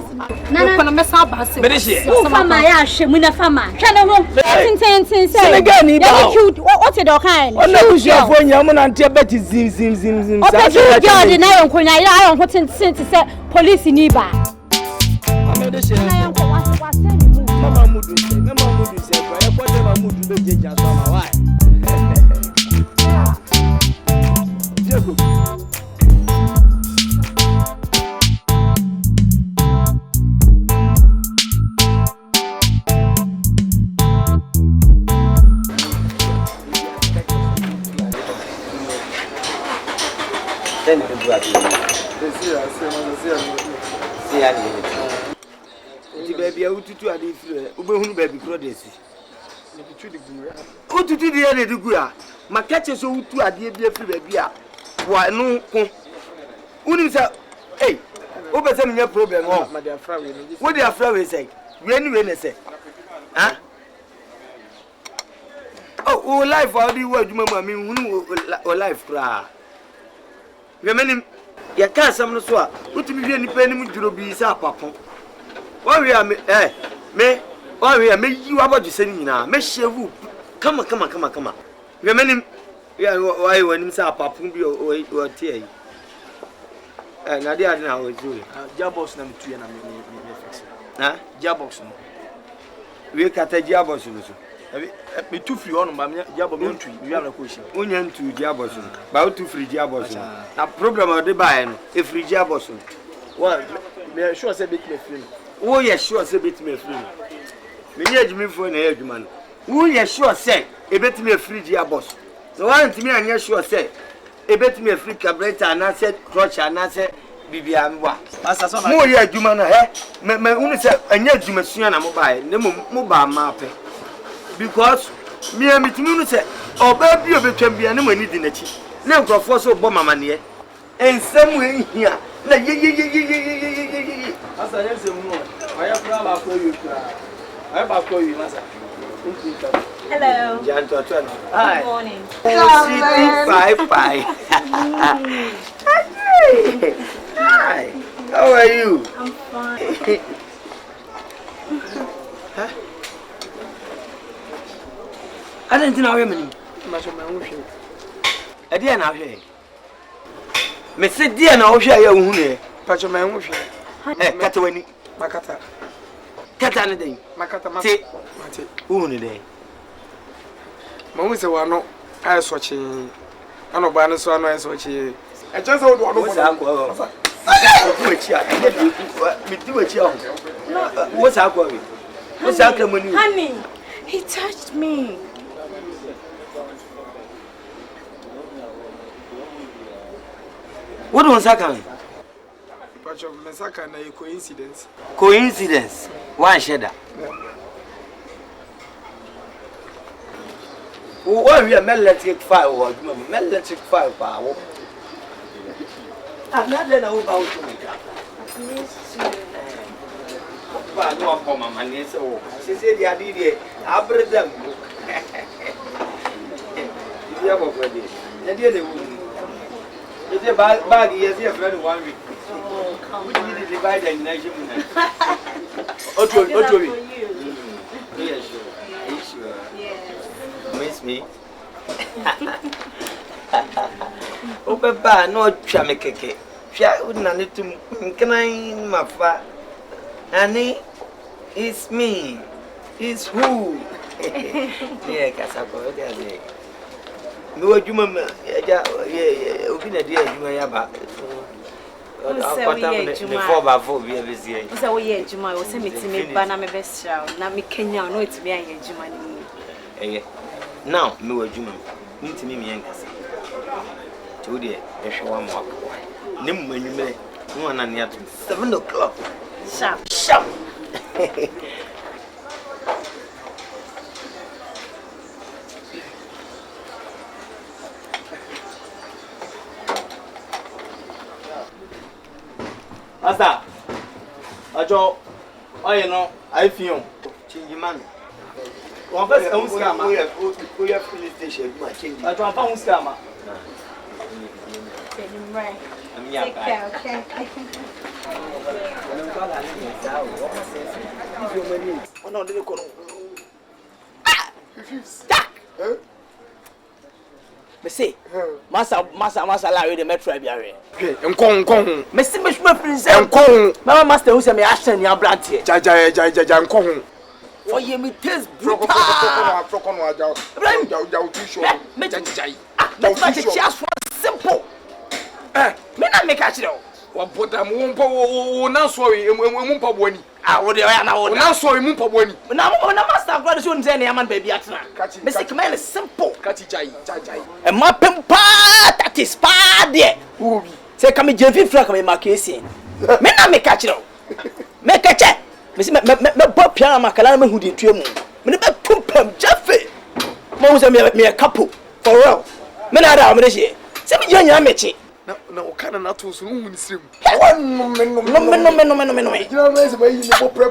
Nana na me sa ba se. Me di she. Fama ya hwe mu na fama. Hwe na ho. Tin say. Senegal ni ba. Ya cute. O te do kan. O na ku shia fo nya mo na ntia beti zim. O te girl de na yon konya ya yon ho tin say police ni ba. Mama mudu se kwa ya kwa tema mudu be jeja so ma why Diego Then the do Ti baby ututu ade fire ubehunu baby kro de si ututu de gu ututu de de gu a makache so utu ade bi afiri baby a wa no ko unim say eh o be say me problem o ma de afra we ni wo de afra we say we ne say ah oh life how do you aduma ma me hunu o life kra we menim ya ka sam no so a utumi hwe nipa ni mu duro bi sa papon Why we are me you about to send me me shevu come we menim why when him say papun bi o tie na dey na o do jabos na me tuye na me fix na jabos no we kata jabos no so me tu free on ba me jabos me ntu we am na ko shi onya ntu jabos no ba o tu free jabos no na problem o dey buy no e free jabos no wa me sure say bit me free Oh yes, sure say bit me free. Me need me for na adwuma no. Oh yes, sure say e bit me free dia boss. So why ntimi anya sure say e bit me free carburetor na say clutch na say bibia mwa. Asa so na. Mo ye adwuma no me unu say anya adwuma sua na mo bae. Ne mo ba ma pe. Because me mitimi unu say oba bi obetwam bia ne mo ani di na chi. Ne nkrofo so bo mama ne. Ensem we hia. Na ye. Asa yense mu. Aya kura ba ko yu kura. Aya ba ko yu masa. Hello. Janto. Hi. Good morning. Bye. Hi. How are you? I'm fine. Huh? I didn't know you many. I didn't know. Me said, dear, now, share your own. Patch of my own. Katawani. Makata. Katana day. Makata. Mate. Who ni day? Mamu se wano I watching. Ano ba no so ano I watching. I just hold one over. What's happening? What's happening? Honey, he touched me. What was happening? But your massacre na coincidence. Coincidence. Why shedder? Why we are electric fire or electric fire power? I'm not letting about to make up. But no, for my money, so she said, "I did it. I bred them." You have a ready. You did it. You did bag, yes, you have read 1 week. We need to divide the nation. Yes, sure. Miss me? Oh, Papa, no chamekeke. Shall not need to can I, my fa? Annie, it's me. It's who? Yeah, Casapo. No, you mamma. Yeah, open a dear, you may have a 4x4 be a visit. So, yeah, Juma was sending to me, but I'm a best child. Now, me Kenya, no, it's me, I Juma. Now, no, Juma, need to me, Yankasi. 2 days, I show 1 walk. Nim when you may, no one near 7 o'clock. Sharp. Master, Ajo, you know, I feel. Change man. One person who's scammer. We have police station, my change. I don't know who's scammer. Right. Take care, okay? Me say, Master, la we the metro biare. Nkon. Me see me shuma prince. Nkon. Mama master who say me action ya brand here. Jaja nkon. For you me taste brutal. Frokon wa jaw. Jaw too sure. Me jai. Me just simple. Me na make catch you. Wa boda mo mpo na sorry mo mpo boni. Ah, wo de o ya na wo. Na sorry mo mpo boni. Na master grad so nze na man baby atena. Me say come is simple. Kati jai. E ma pempa that is pa there. Obi. Say come jefi fra come ma kesi. Me na make catch you. Me catch. Me say me pop piano makala me hu de tuemu. Me ne be pumpam jefi. Mo say me couple for real. Me na da me de she. Say me janya mechi. Na o kana na to so hu ni sirem. No. Jina me say me bo pre.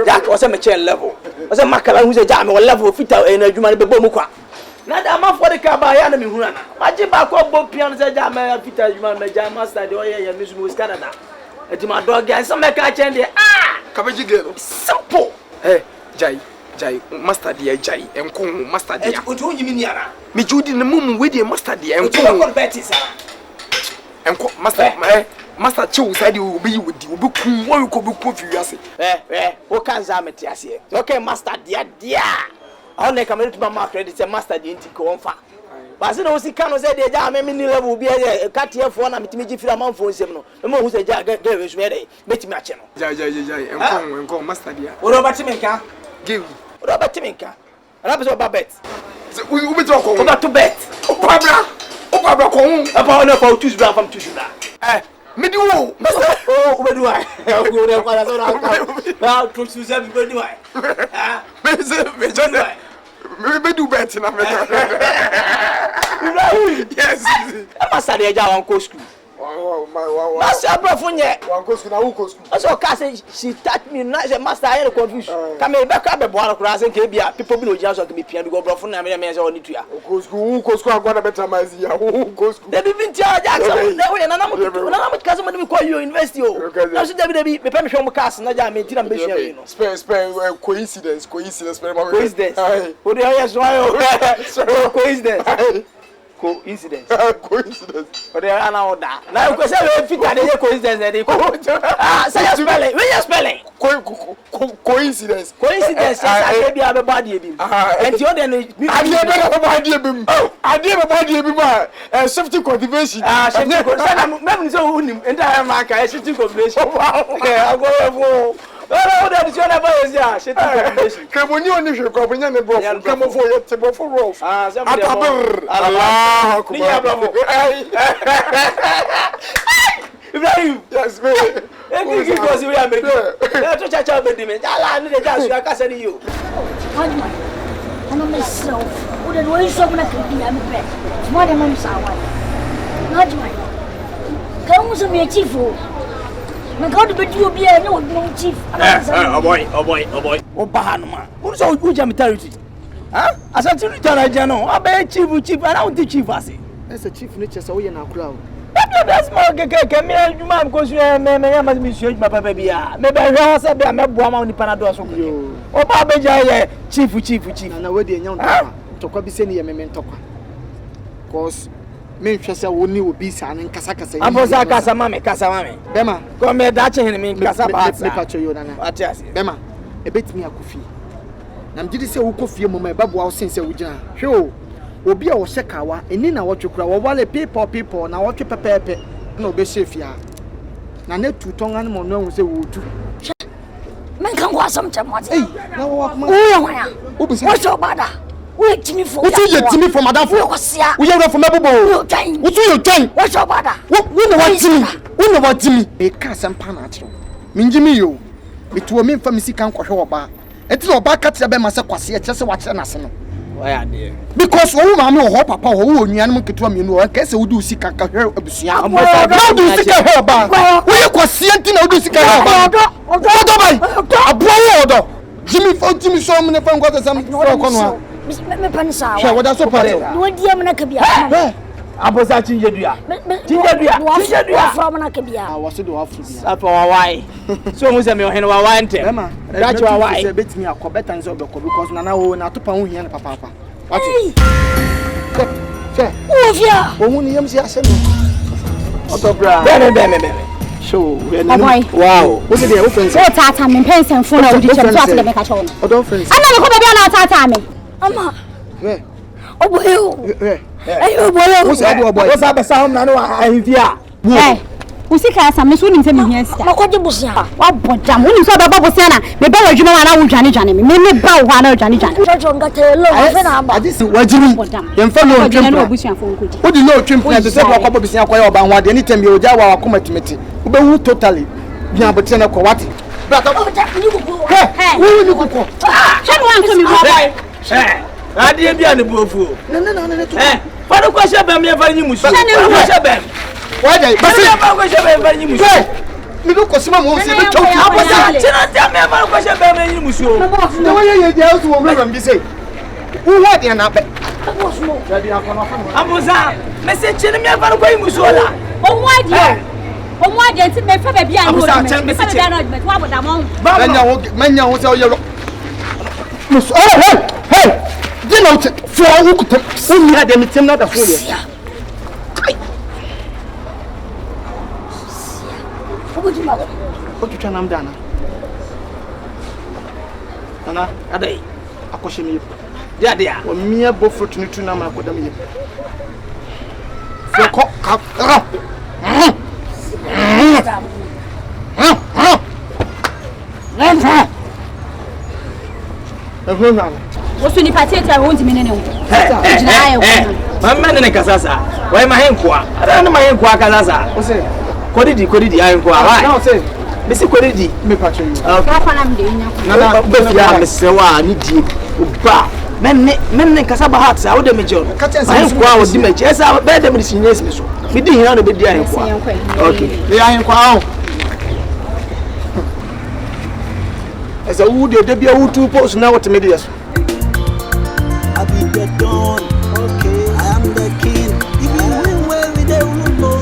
Ya o say me chain level. O say makala hu say ja me level fita na adwuma ne be bo mu kwa. Na da ma for the car ba ya na me hu na. Ma je ba ko bo piano say ja me fita adwuma me ja master de o ye me su Canada. Eti ma dog ya some make a chain de Kabeji girl. simple. Jai, master dear Jai, Nkon, master dear. O to nyimi ni ara. Me Judy the mum with the master dear Nkon Betty sir. Nkon master Chu said you will be with you. Book one you could book for you. Who can zameti ase? Okay, master dear. I only come to my credit say master dear ntiko onfa. But say no sika no say dey ja me ni level bi e cut here for na metimi gifira man for nsem no. Me mo hu say ja get we so dey metimi ache no. Jai, Nkon, master dear. O ro bati menka. Give. O ro bati menka. Ana be so ba bet. We be talk on. O ba to bet. O pabra ko. Apa ona ko tusu bra fam tusu bra. Me do. O be do ai. O go dey kwala so na. Ba tusu se be do ai. Me do bet na me. Yes. Master dey ja wan go school. Wow. Master brofo nye. Wan go school na who go school. Also ka say she touch me na say master I dey confused. Come me be ka be bo akura say ke bia people be no jia so ke me pian go brofo na me say oni tua. Go school I go better my ya. Who go school. They even charge Jackson. They we na mo ka so mo call you university o. Na so David me pe me hwe mo class na ja me tina me hwe you know. Spare coincidence. Coincidence. O dey yes why o. Coincidence. Coincidence. Coincidence. But they are now that. Now, because I fit a coincidence. Say spelling. When you spelling? Coincidence. Coincidence. I be a body. And you then. I did a body. Safety cultivation. Safety cultivation. Maybe so who entire market safety cultivation. I go. Oh, that is your never is ya. She come on, you only should come in and bro. Come on for your table for rolls. Allah. Ibrahim. Yes, me. Anything because we are making. Let's touch up with him. Allah, need to just you can you. What do I'm myself. What do you so much be I'm best. More than sawa. Not my. Come to me chief. My God, but you be a no chief. Oh boy. Oh, Bahanuma. Who's all good militarity? Huh? As I tell you, I bet chief, and I don't teach chief. I say, that's a chief nature, so we are now crowd. That's more you man, because you must be sure my baby. Maybe I was a bit of Buama on the Panado. Oh, Baba, chief. And I would young to be sending a memento. Cause. Menchesa woni obi san nkasaka say Abosa kasa mame Bema come here that chain me kasa ba me pacho yo nana atiase Bema ebetimi akofi na mgidi se wo kofie mo ma babo wo sense wo gina hwe obi a wo shekawa eni na wo twekura wo wale people na wo twe pepepe na obe shefia na ne tutonga ne mo no hu se wo tu men kan kwa som chamot eh na wo akoma what's your bada we timi for timi for madam for we you for mebobo you join what's your bada we no what timi e ka sempa na atro minjimi yo metuo me mfa misika nkohwe oba eti oba ka tia be ma se kwase e kyese wa kire na se no why are there because wo ma me ho papa ho wo nuanom ketewa me no ka se wudi usika ka hwe abusua na wudi usika hwe oba we kwase enti na wudi usika hwe oba odo bai abo wo odo jimi so me ne fa ngwa se so kono me panisa wa what that's so part no dia me na ka bia Abosa chinjedua from na ka bia was do afu bia afa wawai so mu se me ohene wawai ntem ema dachi wawai se betimi akobeta nso obeko because nana wo na topa hu hia ne papa what se ofia ohun ni yam si ase no otobra be show we na wow wo se dey wo friends so tata me pension phone na odi chem so ate me ka chow no odo friends ana me ko bia na tata me ama we oboyo ayo boyo wo se do boy wo sa be sa hom na no ahifia usika asa me so ni ntemi hia sta makoje busia wa bodam woni so be bobusia na me be wadwuma wa na wo dwane me ba wo ha na dwane jojo ngate lo fe na aba adisi wajimi yemfa no twempa na obusia fo nkoji odi no twempa de se ko ko bobusia ko ya oba ho ade anytime ye oja wa akoma timeti ube hu totally bi abote na ko wati brata ni kuko wo ni kuko chanu an to mi boy adie bia ne buofu na to fado ko hye bam ye fa nyi musu hye bam wajai basi ba ko hye bam fa nyi musu mi do ko sima mo se be chow ti abosa chino dia me fa ko hye bam nyi musu de wo ye dia so wo mra bi sei wo wa dia na be abosa me se chino me fa ko nyi musu la omo ade ti me fa ba bia no me fa bia no wa bodam on manya wo se o ye musu hey you know for who could who had them team not the fool here what you trying am dana nana adai akoshe mi dia dia o mi e bo fruit ni tuna ma kodam ye so ko wosu ni patete wo ntimi nene wo jina ayo mamma nene kasasa wai mahenkwa ara na mahenkwa kasasa ose kodidi ahenkwa wai na ose bisi kodidi me patcho you ko kwa na mde nya na befia mesewa ni die oba menne kasaba hat sa wo de mejo ahenkwa wo di meje esa be de me sinyes me so me di hina no be di ahenkwa okay le ahenkwa ho esa wo de bia wo tu post na what me dey so I be the dawn, okay, I am the king. If you win where we don't know,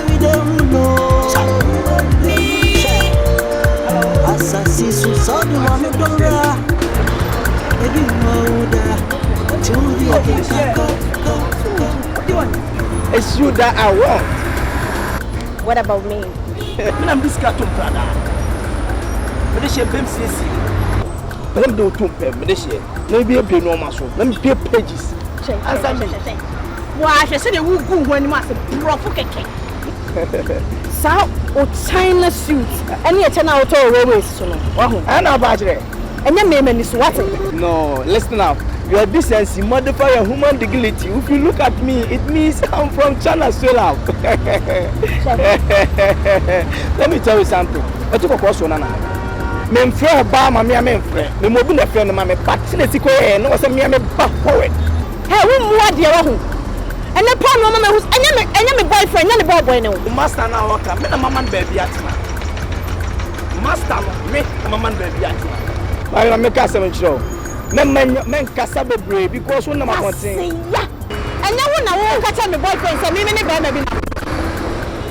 we don't know. Assassin, so do I don't know. Baby, It's you that I want. What about me? I'm this guy to brother. But this year, Ben says, but I'm doing 2 pairs. But this year, maybe a bit normal. Let me pay pages. As I mean, why, I said, you will go when you must provoke. So, or China suit, and yet an auto railways. And about it. And your name is what? No, listen now. Your decency modify your human dignity. If you look at me, it means I'm from China straight out. Let me tell you something. I took a course on Nana. Men friend Obama, me a men friend. Me mobile a friend of mine, but let's go and no some me a back poet. Hey, who are the other? And the poor woman who's any boyfriend, any boy no. Master now, okay, me a mama baby at Master, me a mama baby at I make a 7 show. Men cassava brave because one of my thing. Yeah. And now when I won't catch my boyfriend, so me baby.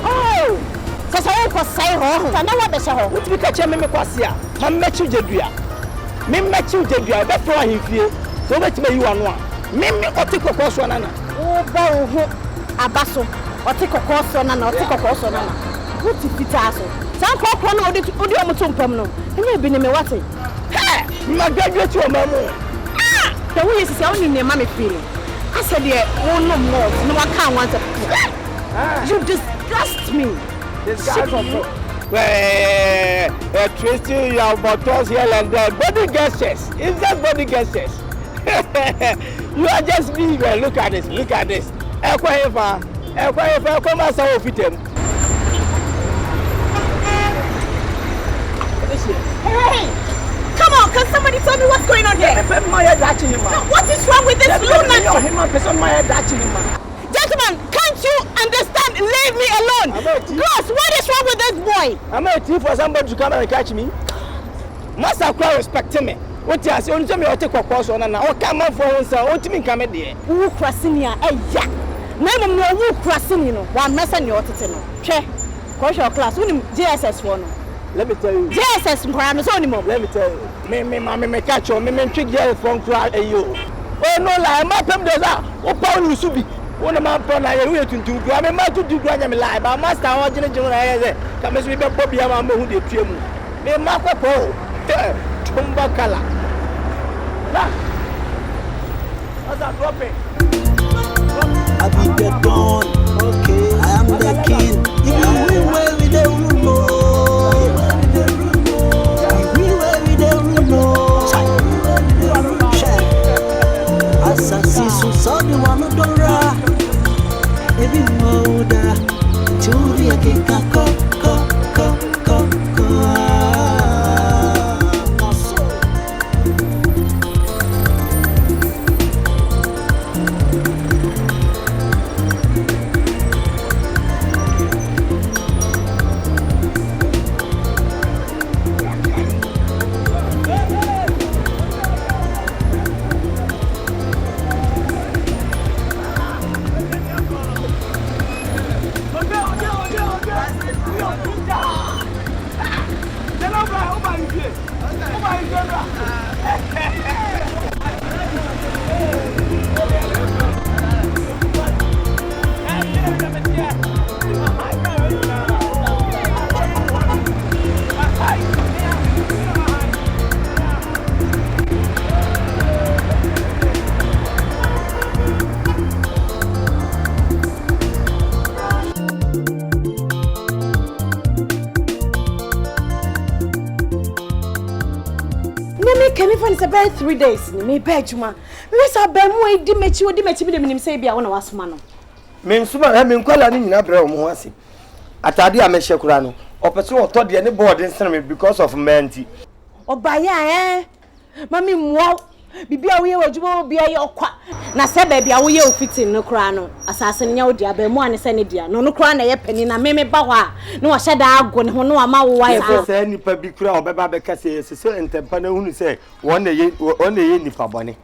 Oh, so I was say her. I know what the show. What we catch me kwasia. I met you Jedria. Me met you Jedria. That's why he feel. So let me you one. Me otiko course one nana. Oh, boy, abaso. Otiko course one nana. Otiko course one nana. What if it aso? Some cock one or the mutumpum no. You be me what? Hey, my graduate your mama. Ah, the way is only near mammy feeling. I said, yeah, oh no more. No, I can't want to. You disgust me. Disgust me. Well, Tracy, you have bottles here and there. Body gestures. It's just body gestures. You are just me. Well, look at this. Look at this. Come and say of it. Hey! Come on, can somebody tell me what's going on here? What is wrong with this lunatic? Gentlemen, can't you understand? Leave me alone. Gross, what is wrong with this boy? I'm a thief for somebody to come and catch me. Must I respect me? What you say? Only me take a course on and I'll come on for once. What me come there? Who crossing here? Yeah. Name no who crossing, you know. One mess on your titano. Che. Course your class. Who JSS one? Let me tell you. JSS Let me tell you. Me catch you. Me trick you from crowd you. Oh no lie. My pem does that. Oh Paul Lusubi. One of my pon I we to do. I mean, to do I lie. But master original general. Come as we be Bobby am who dey trim. Me Marco Paul. Tumba kala. What's that dropping? I be the dawn. Okay. I am the king. If you win well with the rumor. Assassin so the one who don't run. Every moda, Judy again, co. It's about 3 days. Me beg you, man. Let's have been way dimechi me say be I want to ask man. Me suma me nkwala ni nyina bra omo ho ase. Atade a me hye kura no. Opeso oto de ne board nsene me because of menti. Obaya Mami muo bibia wo ye wadwuma bia ye okwa. Na se ba bia wo ye ofitin no kura no. Asase nya wo dia ba mu ane se ne dia. No kura na ye pani na me ba ho a. Na wo hye da ago ne ho no ama wo wa ye. Se nipa bi kura obeba be kase se entempa na hunu se won ye nipa bone.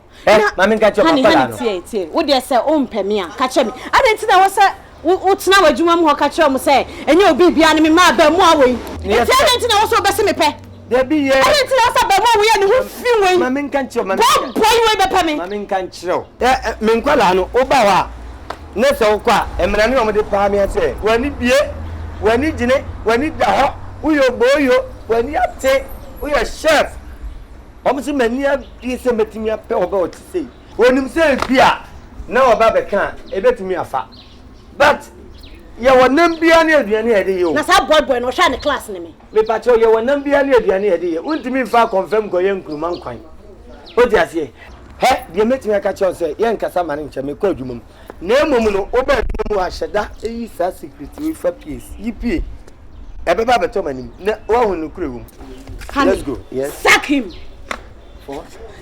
Mami nka che papa no. Tie. Wo de se o mpemi a ka che me. Adenti na wo se wo tena wadwuma mu ho ka che mo se enye obi bia ne me ma ba mu a wo yi. Tie adenti na wo so be se me pe. There be here. I didn't tell us about what we are who feel. Mammy can't chill, mammy. Boy, you ever me. Mammy can't chill. Minqualano, Obawa. Neso qua, and Manano of the Palmy say, when it be, when it dinner, when it the we are boy, when you take, we are chef. Almost many of these meeting up about to say. When you say, Pia, now about the can, a bit to me a fact. But you were none be any idea. You. That's how boy no shine the class in me. Me patrol you were none be any idea. Wouldn't me far confirm going to mankind. What do you say? Hey, you met me a catch or say, young Casaman in Chamicodumum. No mono, over Shada, a secret with a piece. Yippee. A baby Tomani, no crew. Let's go. Yes. Sack him.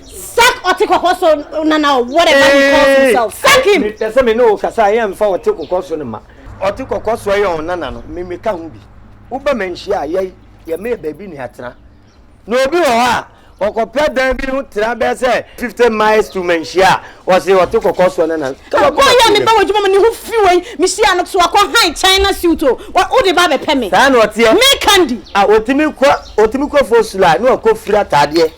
Sack Otiko also, no, whatever he calls himself. Sack him. There's some no, because I am for a tickle costume. Or took a crossway on Nana, Mimi Kahubi. Ubermenshia, ye may baby Hatra. No, be or compare them to 15 miles to Menshia, or say what took a crossway on Nana. Come on, woman who flew, Miss Yannock, so I call high China suit or all the Baba Pemmy. I know what here. Make candy. I will Timiko for Sula, no coffee at Adia.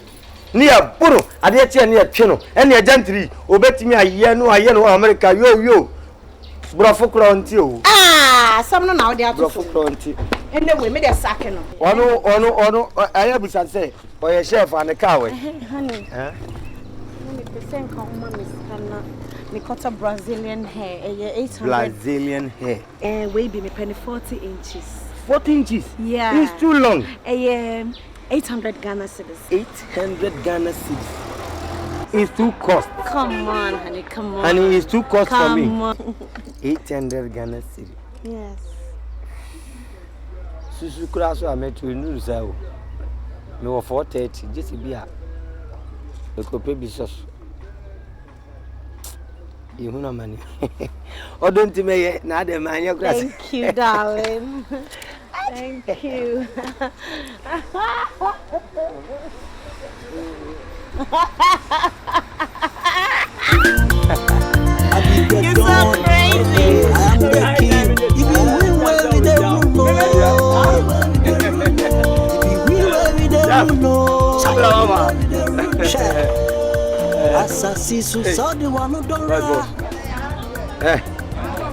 Near Puro, Adia near Chino, and your gentry, obey me a year no America, yo. Brofo ah, some now they are Brofo. Anyway, me they sacking. Oh, I have to say, or a chef and a cow. Honey, percent come, Mammy, me cut a Brazilian hair, 800 Brazilian hair. And we be me penny 40 inches. 40 inches? Yeah. It's too long. 800 Ghana cedis. 800 Ghana cedis. It's too cost. Come on, honey, come on. Honey, it's too cost for me. Come on. 800 Ghana cedis. Yes. Susu Kraso, I met you in Nuzao. Me were 430, just a beer. The copy be sauce. You know money. Oh, don't you make not the man your grass. Thank you, darling. Thank you. You're so crazy. I'm the king. If you win well, we don't know. If you win well, we don't know. Assassin, so the one who don't know.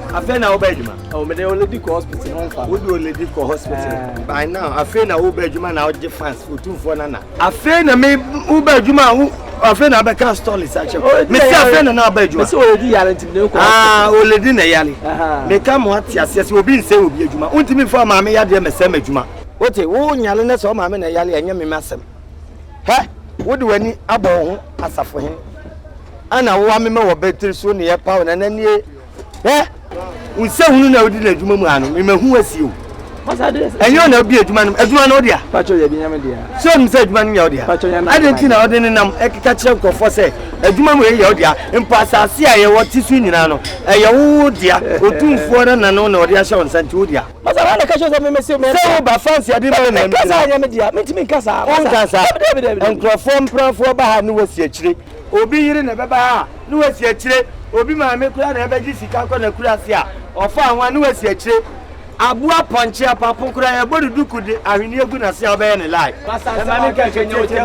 I feel now Benjamin. Oh, me they only go hospital. We do only go hospital. By now, I feel now Benjamin now the fans for 2 for nana. I feel na me Benjamin. I feel na be can stall is actually. Me say I feel na Benjamin. Me say already yale no ko. Ah, already na yale. Me come what yes obi nse obi adwuma. Untimi for ma me yade me say adwuma. Wote wo nyale na so ma me na yale anya me masem. He, wo de wani abo ho asafo he. Ana wo ame me wo betri so ne ye pa na nanie. He unse hunu na odi na adwuma mu anu me hu asio masa de enyo na obi adwuma no dia pacho ye bi nyame dia so me say adwuma no ye odia adenti na odi ne nam ekeka kire nkofo say adwuma mu ye odia mpasase a ye woti su nyina no eye wo dia otumfo na no na odi ahye onsanti odia masa na ka cho me say so ba fancy adi ba na kasa nyame dia metimi kasa nkofo mprafo ba ha no wasi akire obi yire na beba ha no wasi akire obi maame kura na ebe ji sika ko na kura se a ofa anwa no wasi akire abua ponche apapon kura ya bodu duku de ahwini egu na se obe ne lai maame ka chenye ote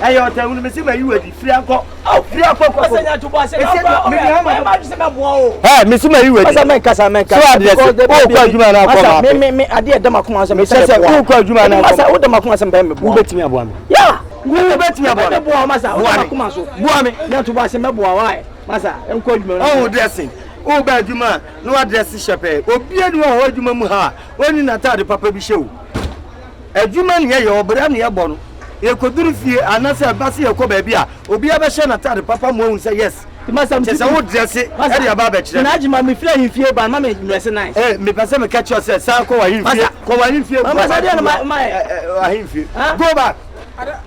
ayo ote unu mesi ma yiwadi firi akọ ko senya to boss me ma se me boa o mesi ma yiwadi kasa men so address o ko adwuma na akọ ma me ade e dama kuma se me se o ko adwuma na akọ masa o dama kuma se me me boa betimi aboa me ya wo betimi aboa me boa masa o dama kuma so boa me na to boss me boa why masa enko adwuma oh dressing o ba adwuma no address shepe obi anu ho adwuma mu ha oni na tade papa bi shewu adwuma ne ye obra ne ye bo no e koduru fie anase base ye ko ba bia obi abehye na tade papa mo hu say yes masa mtese wo dress e de aba ba kire na ajima me fie hifie ba ma me dress nice me pese me catch yourself sa ko wa hifie ko wa hifie masa de na wa hifie go back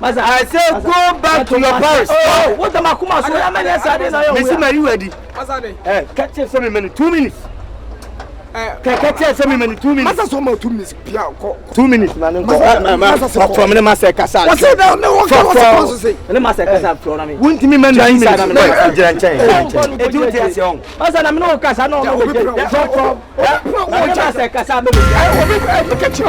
masa I say go back to your house. Oh, what am I kuma so ya many sade na yo me see my you ready masa de catch you some minutes 2 minutes catch you some minutes 2 minutes masa so ma 2 minutes pia 2 minutes man masa from me masa kasa what's it down no what to say me masa kasa from me won't me man 2 minutes gira nchan e do te ase on masa na me no kasa no no from masa kasa me catch you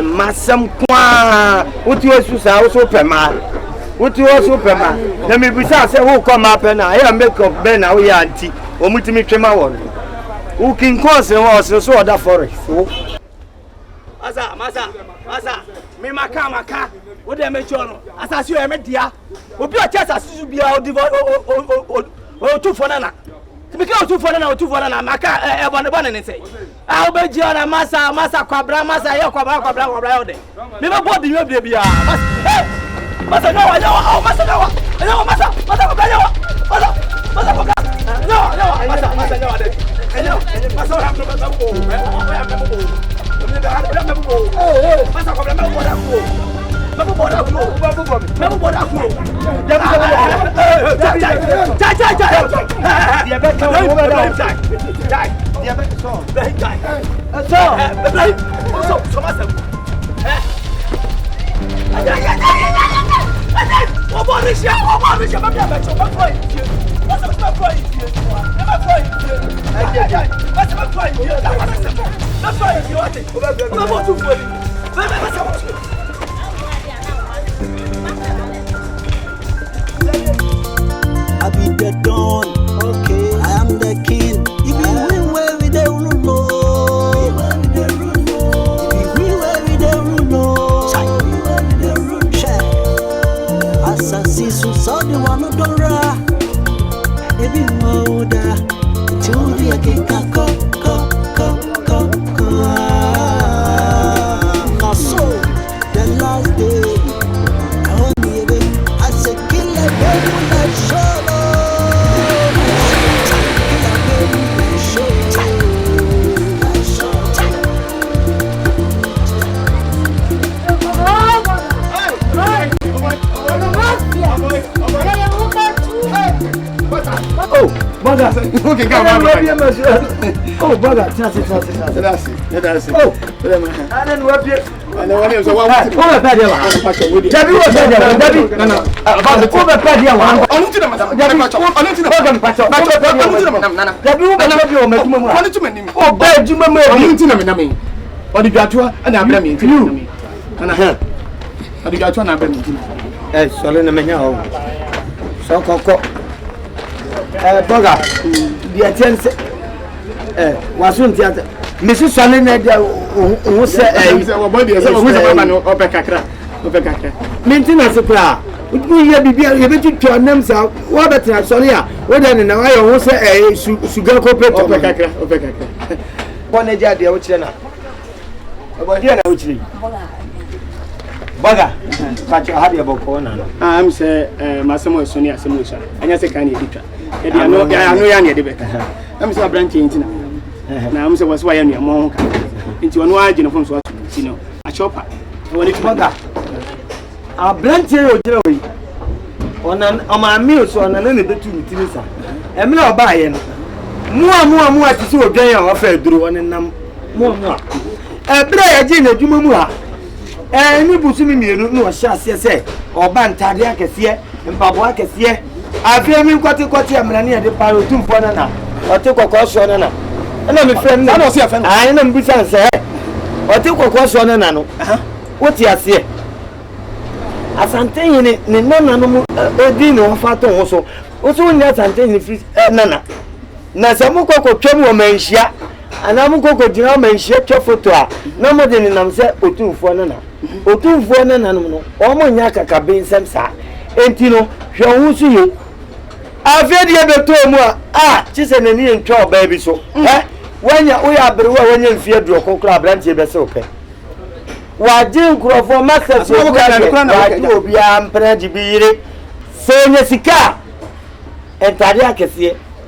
Masam kwa uti osusa oso pema uti oso pema na me bisa se wo come up na ya make up be na wo ya anti o mutimi twema won wo kin cause wo so other forest masa me maka wo de me chono asasi o me dia obi o chesa susu bia o divo o tu fonana Because two for na maka ebon ne say. I will be John masa kwabra masa yo kwabra ode. Me ba body you be bia. Masa no masa kwabra yo. Masa kwabra. No masa no ade. Masa ram no masa ko. Masa kwabra me boda ko. I be the dawn, okay. I am the king. If you win where we don't know. If you win where we don't know. Assassin, so the one who don't run. If you know that, to be a king, so the last day. Okay, come on. Oh, brother, chance. Oh, I don't know what and the one is a one. Wasun theater. Mrs. Salina, who said, maintenance of car. Would we be able to names out? What better, Sonia? Whether now I will say a sugar corporate of a one idea, the Ochena. About here, Ochri. Baga, but you have your corner. I'm say, Massimo Sonia Samusa, and yes, I can't eat it. I know you're the better. I'm so branching. Now I'm so was why I'm your monk into an wide uniform, so you know, a chopper. When it's Baga. Our branch on my meal, so on an enemy to Tilisa. And no buying more to see a day of a drew on and more. A prayer, Jane, Jumua. And you put me, you know, a chassis, say, or Bantadia, Cassia, and Pabua Cassia. I feel me quite a mania, the power to Fonana, or took a course on an. And I'm a friend, I don't see a friend. I am Bissan, say, or took a course on an anno. What you say? As I'm telling you, no, Dino, Fato also. Also, when that's Antony Fish, Nana. Nasamuko, Chemo Menshia, and Amuko, General Menshia, Chofotua, no more than I'm said, Otu for Nana. Otu for Nana, or Moniaka Cabin Samsa, Entino, Shawusu. I've heard you ever told me, she's an Indian child, baby. So, when you are below when you fear to a club, branch of a why do grow for masters? You will be Preji, Sonia Sika, and Tadiaka,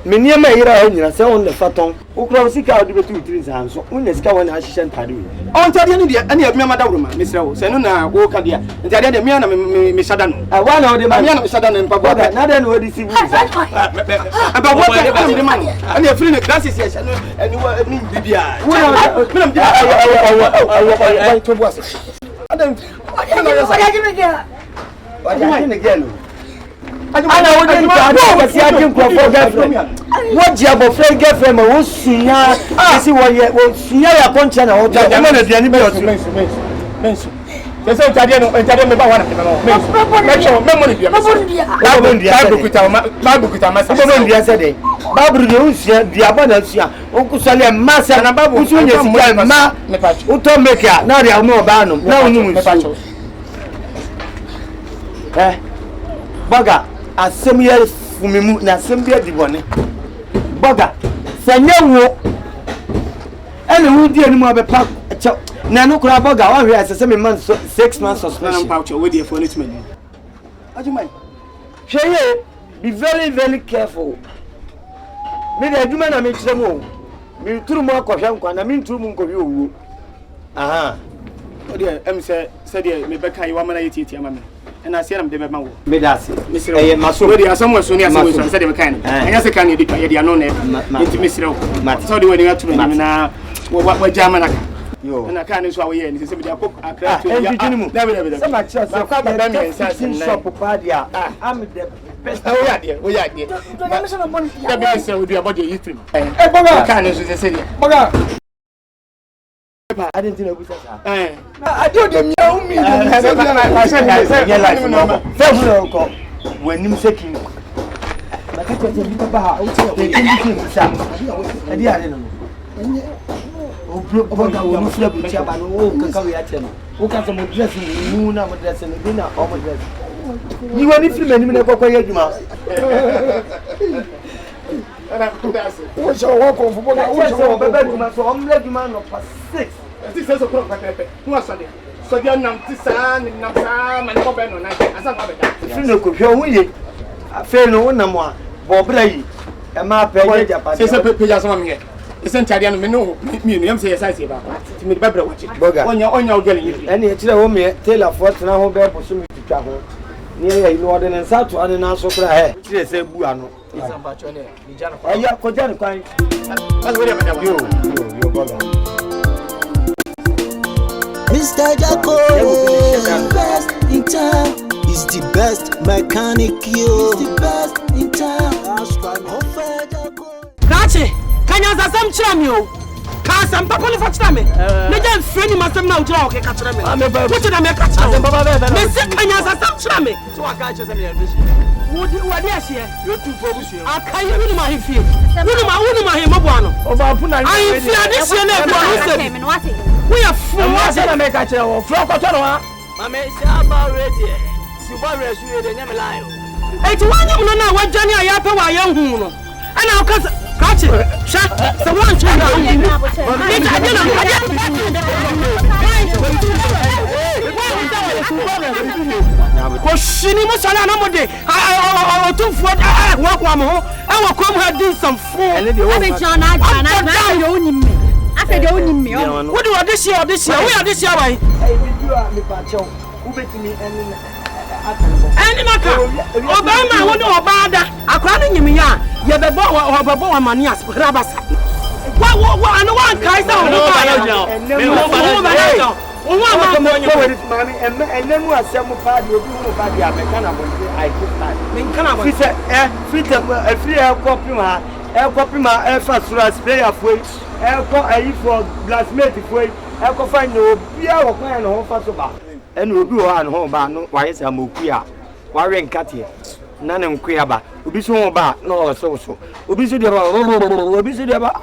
Many may hear on the phantom, who cross the car to the 2 trees and so when the sky when I should tell on Tadian, any of my mother, Mr. Senona, walk at the Miana Misadan. I want out the Miana Misadan and Papa, not then what is it about what the money. And you're feeling the classes, yes, and you were in Lydia. What again? I don't what job of friend girlfriend was seen? I see what you will see. I punch and all that. I'm going to be mention. There's no Italian about one of them. Assembly fumimu na assembly dibone boga sanyawo ene wudi animu abepa na no kura boga wa hwe asese me man 6 months suspension na we dey for it me ajumai hweye be very very careful me dey aduma na me kire mu me turu mu akohwe nkwa na me turu mu nkobie owu aha o dey em say dey me beka yi wa mana yeti ama me and I see them the man. Medasi. Mr. Masuri, as someone soon as I said, they can. And as a candidate, they are known into Mr. So they were to me now. What German? And I can't show you. This is a book. I can't never. So much as I can't shop. I'm the best. Oh, yeah, we are here. The best will be about your history. I can't say, I didn't know I told them, me. I said, when you say, I can't tell you about how they can what's your walk of this is a problem. So they are not Tisan and Nam and Coben on night. As I'm having that. You could show me a fair no one, Bob Lay, a map, says a picture of me. Isn't Italian Museum says I see about to make better watching. On your getting you. And it's a woman, tell of what's now bear for some to travel. Nearly northern and south to an answer for her. Which is a buano. It's a patron. You are Cojan. That's whatever you brother. Mr. Jacko, best in town. He's the best mechanic, yo. He's the best in town. Kachi, can you ask some chamio? Kasam, Papa, for Chame. Legend friend must have now draw a catcher. I'm a better to make a catcher. Mr. Kanyas, some chame. So I catch them here. What do you say? You're too focused. I can't even my feet. What am I fear this year. We are full of make a chair or flock of Tanoa. Mamma is about ready. Subaru is ready, never lie. It's one you know what Johnny Ayapa, a young woman. And I'll catch it. Shut the one child. I said, only me. What do I this year? We are this year. Why? Obama, what do about that? I can't name me. You're the boy or manias, Rabasa. What? I know one guy. And then we are some party will be about the mechanical. I could fit a free air copy my air fast spray of weight. I for glassmate way. I find no beer or plan home fast about. And we'll do on home bar. No, why is a mukia? Warren Catty. None of Queaba. We'll be so about no so. We'll be so about.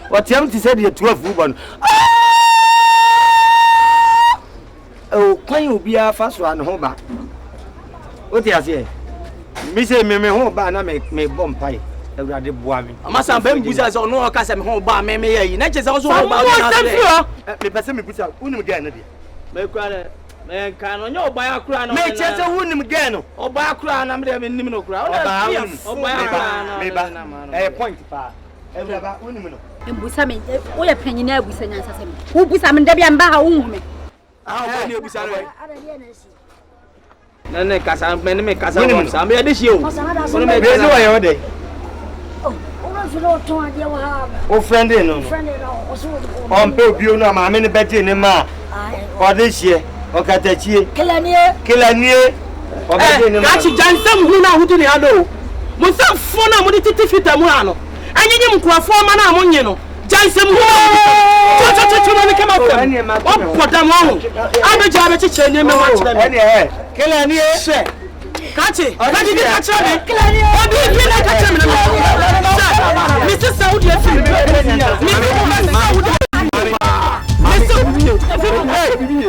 What Yamty said you're 12 woman. Oh, can you be a fast one home back? What do you say? Miss me home bar, and I make bomb pie. I must have been wizards or no custom home bar, maybe. Not just also about me. Person me put out again. Can on your biocran. Make just a wound again. Or biocran, I'm there in Nimino crowd. A point. Every woman. And Busami, we are penny now, Busami. Who Busami, Debbie and Baha woman. How you be sorry? None cast out many make us out. Some this you. Oh, friend, on Pope, you know, I'm in a better in the ma. Or this year, or Catachi, Kilania, or Gachi Jansam, who now to the Ado. Myself, for now, with the Tifita Murano. And you didn't cry for man among you. Jansam, who come up. What I'm on. I'm a job to change him. Kilania, catch it. How did you catch it? What do you mean I catch him? Mr. Saudi,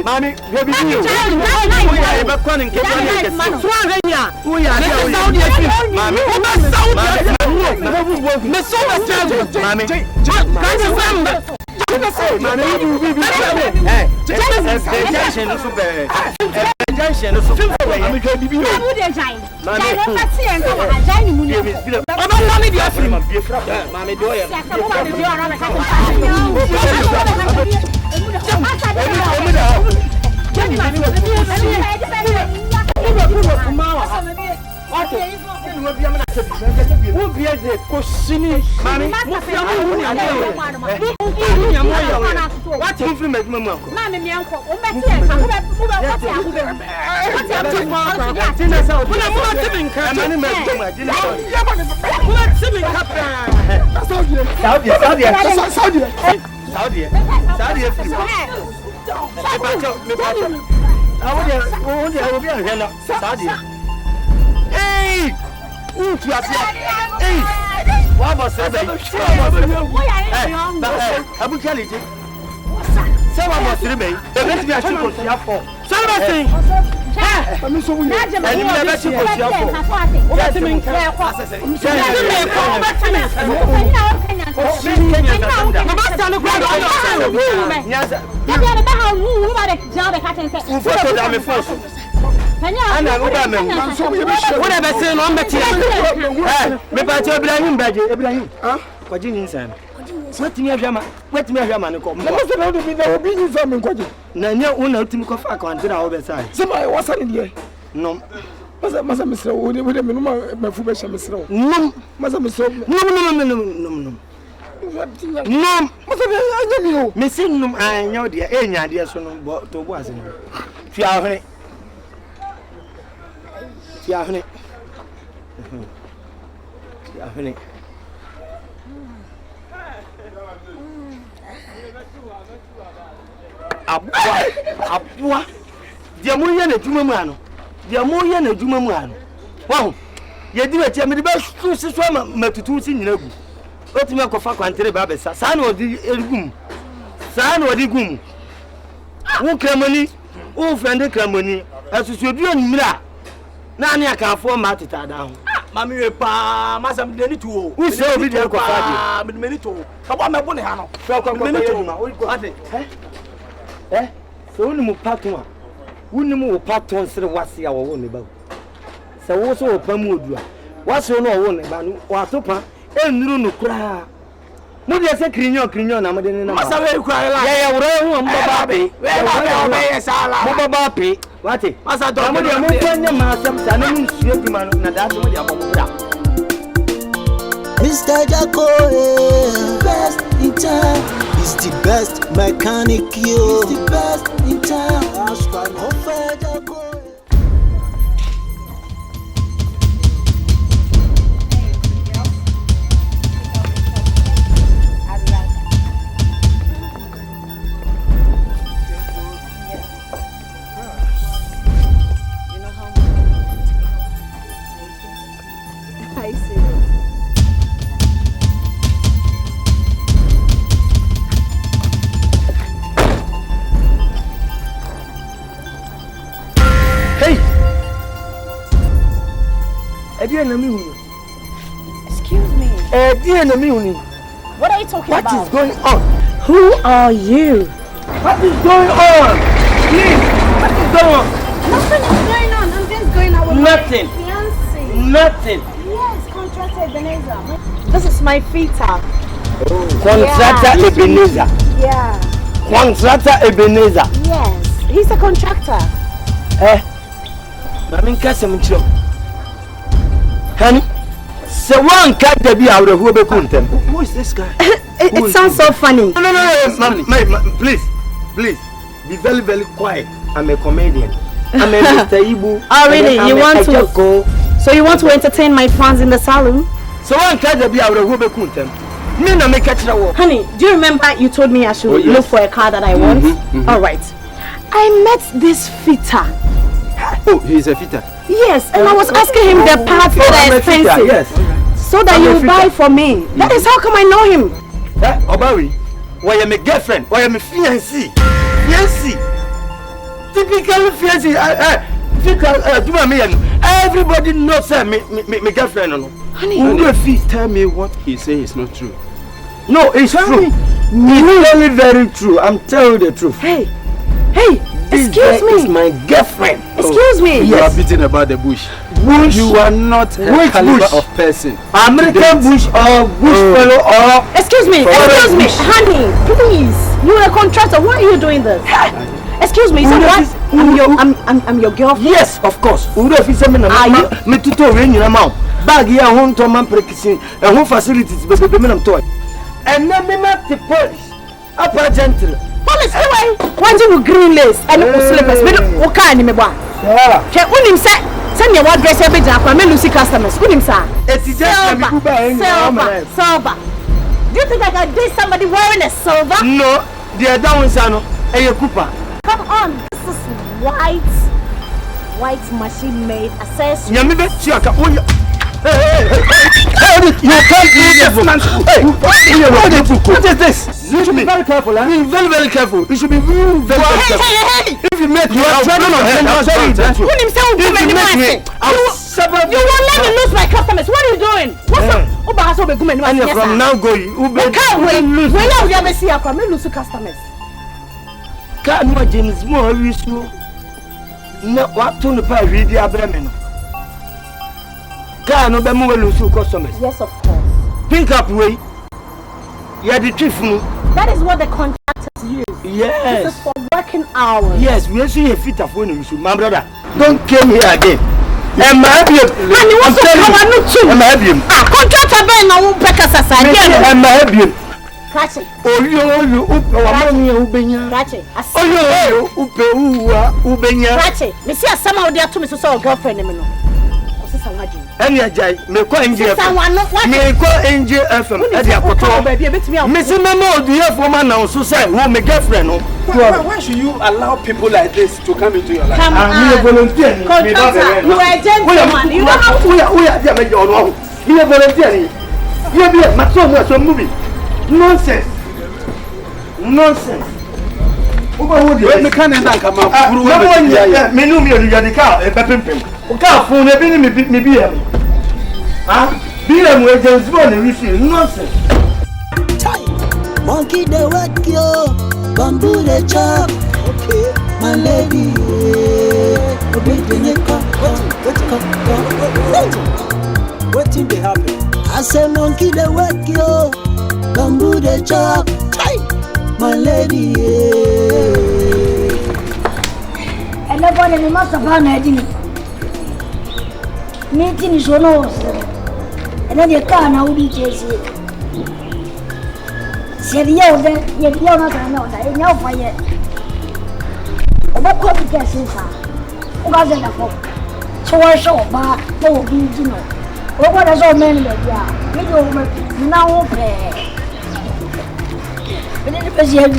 Mommy, baby, you. Hey! Hey! What was that? Abu Khalid. Someone was remain. The rest of your people see for. Somebody. I'm so weird. And you never see what you have for. What do you mean? What me have what me have man come. Must not be there be in some kwaji. Na nya una ultimi ko fa account na wo be sai. Say my what's in there? No. Masa misro wo de me no ma fu be sha misro. No. Masa misro. No. No. Masa anya mi o. Me sin no anya de e nya de so no to bo ase. Fi ahene. Fi ahene. Fi ahene. Abua dia mo ye na dwuma mu ano dia mo ye na dwuma mu ano wo ye di wetia me de ba su so matutu si nyina gu otimi akofa kwantere ba besa sa na odi erugum sa na odi gum wo kramoni wo friend kramoni asusu odu onimira na ane akafo ma teta da ho mami we pa masam de ni tuo wo se obi de akofa de me ni tuo ka bo me bo ne ha no me ni tuo o ko ade so woni mu patwa woni mu patwa sire wase ya wo ne ba se wo so opamu odua wase no wo ne ba no watopa enuru no kura mu de se krinyo na mo de ne na masa we kura la ya woro hu mo baba pe we ba ye sala mo baba pe wate masa do mo de mo kwanya ma sam sa na mu sue di ma no na da so mo de abobura Mr. Jacko, best in town. He's the best mechanic, yo. He's the best in town. That's why I'm Jacko. Excuse me. What are you talking about? What is going on? Who are you? What is going on? Please, what is going on? Nothing is going on. I'm just going out with Nothing. my fiancé. Nothing. Yes, contractor Ebenezer. This is my fitter. Contractor Ebenezer. Yeah. Contractor Ebenezer. Yes. He's a contractor. Mami nkasa mchiro. Honey, so one cat be out of who be kuntem. Who is this guy? It sounds so funny. No. Please. Be very, very quiet. I'm a comedian. I'm a Mr. Ibu. Oh, really? You want to? So you want to entertain my fans in the salon? So one cat be out of who be kuntem. Me na make catch the walk. Honey, do you remember you told me I should look for a car that I want? All right. I met this fitter. Oh, he's a fitter. Yes, and I was asking him the parts that are expensive. Yes. So that you buy for me. That is how come I know him. Obawi, why am my girlfriend? Why am my fiancé? Fiancé. Typical fiancé. Everybody knows my girlfriend. Honey, if you tell me what he say is not true. No, it's true. It's very, very true. I'm telling you the truth. Hey, excuse me. This is my girlfriend. Excuse me. You are beating about the bush. You are not a caliber of person. American bush or bush fellow or... Excuse me. Honey, please. You're a contractor. Why are you doing this? Excuse me. So what? I'm your girlfriend? Yes, of course. Are you? Me tuto ring in mouth. Bag here home to man practicing and home facilities but the men toy. And then me not the police. Upper gentle. Police anyway. Why do you green lace and slippers? Me no can me boy. Yeah. Che unim say send me what dress every day for me lose customers. Unim say. It is just silver. Do you think I can date somebody wearing a silver? No, they are down sano. Hey, Cooper. Come on, this is white machine made accessory. You can't do this, man. What is this? You should be very careful. I mean, very, very careful. You should be very, very careful. Hey. If you make me, I'll try to you won't let me lose my customers. What are you doing? What's up? And from now going, I can't wait. When you ever see a problem, lose customers. Can't know James more useful. No, what to the pie read the abdomen. Can't no be more lose customers. Yes, of course. Pick up way. Yeah, the chief. That is what the contractors use. Yes. This is for working hours. Yes, we see a fit of when you should. My brother, don't come here again. I'm happy. And you want to come on too? I'm happy. Contractor Ben, I won't pack us aside. I'm happy. Catch it. Oh, you, Ubenya. Catch it. Oh, Ubenya. Catch it. Me see somehow there to me so say girlfriend me no. Any ajay, me call Angel FM. Me call Angel FM. Edi akoto. Me see me mo do here for man now so say who me girlfriend no. Why should you allow people like this to come into your life? Come on. Me volunteer. Contractor, you are a gentleman. You know how to. We are there me your no. Me volunteer. You be my so movie. Nonsense. Me can't end come out. Me no me you the car e pepem. O car phone e bi ni me bi am. Ah, bi am we James Bond e refuse. Nonsense. Monkey the work yo, bamboo the chop. Okay, my lady. What in the happen? I say monkey the work yo, bamboo the chop. My lady. And nobody me must have found a dinner. Meeting is one of and then you can't now be chasing. Said you then, yet you're not another, and you're fire. What could be guessing, sir? Who was in the phone? So I saw bar, no be, you know. What is all men that you are? You now play. But it was yet.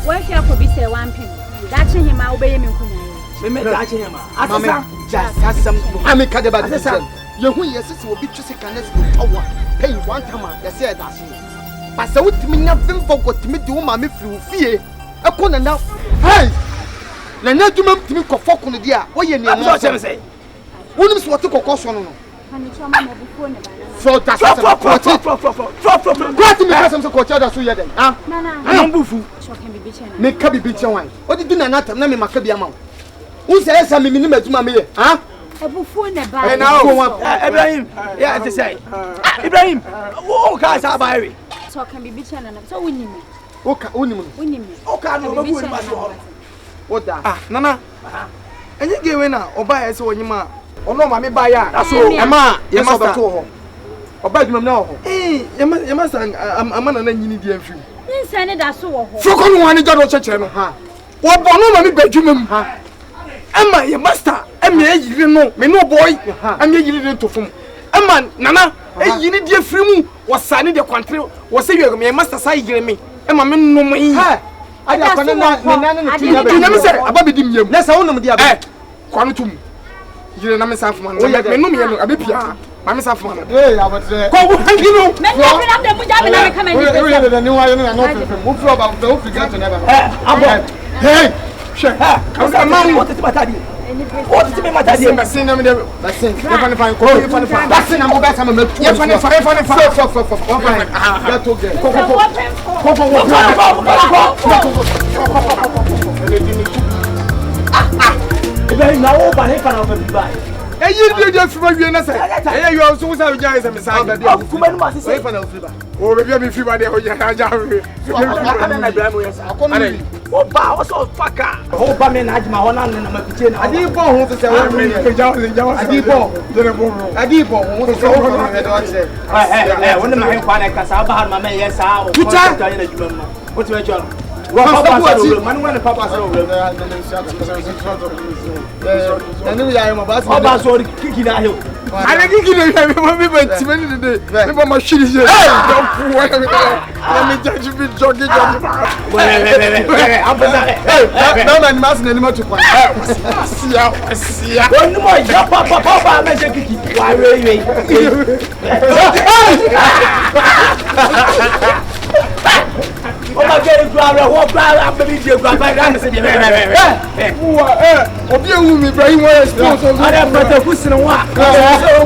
Where shall be say 1 pin? That's him, I'll obey him in Kunya. Me that's him. Mama, just has some. I'm a cadabba. You who your sister will be choosing cannot power. Pay 1 time, they said that's it. But so with me, nothing forgot to me do my through fear. I couldn't now. Hey! The net to me for folk on the dear. What you need to say? Who knows what to cost on? So that's what I'm so coach other so yet. Ah, I'm bufu. Make Kabi beach wine. What did you not tell me, Maccabi amount? Who says I'm minimum to my huh? A buffon about Ibrahim. Yeah, to say. Ibrahim. Oh, guys, I'm Barry. So can be beaten and so winning me. Okay, winning me. Okay, what that? Ah, Nana. And you give in or buy us when you ma. Oh no, mammy buy ya. That's all. Emma, you must have told her. Or buy them now. Eh, you must I'm an engineer, dear free. Send it as so. For one, God, what channel, huh? What bonnet bedroom, huh? Emma, your master, and you know, me no boy, and you didn't to form. Emma, Nana, and you need dear free was signing the country, was saying, me master side me. Emma, no me. I never said about the let's own them, dear. Quantum. You know, I'm a man. I be Pia. I'm a man. Hey, I was there. Go, you know, hey, sure. I'm a man. What is my daddy? What is my daddy? I'm saying, I'm there. That's it. You're going to find That's it. I'm about to make you funny. That's okay. Now, but if I don't buy. Hey, you do just from you, and say, you also have guys and Messiah. Oh, maybe I'm free by the oh, bow, so fucker. Oh, Bamin had my honor and I'm a kitchen. I did born to say, I did born. I did born. When my father has about my yes, I'll put what's your job? Well, Papa, I knew I am about kicking out. I think you know, my shit is let me judge you with jogging. No man must anymore to find. See, one more, Papa, magic. Why, oh my God, what I'm going to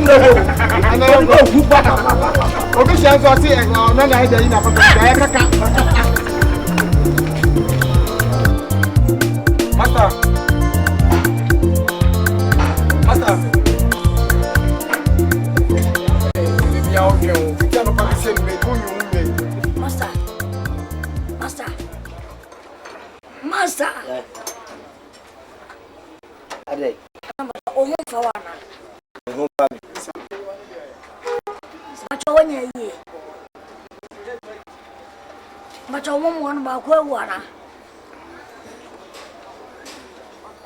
Master. Ade. Omo fawana. Omo fami. Macho wanya yi. Macho omo wonu ba kwa wana.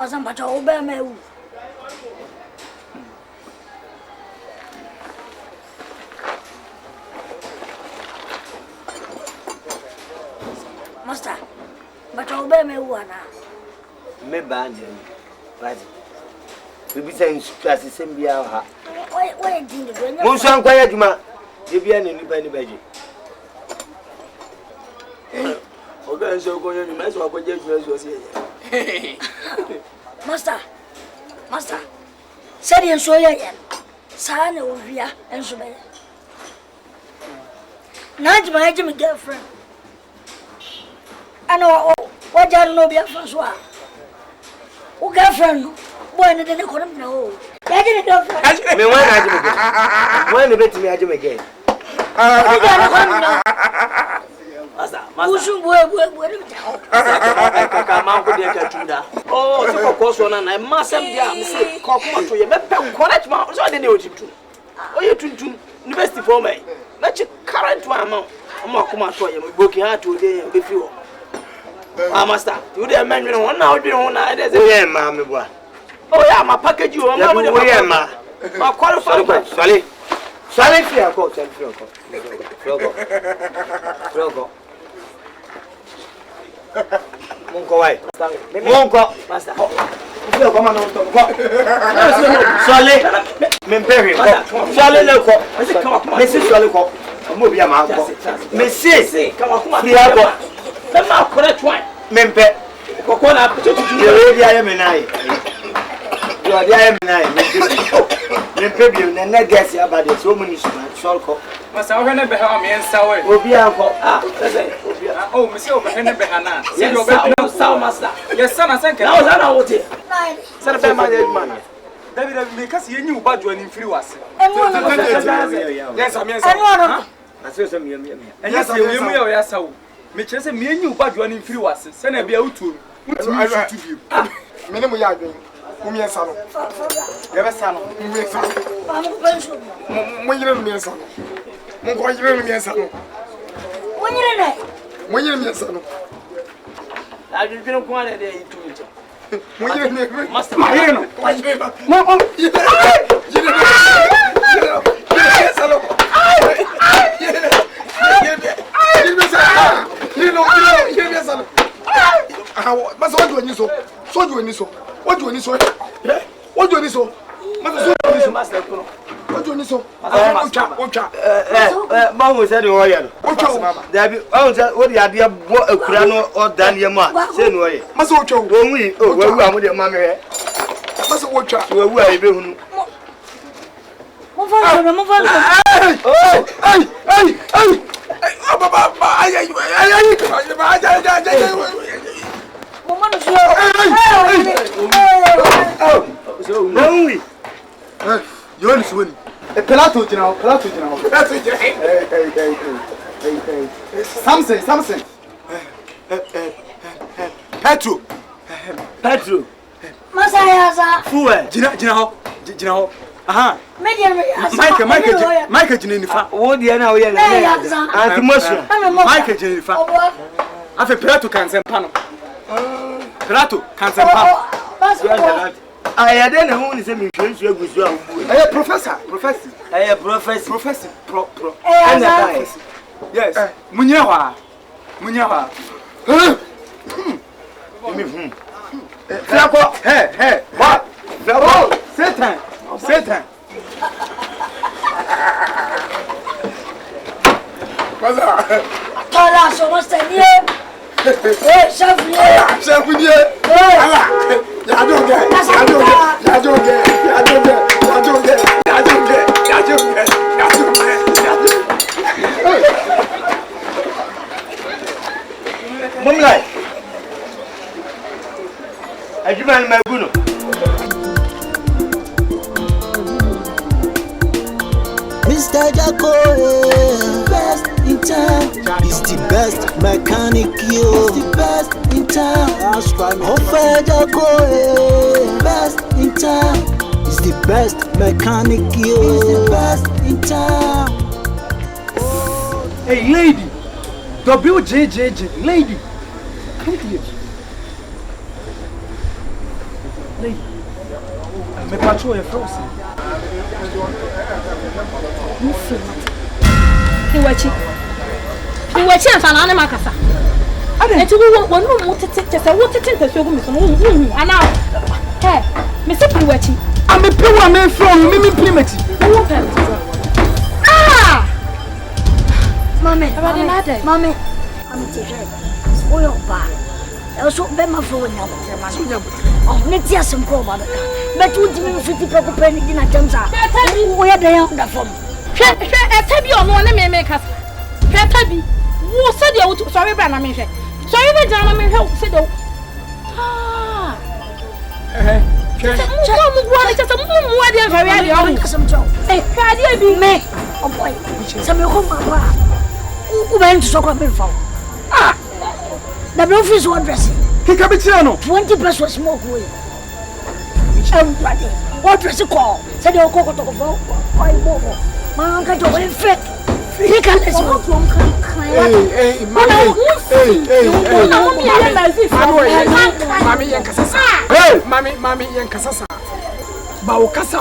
Asa macho obe mewu. Master. But I'll be me one. Me band, right? We be saying, class is same be our. Why did you? Monson quiet, ma. You be any baby. Okay, so go on, you mess up with you. Master, said you show you again. Son over here and so bad. Not my girlfriend. I know what I know be a Francois. Who girlfriend? Boy, and then I couldn't know. I didn't go. When you bet me, I do again. Oh, it's a course one, and I must have the cocoa to your correct mouth. So I didn't know what you do. Oh, you to university for me. Let your current one. I'm not coming to you. Working hard today before. Master, you the man you know now you know na dey say mammy boy. Oh yeah, my package you am with the ma. Ma qualify. Sorry fear call, Flogo. Munko why? Munko. Master. You come on top. Swale. Memperry. Swale leko. Messi swale ko. Mo bia ma ko. Messi. Bia ko. Na ma correct one. Mempe. Kokko na you dey am nai. You dey am nai. Mempe bi na na gas ya ba dey so many swal ko. Masa wo na be ha me nsa we. Obi anko. Listen. Oh, me say obi na be ha na. Say you be no saw master. Yes, son, I think. Now that I want it. Say be man. David me kasi yenyi u badwo ani mfiri wase. Yes, am yes. I say some yam. Yes, we mu ya yasa wo. Me kire say me yenyi u badwo ani mfiri wase. Say na bia utuo. Utumi shoot you. Me ne mo ya adwen. Mo mi ensa no. Ye be sa no. Mo mi ensa. Mo yire no mi ensa no. Mo ko yire no mi ensa no. Mo yire mi ensa no. I just been going there to it. Mo yire mi. Master, my here no. Mo. Mama said no oya. Dabi, o say o di ade bo akura no o dan ye ma. Say no oya. Masa o twa. Wo wi, o wawu am de ma me he. Masa o twa. Wawu a ebe hunu. Mo fa so. Baba, ay. Mo ma no So, no wi. You only swing. Pelato jina. Hey. Samson. Petro. Masaya. Fuwe. Jina ho. Aha. Mike jina nifa. Wo de na wo ye na. Antimosua. Mike jina nifa. Afi Pelato kansempa no. Pelato kansempa. I don't know who is a mission to go to Professor. Professor. Pro. Yes. Munyawa. Flako. Hey. What? Flako. Satan. Kala so what's the name? Chef. I don't get. Mumlai. Ajuman Maguno. Mr. Jacko, best in town. He's the best mechanic, yo. He's the best in town. Mr. Jacko, best in town. He's the best mechanic, yo. He's the best in town. Hey, lady. WJJJ, lady. Come here. Lady. Me patrol your frozen. You feel it. You watch it, and I'm a cassa. And you want one to take just a water tint to show me some. And now, hey, Mr. Piwachi, I'm a poor man from Mimi Primitive. Mommy, I'm a teacher. Spoil back. Also, Bema for now. Oh, let's hear some call about it. But would you 50 proper penny in a jamsa? Where they are from? Tell you on one make us. Tabi, who said you would sorry, Brana Mission? Sorry, the gentleman help said, ah, just a more than very some joke. Hey, can you be me? Oh boy, some of your who went to soccer before. Ah, the office was dressing. Capitano, 20 pesos smoke away. What dress you call? Said your cocoa to go. My uncle to win fake. He can't let you go. Hey, Mommy, and Casasa. Baucasa,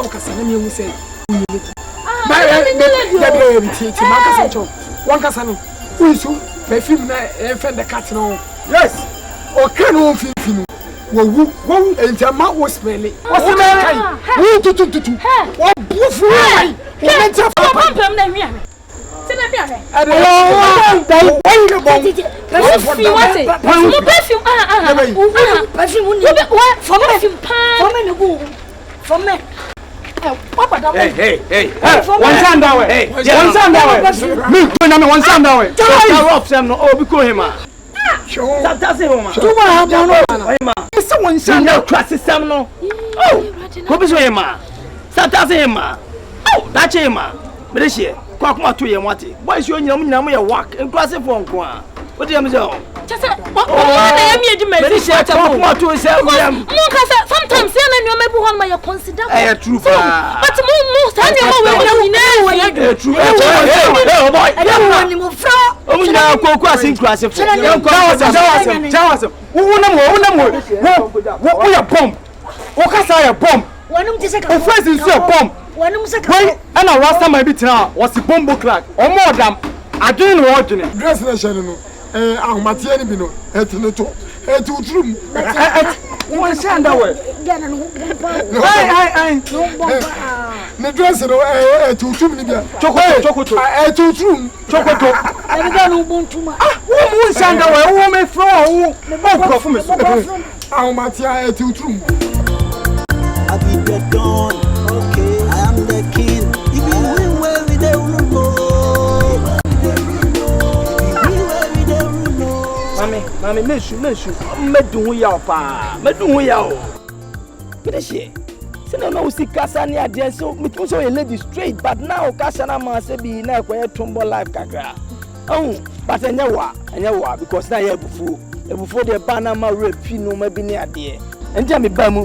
you say. One Casano, who is you? May film and the cat no. yes. okay no fifinu. Wo entama wo smell. Wo smell. Wo tutu. Wo bufu. Wo mentia papa. Pam na hwia me. Se na hwia me. Hey. One stand that way. Me go na me one stand that way. Power of them no obi ko hima. That's it, woman. Too much, no. Someone said no class system no. Oh, go be so hima. That's it, hima. Oh, that's hima. But this year, kwakuma to ye wati. Why is you nyam ye work in class for nko? What do you say? Just what na me eduma. But this year, kwakuma to say sometimes say na nyoma bi hon ma you consider. Eh, true. But mo say nyoma we na true. Oh boy. I don't want him from. Omunya koko asin class for. Jawasem. Wo ya bomb. Wo kasa ya bomb. Wanum ti se ka. O first is your bomb. Wanum se ka. Wait, and a rasta my bit now was the bomb crack. Or more than I didn't watch it. Dress nation no. Ahmatie ni bi no. Etino to. Etu trum. One stand that way. Ai. Ne dress no etu trum ni bia. Chokoto. Etu trum. Chokoto. Eni ga no bontuma. Wo stand that way. Wo me from wo. Wo from me. Ahmatie etu trum. I be the dawn, okay. I am the king. If you win where we don't know. Mami, meshu. Medu ya pa. Medu ya o. Kideshe. Sina na usi kasa ni ade so metu so a lady straight but now kasa na man say be na ekwe tumbo life kakra. Oh, but enye because na ye ebufu de ba na ma repi no ma bi ni ade. Enti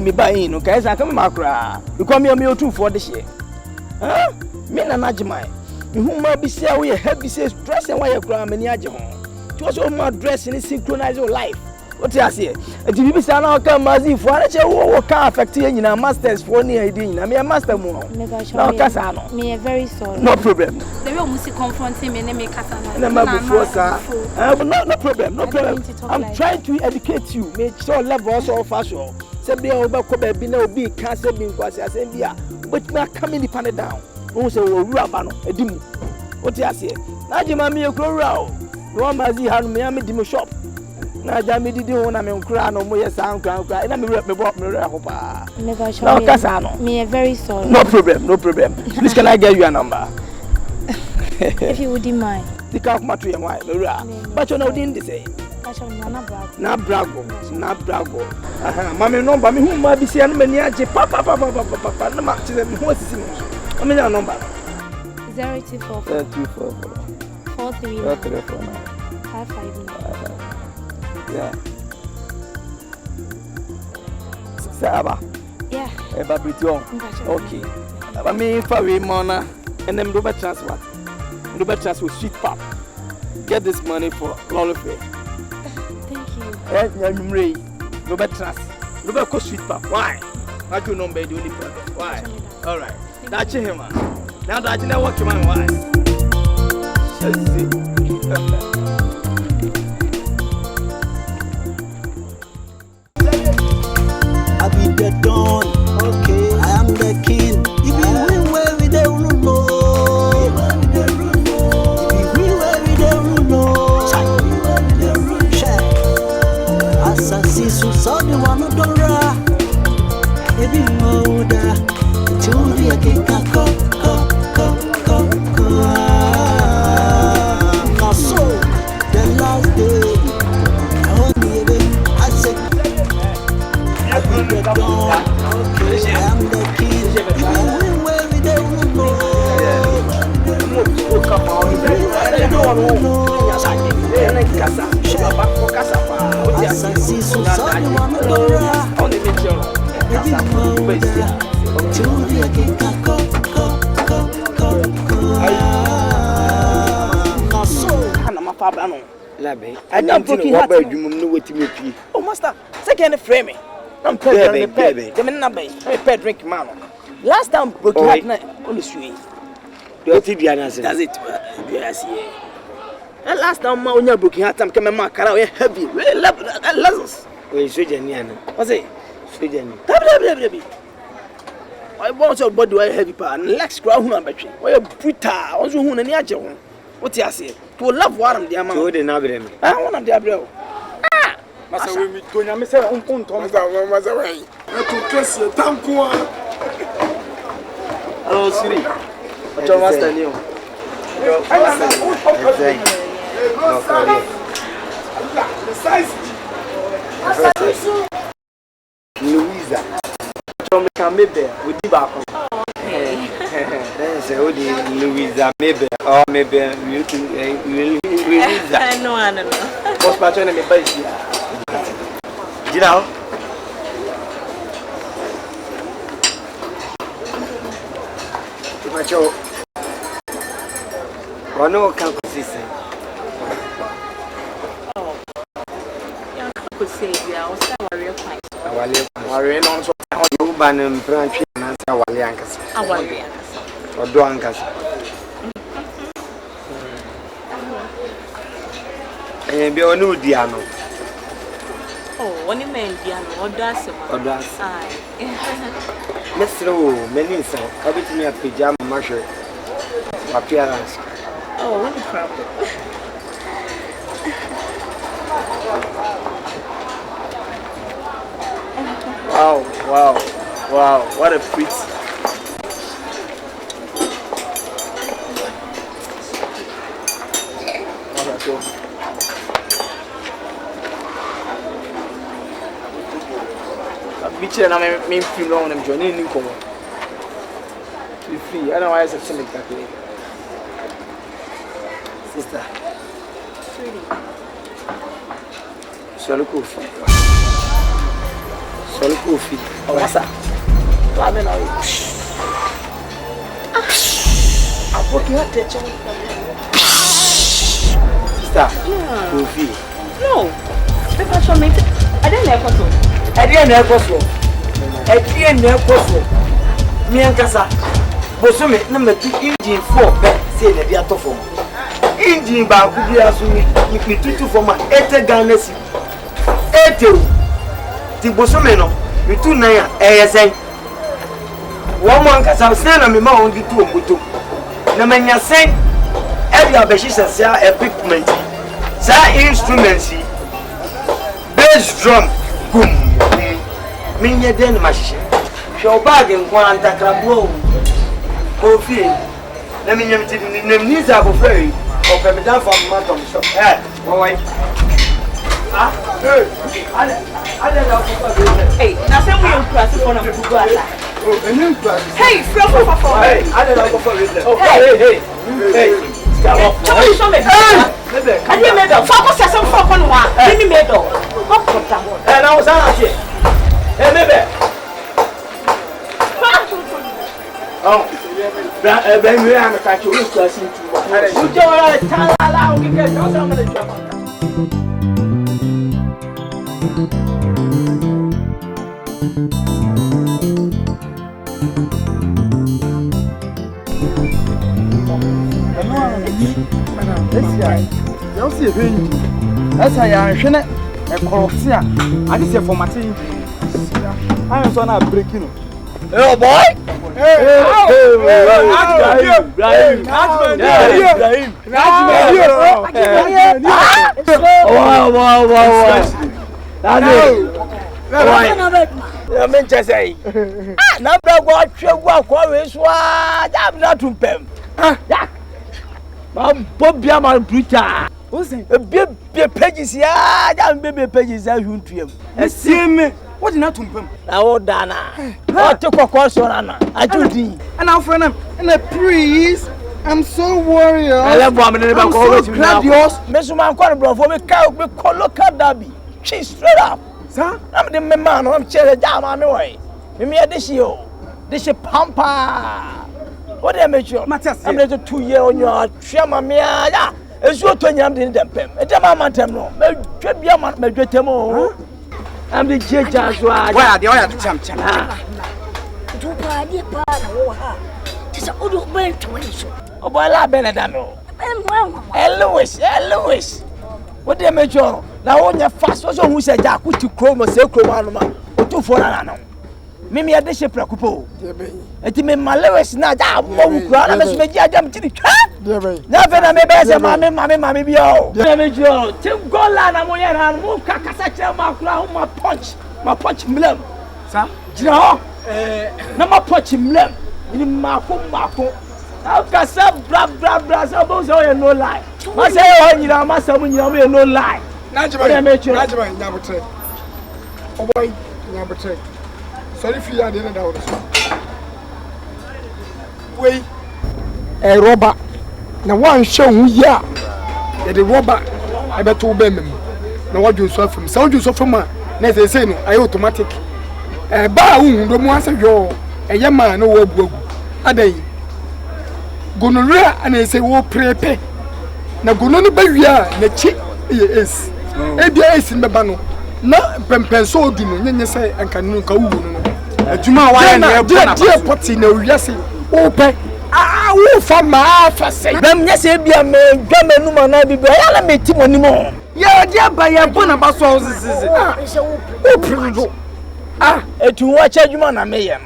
me ba yin no kai sa kam makra because me otu for this year. Me na najimai me hu ma bi say we heavy say stress and why you kra me ni age ho to so ma dress ni synchronize your life what you say enti bi say na ka mazi fo ara che wo ka affect yin na masters for ni ide yin na me master mu na ka sa no me very sorry no problem the way we see confronting me na me kasa na ma before sir no problem I'm trying to educate you make sure level also of fashion say be obekọ ba bi na obi ka say bi nkwase asem bi a but me come in the down no say wo ru aba no edimu what you say na je ma me ekro ru a o no ma zi ha no me am di me shop na ja me didi ho na me nkra no mo yes ankra na me me bo me ho pa na kasa no me very sorry no problem please can I get your number if you would mind the car come to your wife but you know didn't say na brago mami number me hu ma bi sia no mani age papa na ma tire me hu asisi me so me number 024 43 yeah Saba yeah eba bition okay aba me fa we mona and them do better transfer with sweet pap get this money for lollife. Numre no better trust. No better sweet pap. Why? Not your number the only purpose. Why? All right. That's him. Now that you know what you man why. I be the dawn, okay. I am the king. If you win where we don't know. If you win where we don't know. Assassin so the one who don't run. Every moda to be a king. So the last day, I said, I be the dawn, okay. I am the king. If you win where we don't know. Assassin so the one who don't run. Oh, master, second frame. I'm drink man. Last time broke your heart on the street. Does it? Yes, And last time, my own booking had some come and mark out heavy. Lessons. We should genian. What's it? Sweden. I want your body heavy pan, legs ground on battery. Why a brutal, also who and yajon. What you say? To love one of the amount of the Nabrim. I want of the abro. Ah! Massa will meet Tonya Miss Thomas away. To kiss your tongue. Hello, Siri. What's your master new? Louisa. Can maybe we did back. Then say, oh, Louisa, maybe, or maybe Louisa. I know. What's my channel? You know, my show. Or no, can't consistent. Oh, yeah, I could say, yeah, I was warrior fine. Warrior on so. Ban and branch and our Yankas. Or Duankas. And be on new Diano. Oh, one man, Diano, or does it? Or does Let's throw many so. I'll be to me a pajama marshal appearance. Oh, what a problem. Wow, what a treat. Bitch, and I mean, film on them joining in common. Free, I know why I said something calculated. Sister. Solo coffee. Solo coffee. Oh, what's that? I'm working at the sister. Coffee. No. Because for me, I didn't have so. Me and Casa. Bosome, number 2 engine 4 back, say the other form. Engine back could be as me 2 for my 8 Ghana's 8. The Bosomeno, we 2 9 ASN. 1 month as I'm saying, I'm on the 2 with 2. Namanya saying, every abeshis as equipment, instruments, bass drum, boom. Minya den machine. Show bag in one takrabo. Coffee. Let me name needs a buffet or permission from Matom shop. Boy. Hey, now say we in class for na buku asa. Hey, from Hey, I don't know for it. Hey. Show me. I didn't make a focus as some fuck on one. Give me medal. And I was out here. Hey, baby. Oh, that then we are catch you class into. You don't tell allow me get some of the job. You see a thing. That's how I am. A corruption. I just say for my team. I am so not breaking. Oh boy! What did not to him? Now, Dana, what took a course on Anna? I do thee. And our friend, and a priest. I'm so worried. I'm so glad yours. Mr. Man, bro, for me, call local Derby. She's straight up. Sir, I'm the man, I'm chilling down on the way. Me at this year. This is Pampa. What I make you? Matthias, I'm ready 2 years on your Shama Mia. It's your 20 years in them. It's a man, maybe a man, maybe a I'm the judge as well. where are the other champion? Do party, partner, oh, ha. Tis a old band to win. Oh, well, I've been a damo. Louis. What do you make sure? Now on your fast was who said Jack to chroma, say chroma, or 2 for an annum. Mimi at the ship, Rakupo. It may my Louis not out, won't cry, I must make jam to the cat. Never, I may bear mammy, yo. Damage you. Tim Golan, I'm going to move Cacasacha, my punch, blem. Sir? No, my punch, blem. In my phone, how can some blah, suppose I no lie. I say, oh, you know, must have no lie. Najima, number 10. Oh, boy, number 10. Sorry if you are the end of the wait, a robber. Now, one show, yeah, the robber. I bet to obey him. Now, what you saw from sound you saw from my next say, no, I automatic. A bar, no more answer your a young man, no work. A day. Gonorrhea and I say, oh, pray. Now, go on the baby, the chick is. ABS in the bano. No, Pempenso do no, say, and can no go. Juma, why am I dear potty? No, yes, open. Ah, wolf for my say. Them, yes, be a man, Gaman, no man, I be I met him anymore. Yeah, dear, by a bonabas houses. Ah, to watch a human, I may.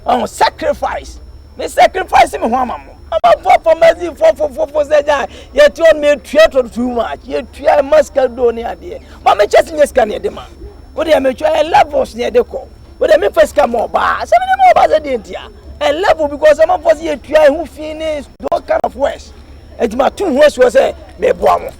Oh, sacrifice. They sacrifice him, Mama. About for mercy for that. You told me to too much. You try muscle near there. Mamma just in your scan near the man. What do you make a level near the call? What I mean first come more bar. 7 more bars a day. A level because I'm was here try who finished those kind of worse. It's my 2 horse was a me bomb.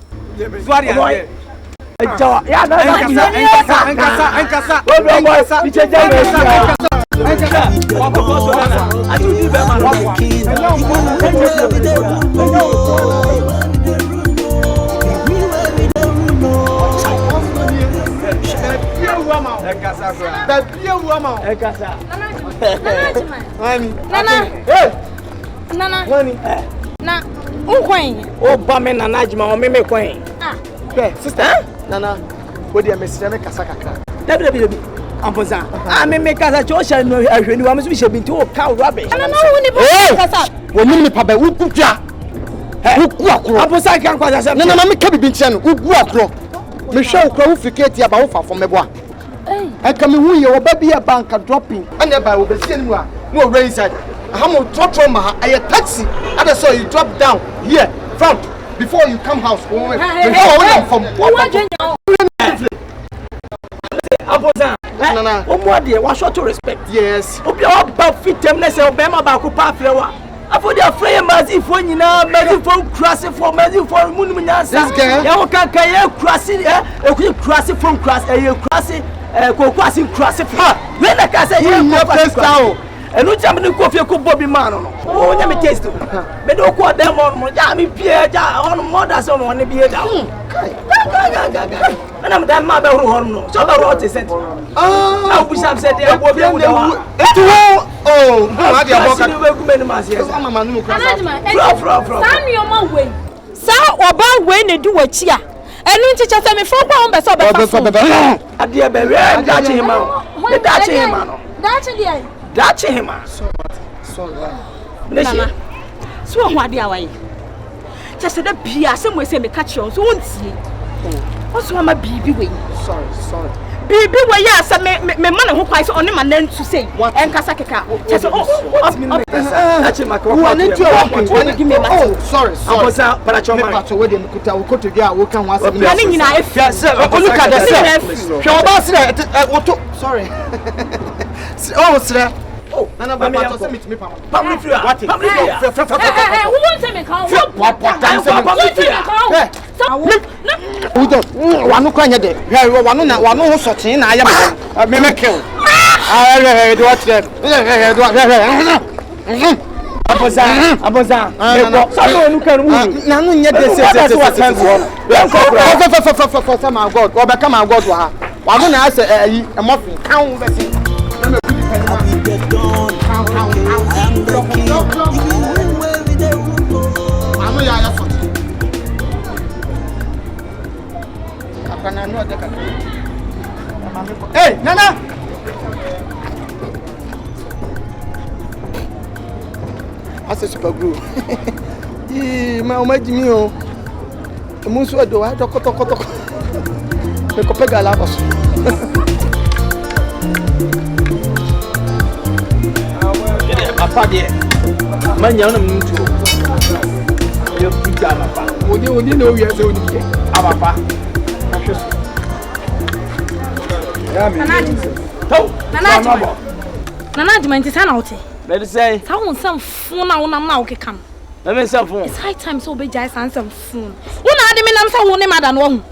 Nana, oh, Baman and Najma, or Meme Queen. Sister, Nana, what do you miss? Casaka? Ampoza. I may make us a choice and no, I really want to be to a cow rubbish. I don't know when you papa who put ya. Ampoza can't quite as a man. Mamma can be chan who walk. Michelle Crowficate about from Mebois. I come in your baby a bank dropping, and never will be seen no raise at Hamo Totroma, a taxi. I saw you drop down here, front, before you come house. Nana, what dear, what short to respect? Yes. Hope you're about fit temness or Bema Bakupa flower. I put your flame massive for you now, massive for crossing for massive for Muniminas. This girl, you can't crossing, crossing from cross, a crossing crossing. When I can say, you know, and which I'm the coffee could Bobby man. Oh, let me taste it. But don't quote them on Jammy Pierre on mother's on one beer down. And I'm that mother who no. So the road is sent. Oh, I wish I've said there will be a oh, I way. Sir, or bad way they do a cheer. And when teacher tell me 4 pounds, I dear baby, that's him out. That's him out. That's him out. So, what do I just said a beer, some way say me catch you, so won't see. Also, I'm a baby way. Sorry. Baby, why, yes, I may man who quite on him and then to say, what and Casaka. Just that's my give me my sorry. But I told my wedding could tell to get what can was running in a look at the sorry. Oh, sir. Oh, and I'm about to meet me. One crying a day. One who such in I am a kill. I do watch them. Someone who can move. None yet this for some of God or become our God to her. I'm going to ask a muffin. Count the thing. Hey, Nana! I said super glue. ma o ma jimi o mo so do wa do koto me ko pega la boss papa de manya na mtu yo pika papa odi na o wi ase oni ke papa Nana Dimanti sana wote. Let us say. Sa won sam phone na wonam na wokeka no. Let me say phone. It's high time so be jai san sam phone. Wona ade me nam sa won ma da no hu.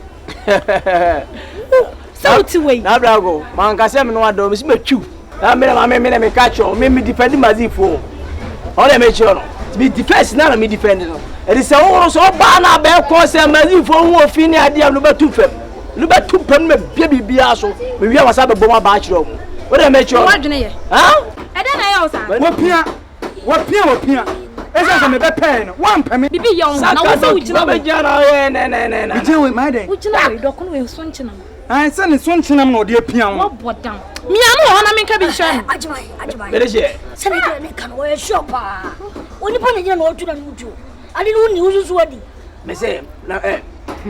So ti we. Na brago, man ka say me no ado me si metwu. Na me catch you. Me defend mazifo. All them make sure no. Be defense na me defend no. E say won so ba na be ko say mazifo hu ofini ade am no betu fam. No betu pam me bia bibia so. Me wi wasa be boma ba kire omo. What am I sure? What do you? Huh? I don't know, sir. Wapia. Esa me be pen. One pemi. Bibi young. Na wo so wujina we. Na. Wujina we my day. Wujina we do kono we so nchina. Ah, se ne so nchina na odi apia wo. Wo bodam. Mi am ho na me ka bi hwan. Ajimai. Bere she. Se ne de ne kan wo shop ah. Oni pa ne je na otu na nuju. Ade no ni uzuzu adi. Me say na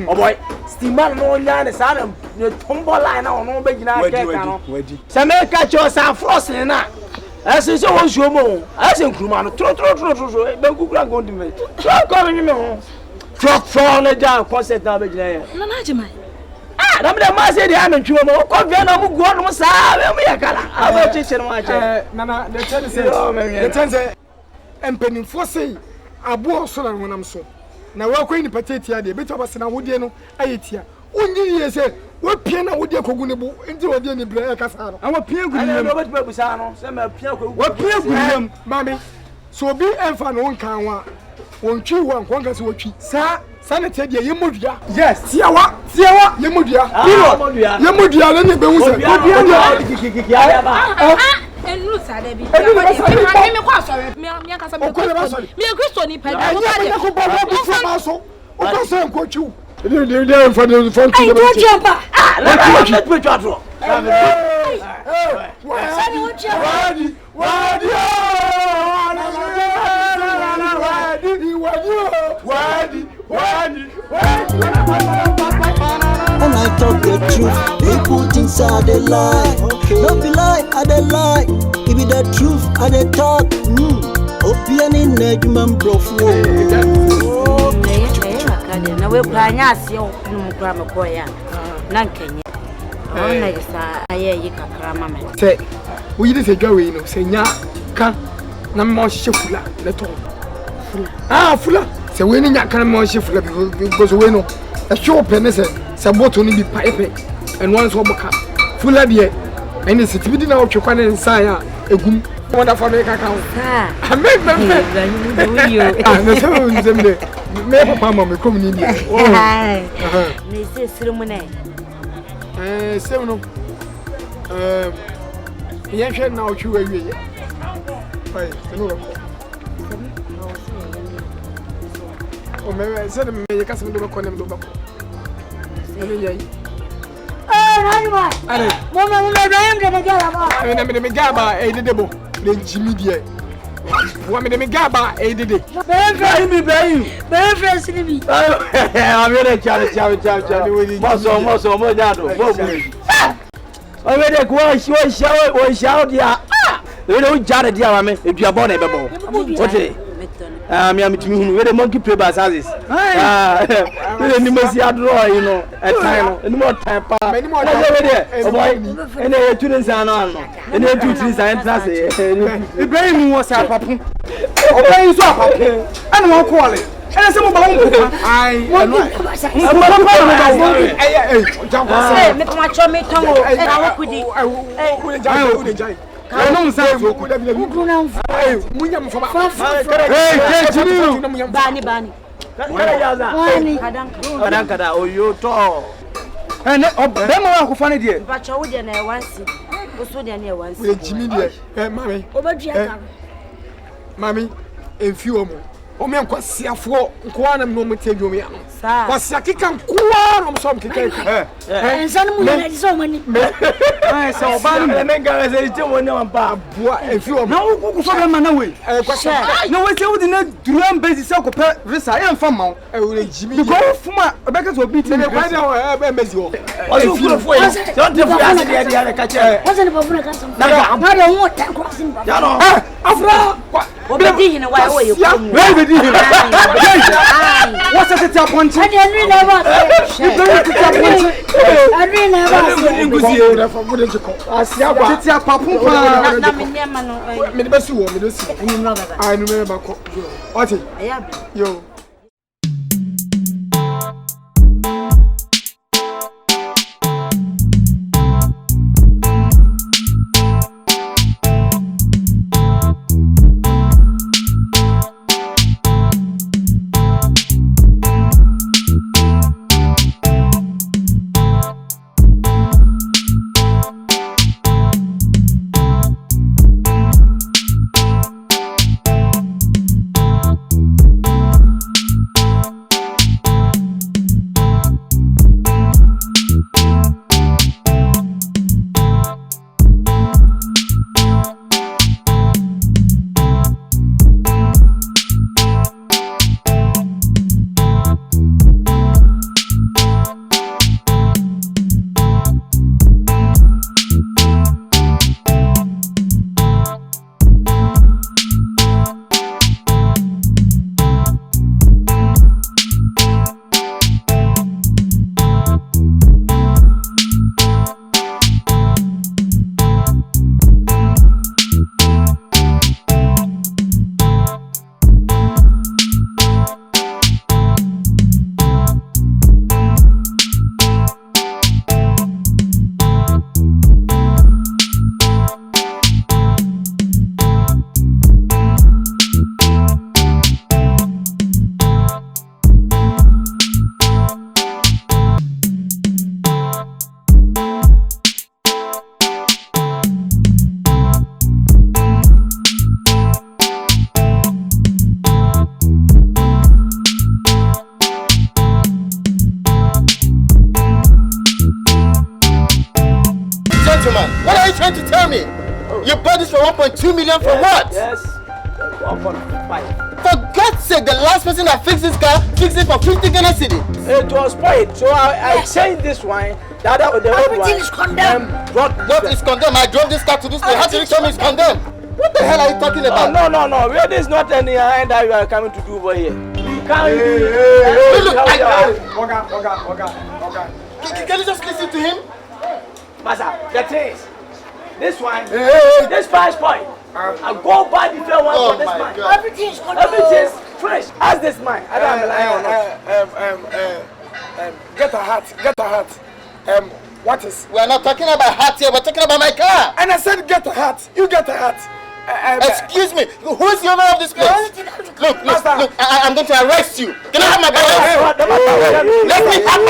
oh boy, steamer no nya ne sa na tombo line na ono be gina keka no. Se me ka cho sa frost na. Ese se won shuo mo. Ese nkruma no tro be kukura gondi me. Ko me ho. Tro na ja concert na be gina ya. Na na Ajimai. Ah, na me ma say dey am ntwe mo. Ko via na mu go no sa me ya kala. Aba chiche no ache. Nana, the ten say empenifo sei abo so na wonam so. Na wakɔ ni pateti ade beto basa na wodie no ayetia unyi ye se wo pie na wodie kogu ne bu nti wodie ni bra kasa no awo pie gu ni no beto bebusa no se ma pie kogu wo pie gu ni mami so bi emfa no nkan wa wontwi wo nkon ka se wotwi sa sanete de yemodua yes tiawa yemodua yemodua ne be hu se ya ba enu sa de bi me kwa sori me aka sa me Kristo ni pede wo ba de ko bo bi so o ko se nko twu de mfa de fon tu de be jamba na na pe twa tro And I talk the truth, people think I they lie. Don't be lie, I they lie. If it the truth, I they talk. Opian in Nedman Brofo. Na we planya ase o no mukra makoya na nkanye ona isa aye yi kakra mama se wo yi se dwa we no se nya ka na mo hye fula le to fula se we ni nya ka na mo hye fula because we no e show pen se boto ni bi pipe and one so boka fula de ene se tibidi na otwe kwa ne nsa ya egum wonder for me kaka amen no so nzemde me papa mama come ni dia me se sirimu ne se no ye hwe na otwe wa wie ai se no ko o me se me ye kasem do ko nem do ko ene yai nani ba mama Ibrahim de gala ba me gaba e dedebo le jimi die wa me gaba e dede Ibrahim friends ni bi amere chale moso mo nyado mo bu amere ko wo shawo dia we do jare dia wa me eduabo na bebo ote mi amitimi hunu we the monkey play by sizes we ni mesi adro you know at time no more time pa we there boy ene ye tu nsa no ano ene tu tu nsa entra se Ibrahim wo sa papu obayin so papu ene won ko ale ene se mo ba won ko ai me ko ma cho me tongo na wo kudi jai no say ku da bi munya mfoma bani kare yaza kada oyo to ene obema wa ko fane die ba cho wo de na e wansi wo so de na e wansi we jimi die mami obadua ka mami enfi omo Omi kwasiafo nkwana no mutegi omi ano. Kwasiakika nkwa no so mkeka. Ensan mu na di so mani. Se oba no me ngara se ti mo ne wampa. Aboa efi o. Na wo so be ma na we. Kwasa. Na we se wo di na duran bezi se ko pe resa ya mfa ma. Ewure jimi. Because fuma obeka so beat me. Kwa dia e mezi o. O so kuro fo yi. Don't dey for ase dia ka che. What's in the bafuna kan some? Na da won ta crossing ba. Ya no. Afra. Obi hine wa wo ye ko mu. Where be di hine? What's the tap punch? Ade Henry never say. You don't tap punch. Henry never Ngusi e na fa mo de chiko. Asia ba. Titi apapun pa. Na me ne ma no. Me de besi wo, me de si. Ni no baba. Ai no me ba ko. Oti. Aya bi. Yo. What are you trying to tell me? You bought this for 1.2 million for what? Yes. 1.5. For God's sake, the last person that fixed this car fixed it for 50 Ghana cedi. It was spoiled, so I changed this one. The other, the old one. Everything is condemned. What is condemned? I drove this car to this place. How did you tell me it's condemned? What the hell are you talking about? No. Really, it's not any hand that you are coming to do over here. We can't Can you just listen to him? Masa, the thing is, this one, this one is spoiled. I go buy the fair one for this man. Everything is condemned. Everything is fresh. Ask this man. I don't Get a hat. What is? We are not talking about hat here. We're talking about my car. And I said, get a hat. You get a hat. Excuse me. Who is the owner of this place? Look. I'm going to arrest you. Can I have my bag? Let me have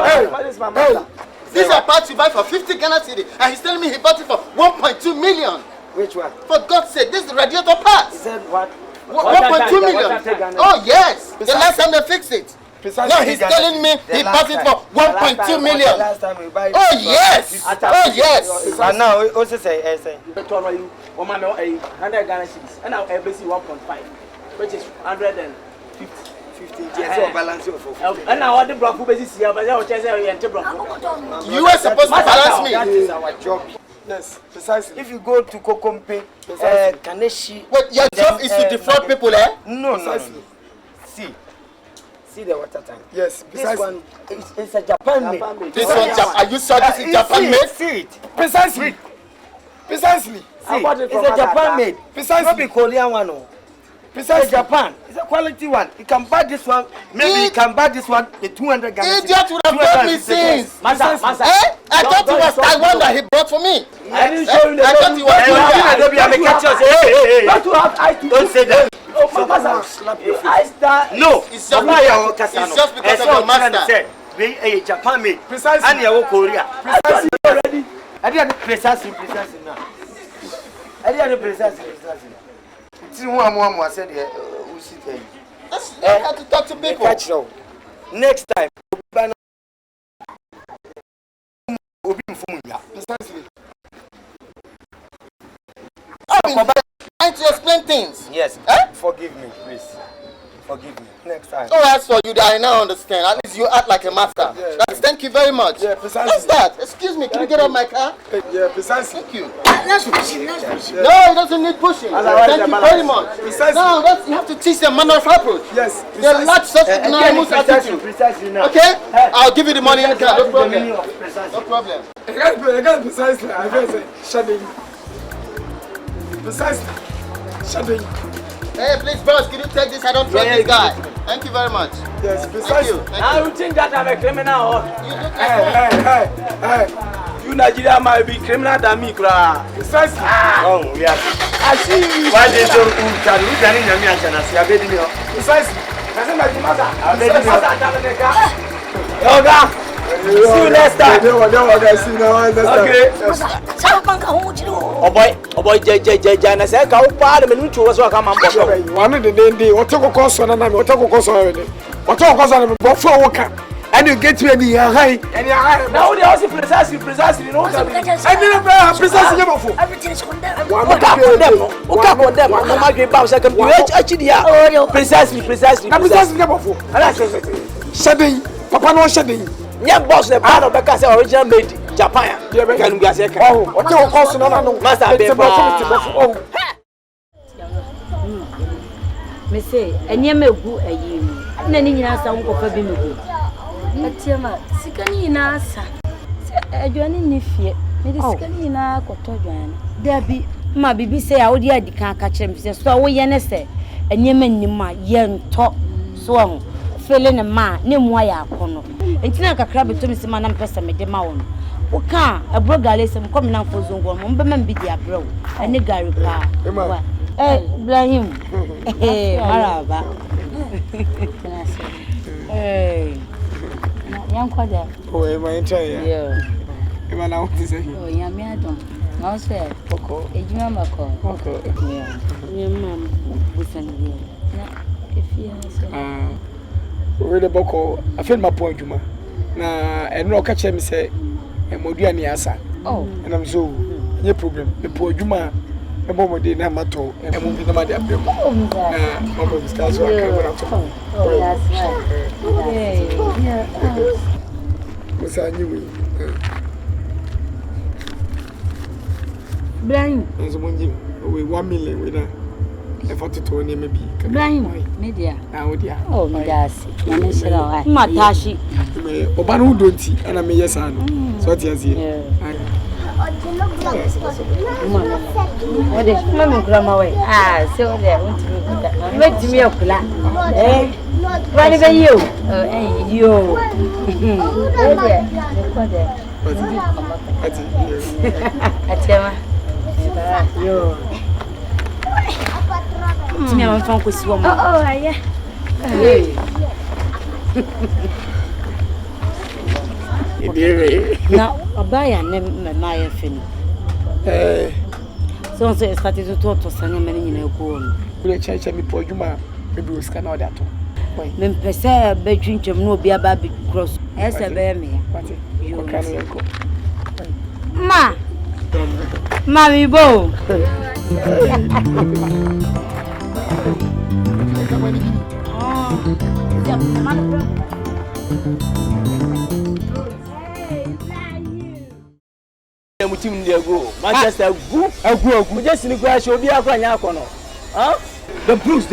my. These are parts you buy for 50 Ghana cedi, and he's telling me he bought it for 1.2 million. Which one? For God's sake, this is the radiator parts. He said what? 1.2 million. Oh yes. The last time they fixed it. No, he's telling me he bought it for 1.2 million. Oh yes. Oh yes. And now also say 100 Ghana cedis, and now ABC 1.5, which is 150. Balance and now all the block who is here, but you are supposed to balance me. That is our job. Yes, precisely. If you go to Kokompe, Kaneshi. What your job is to defraud people, eh? No. See the water tank. Yes, this one is a Japan made. This one, are you sure this is Japan made? See it. Precisely. It's a Japan made. Precisely. Not be Korean one, no. Precisely. Japan. It's a quality one. You can buy this one. Maybe you can buy this one. The 200 Ghana. Idiot would have told me since. Masa. Eh? I thought it was Taiwan that he brought for me. I didn't show you the. I thought it was Hey. Don't say that. No, it's just because of your master. We a Japan made. Precisely. And you Korea. Precisely. I didn't precisely now. I didn't precisely. See one said sit here. You have to talk to people. Catch you. Next time, precisely. I'm trying to explain things. Yes. Forgive me, please. Forgive me. Next time. Oh, as for you, that I now understand. At least you act like a master. Thank you very much. Yeah, precisely. What's that? Excuse me, can you get out of my car? Yeah, precisely. Thank you. Let's push him. No, it doesn't need pushing. Thank you very much. Precisely. Now, you have to teach them manner of approach. Yes, They lack such ignoramus attitude. Precisely now. Okay? I'll give you the money in the car. No problem. Precisely. No problem. Again, precisely. I guess shedding. Precisely. Shedding. Hey, please, boss, can you take this? I don't trust this guy. Thank you very much. Yes, Thank precisely. you. Now you think that I'm a criminal? You look Hey. You Nigeria might be criminal than me, cry. Precisely. Oh, yes. I see you. Why did you can you can in Yami and I see a baby? Precisely. I said, my mother. Yoga. See you next time. Okay. Oh boy, J. I said, "Go part of the new was welcome." One of the day, what took a course on and what took a course already. What took a course on before worker. And you get to any high. Now they also precisely, no. I didn't know precisely. Everything is condemned. Shedding, Papa no shedding. Yeah, boss, the part of the castle original made Japan. Can you say, oh, what took a course on Master oh. Me say, enyeme gu ayi mu. Na ni nyina sa nkofa bi me gu. Atiema, sika ni nyina sa. Se adwane ni fie. Me de sika ni nyina koto adwane. Dabi, ma bibi say a wodi adika aka kire me say so wo ye ne se enyeme nnima ye nto so ho. Fele ne ma ne mu aya akono. Entina kakra beto me se ma na mpesa me de ma wo no. Wo ka abro gale se mkom na mfo zongo mo mbe ma mbidi abro. Ene gari pa. Ibrahim. Maraba. Hey. Yanko there. Oh, am I trying? Yeah. Am I now to say? Oh, Yami Adom. Now say, Coco, Ejima Mako. Coco. Yeah. Your mom, Busan. If you are the Boko, I feel my point, Juma. Now, and no catch him say, and Modiani Asa. Oh, and I'm so, no problem. The poor Juma. A moment in Amato, and I'm moving the money up there. Oh, that's what I came. Oh, that's right. Yeah. What's I knew? Brian, there's 1 million with a 42 maybe. Brian, media. Now, dear. Oh, Madasi. Matashi. Obanu don't see, and I may yes, I know. So, what is here? What is Mamma Grandma way? Ah, so there, wait to me a clock. Eh? What about you? You. Now, a buyer named my fin. So I started to talk to some men in a home. Will change me for you, maybe we can order that. Then Pesa bedroom to no be a baby cross. As a baby. You can go. Ma, Mammy Bo. Manchester go. Just in the grass, you'll be a grand yakono. Huh? The Bruce.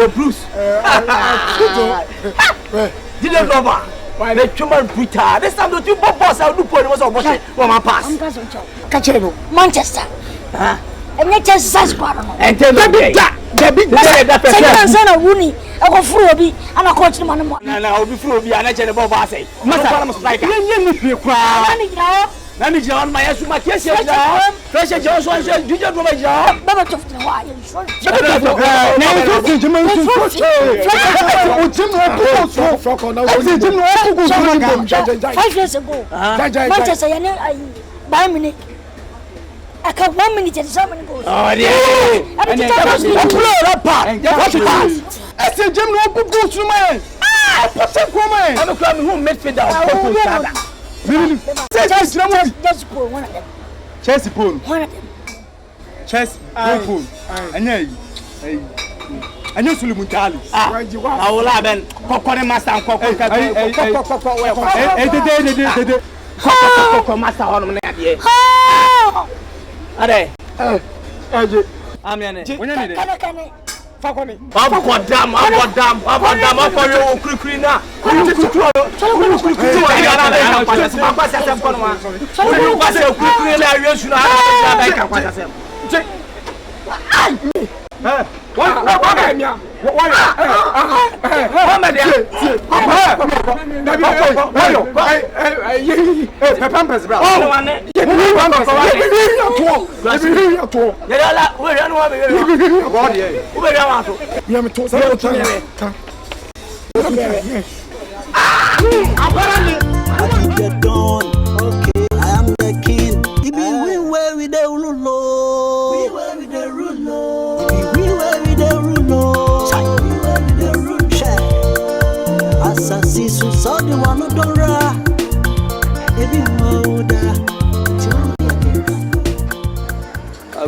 Didn't rubber. Why the human brutal? This time, the two boss out do put was on my pass. Catchero, Manchester. And you just says, and tell the big son of Wooney. I go through a bit and I coach him on the morning. And I'll be through the another above us. Must like Nani John, my ass, my case, Fresh Johnson said, "Do you know my job?" Never took the wire. Five years ago, Manchester, by a minute. I can't 1 minute and so many goals. Oh, yeah. I say Jim no go go to man. Ah, put some man. I'm cry me who midfielder of purple sada. Really? Just pull one of them. Chelsea pull. One of them. Chelsea pull. Anya yi. Anya Sulumuntali. I will have ben kokore master and kokore master on me adie. Ade. Amiane. Kana. Fakoni. Abodam for you krikri na. Kutu ya na be kan kwasa sem kono ma. Kutu kwasa krikri la yesu na ala be kan kwasa sem. Ai. What?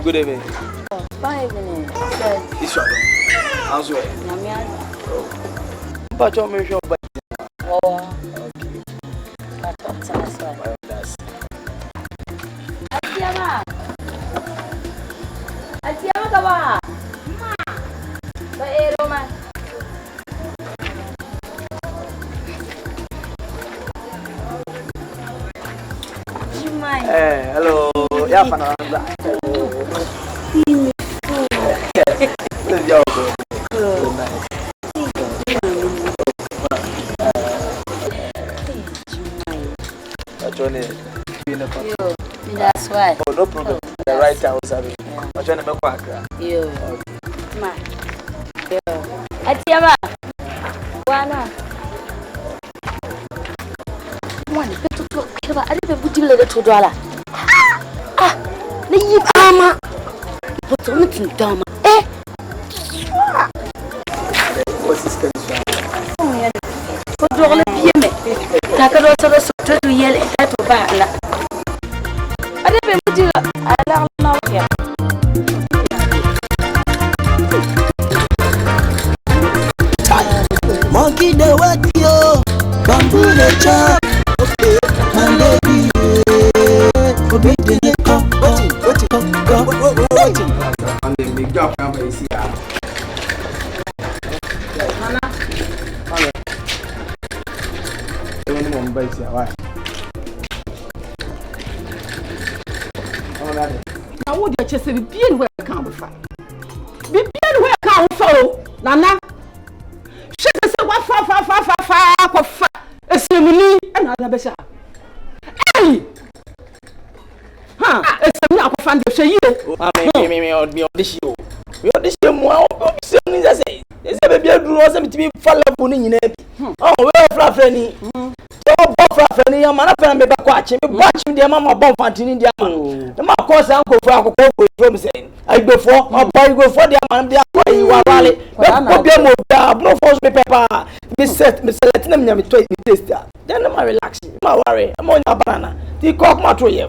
Good evening. 5 minutes. This one. How's it? But you may show by. Oh, okay. That's right. Atiama kawa. Ma. Ba Roma. Hello. Ya pananda. That's why. Oh, no problem. The right time was having. I'm trying to make work. Yo. Ma. Yo. Atiama. Wana. Mwani, petu tu. Kaba, alipe bujibile de $2. Ah. Na yi ama. Boto mutin dama. What's this kind of? Oh, yeah. Kodoro le pieme. Kakado soro soto du yele eto ba la. Alipe bujibile ala na ya. Monkey the what yo, bamboo the chop, okay, my lady, obi the come, what? And then the gap number is here. Anyone buys here, why? Now what you just say, be where can we find? Be where can we follow? Nana. She say what fa. Esemini and Alabesha. Hey! Ha! Esemini akofan de she yire. Me on this show. We on this show mo say ni say. Say be bia duro say me fa level ni nyina bi. Oh, we fra ni. So bo fra ni ya mana fa me ba kwa achi. Me bo achi de mama bo fantini de ama. De ma ko say anko fra akoko from say. Agbefo, obo de ama de akwa yi wa wale. Be ko bia mo da, no force me pepper. Me select na me to taste. Then I'm relaxing. I'm worry. I'm on your banana. The cock my to you.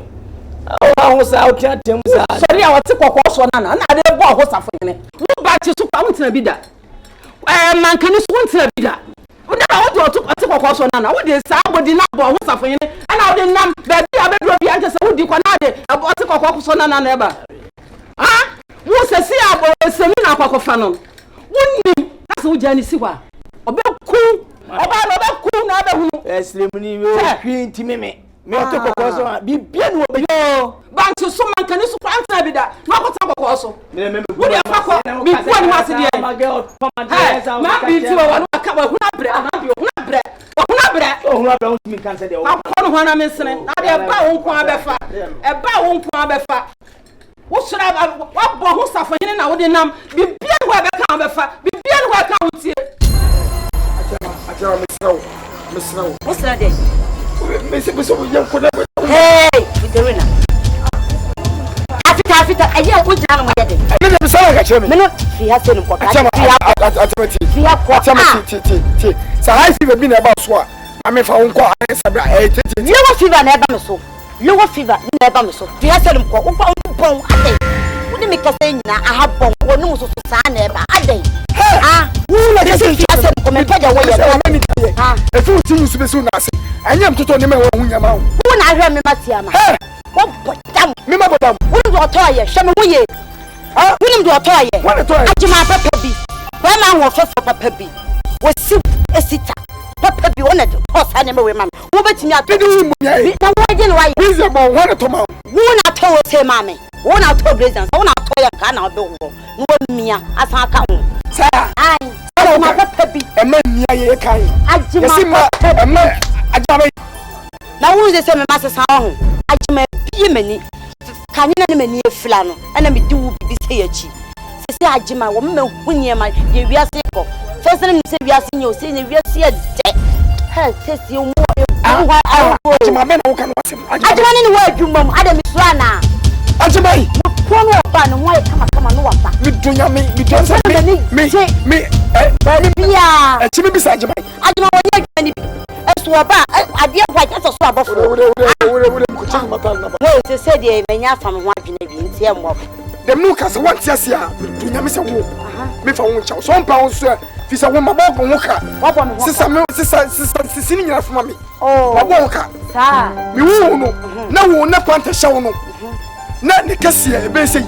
Oh, I was out here. Sorry, I was sick of course. I didn't go host of it. What about you? Suppose to be that. Man, can you swim to be that? We never want to take a course on Nana. What is somebody not about what's of it? And I didn't know that you have been behind us. Would you connect about the course on Nana never? Ah, what's a sea about a seminar of Fanon? Wouldn't that's what Jenny Siwa. About cool. About cool now. Yes, Lemony will green to me. Me to course be bien wo bank so man kan so kwanta bi da na ko tan ko so me wo dia fa ko mi ko ni wase dia ma girl ma bi ti wa no ka ba huna bre na bi huna bre oh huna bre mi kan se dia wa ko no hana me sene na dia ba wo nko abefa wo sura wa bo ho safo hene na wo de nam bi bia wo abeka abefa bi bia wo ka wo tie achara me srawo what's that day? Hey, with the winner. After, I hear which one of my Say catch me. Me no fear say no kwa. Fear kwa. Ti. Say high fever be na ba so a. Ame fa won kwa sabra tete. Low fever na eba me so. Low fever na eba me so. Fear say no kwa. Wo pon ade. Wo ni me kase nyina aha bon. Wo no so sa na eba ade. Wo na kase fear say no me paja wo ye. If you see you so be so na say. Anyam toto ni me wo hu nyama wo. Wo na ahwe me matia ma. Wo bodam. Me ma bodam. Wo do otoye. Hwe me wo ye. Wo do otoye. What to? Ajima papa bi. Wa ma wo fefa papa bi. Wo si esita. Papa bi wona de hosa ne me we mam wo betimi atodi na wo je ne wa ye reason mo wona to ma wo na to wo se mame wo na to president wo na to ya ka na obe wo no wo mia asan aka wo sa ai so ma papa bi e ma nia ye kai ajima e ma ajama na wo ze se me ma sesa ho ajima bi mani kanina ne mani efila no ana me di wo bi se ya chi se ajima wo me hunye ma ye wiase ko first time say wiase nyo say ne wiase ya de he tesi mo ajima me na wo kan wasem ajima ne wo adwuma mu adam sura na ajima yi ko no ba ne wo kama no wa ba mi dunya me donsa me bia chimi bisa ajima ajima wo nya adwuma ni eso ba ade kwa ja so abofo wure ko chama mata na ba wo se de me nya fam ho adwuma bi ntie mo dem no ka se wanti ase a dunya me se wo me fa wo ncha so mpa wo so fi se wo mabɔ ko wo ka sisa ni nyina fama me mabɔ wo ka sa me wo no na wo na kwanta hye wo no na ne kase e be sei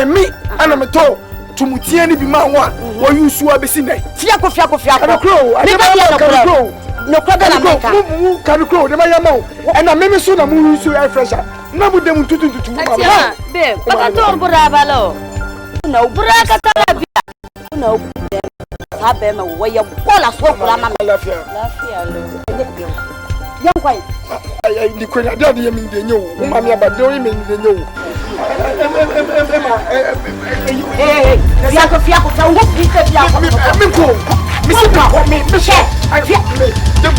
me ana me to tumutie ni bi ma wo a wo yusu abesi nai fia ko me ba ya no kwada na meka mu kan kro de ma ya ma e na me so na mu yusu air fresher na bu dem tutu ma be baka to bura balo na bura ka tara bia na sabe ma wo ya bola so kula ma lafia lo yan kwai ay ni ko na de ya mi de nyo wo ma mi abade o mi de nyo fia ko fa wo fi se fia ko mi ko mi si ko mi she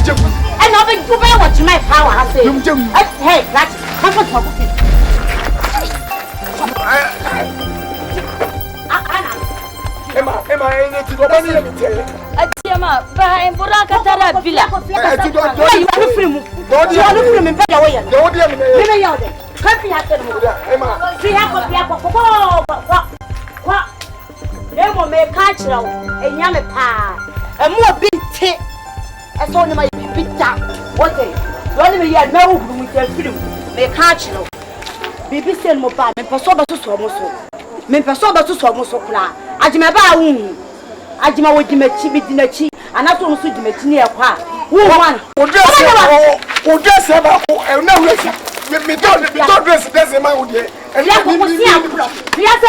jem and I've been going what you might power has said. Hey, that's comfort. Emma, I to go back to tell you. Atiama, behind Buraka Tara Villa. You are free. Don't you are free in bed away? Don't you? Country has said, Emma, see how what? Never may catch you a young pa, and more big tit. I saw him be down. What day? Don't me yet know who we can film. May catch you. Bibi send mo pa, me persoba to so so. Me persoba to so so kla. Ajima ba wu. Ajima wo dimachi bi dinachi. Anato mo so dimachi ne yakwa. Wo wan. O dress ba ko e na wura. Me don't dress that's my own. Ya ko si apro. Ya se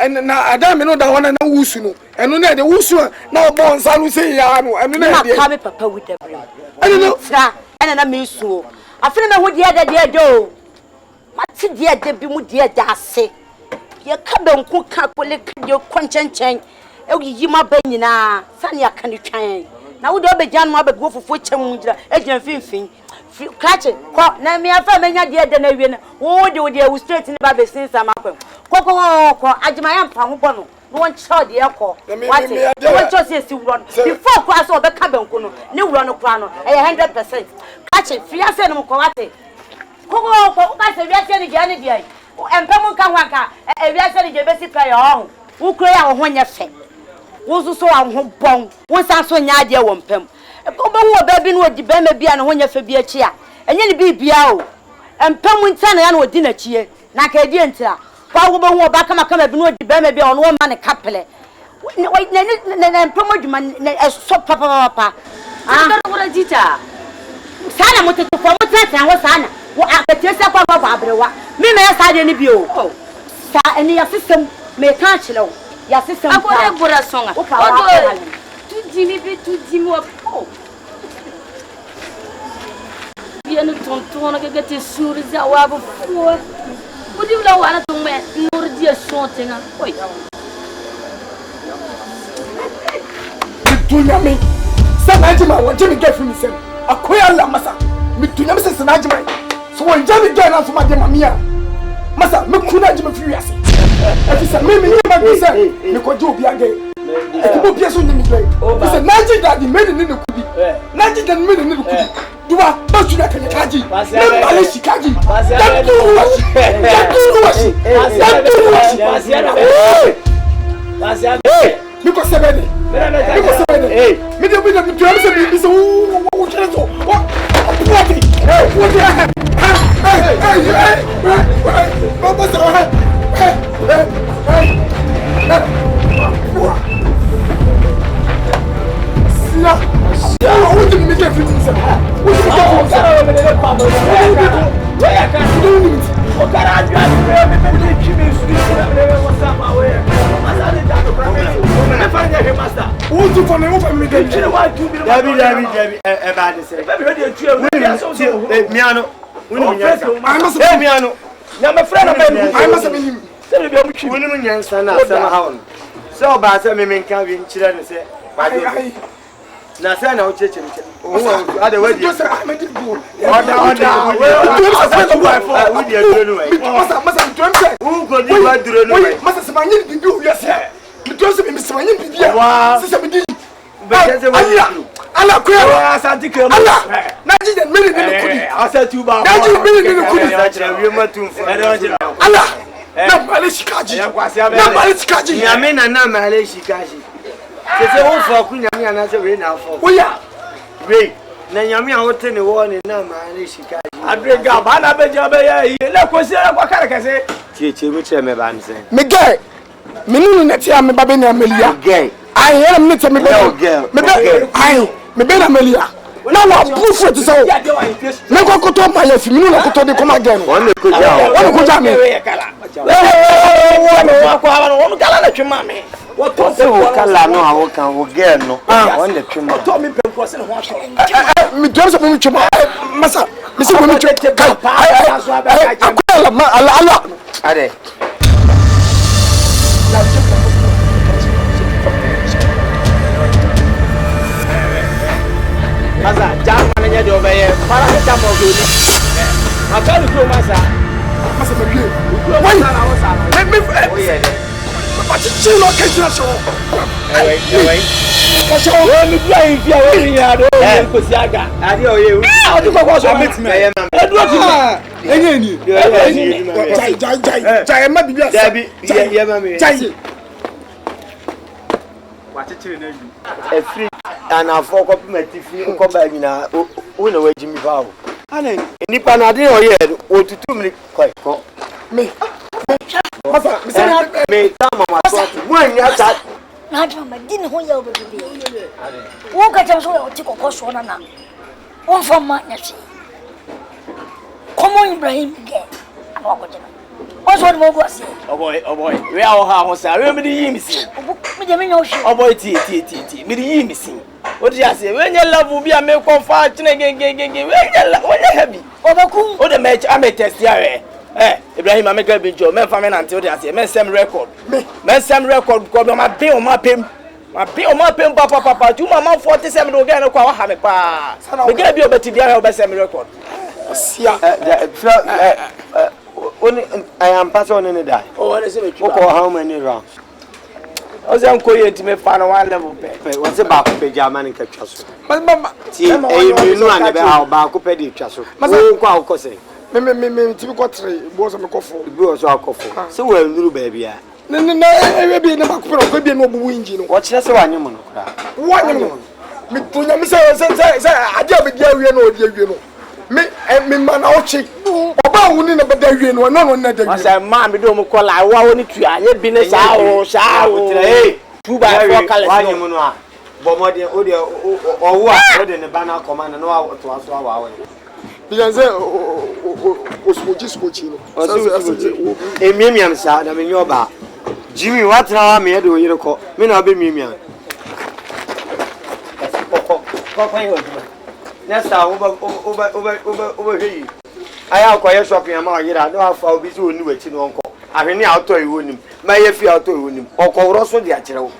na adam no da wana na wusu no. Eno na de wusu na obo nsa no sei ya no. Eno na de. Ma ka me papa with the brain. Eno no. Fra. Ena na me su. Afene me ho de do. Mati de bi mu de ase. Ye ka benku ka kole ka de kwanchenchen. E yi ma ba nyina. Sane aka ne twan. Na wo de obegya no abegu fofo kyem ngira. Egyan finfin. Catch it. Na me afa menya de na wie na. Wo de wo straight ni ba be sinsa makwem. Ko ajima ya mpa ho bɔ no. No one child de ekɔ. What? One just say wuro no. Before kwa so obeka benku no. Ne wuro no kwa no. 100%. Catch it. Fia se no ko wate. Ko ka se wia se ni gya ne bia. Empem nka ho aka. Wia se ni je besi pa ya ho. Wo kro ya ho nya fe. Wo so ho bon. Wo san so nya ade wo mpem. Ko ba wo ba bi no odi ba ma bia na ho nya fe bia chi a. Enye ni bibia o. Empem nta na ya na odi na chie. Na ka edi ntia. Kwa wo ba ho ba kama bi no odi ba ma bia ono wo ma ne kapele. Na empem adwuma na so papa. Ah, ko ra tita. Sana motete fo motete ho sana. Wo akatese kwa baba abrewa. Me me sa de ni bi o. Sa eni ya system me kan chile o. Ya system. Akore bura songa. Odo. Tu dimi wa. Bienu tonton ke gete suriza wa bo fo. Budi la wana tong me nur dia sontenga. Oi. Tunya me. Sana jima wa jimi get from me. Akoya la masa. Me tunya me se sana jima. So when jami join us ma de mamia. Masa me kuna jima fi wiase. If me never say, me ko do bi age. If you be so ni me like. It's a 90 that the men in the kudi. 90 that men in the kudi. Do I pass you like a kaji? Member Chicago. That do what? Because seven. Hey, me dey with the drums and me so what can I do? What? What? So ba say me menka bi nchira ne say na say na o cheche me o ade we di order we di aduro no we masa ntwem say who go di wa aduro no we masa se manyi bi o yes me to say me se manyi bi dia se se me di be se we ala ko ya asante ke mo na ji den me ni kudi asatu ba na ji me ni kudi sa chira wi ma tumfo ala na malishi kaji na malishi kaji nyame na malishi kaji se wo fo ku nyame ana se we na fo oya we na nyame a wote ne wo ne na malishi kaji adrega ba na beja be ya yi le ko se kwa kare kase che mi che me ba nse me gay me nunu na tia me ba be na amelia gay I hear me tell me be me be na amelia na wa proof it so me ko koto ma ya fi me nunu koto de come again won ne ko ja me won kala na twema me woto se wo kala no a wo kan wo girl no won ne twema to me pe ko se ne ho ato me do so me twema masa me se me twema ala ade masa jama nya de obeye para hita mo go ni akalu ko masa me bi why me oh yeah but you no can just show ko show we mi bia yin bia we yin ado we ko si aga ade o ye o du ko so meet me e du ti enye ni jai ma bibia sa ye ma me jai watete na ju efri ana fo ko primitifi ko ba nyina o na wajimi ba o ane nipa na de o ye otutu mi ko me masa me ta mama so mo anya ta na ta ma din ho ya obebi wo ka ta so o ti ko so na na o fa ma nya si komo Ibrahim ge ana ko jena o so mo go asi oh boy we are ha ho sa we me di yimi si me de me nya o hwe oh boy ti me di yimi si o di ase we nya level bi a me konfa chine gege we nya heavy obaku o de me am test ya Ibrahim ameka bi jo me fa me nante o di ase me sem record ko be ma be o ma pem papa tu mama 47 do ga na kwa wa ha me pa me ga bi o beti bia o be sem record sia I am passing on die. Oh, what is it? How many rounds? I was going to me find one level pay. What's about the German in Cachasso? Mama, see, you know, I never how about Copedi Chasso. Mazan Cossi. Me, typical tree was a coffee. Was our coffee. So well, little baby. No, maybe never could be no winning. What's that so animal? One, me, I just be there, you know. Me man ochi oba woni na beda wie no no na da wie asa ma me do mo kola wa woni tua ye bi ne sha o eh 2 by 4 colors wa nyimu no a bo modern o de owo a o de ne bana command no wa to aso wa we bianze osmoji skochi no emiemiam sa na me nyoba Jimmy what na me de oyire ko me na obe miemiam ko next time over here. I have quite shopping among you. I know how far busy you were in Uncle. I mean, I'll tell you him. May if you are to him or call Rosso the actual.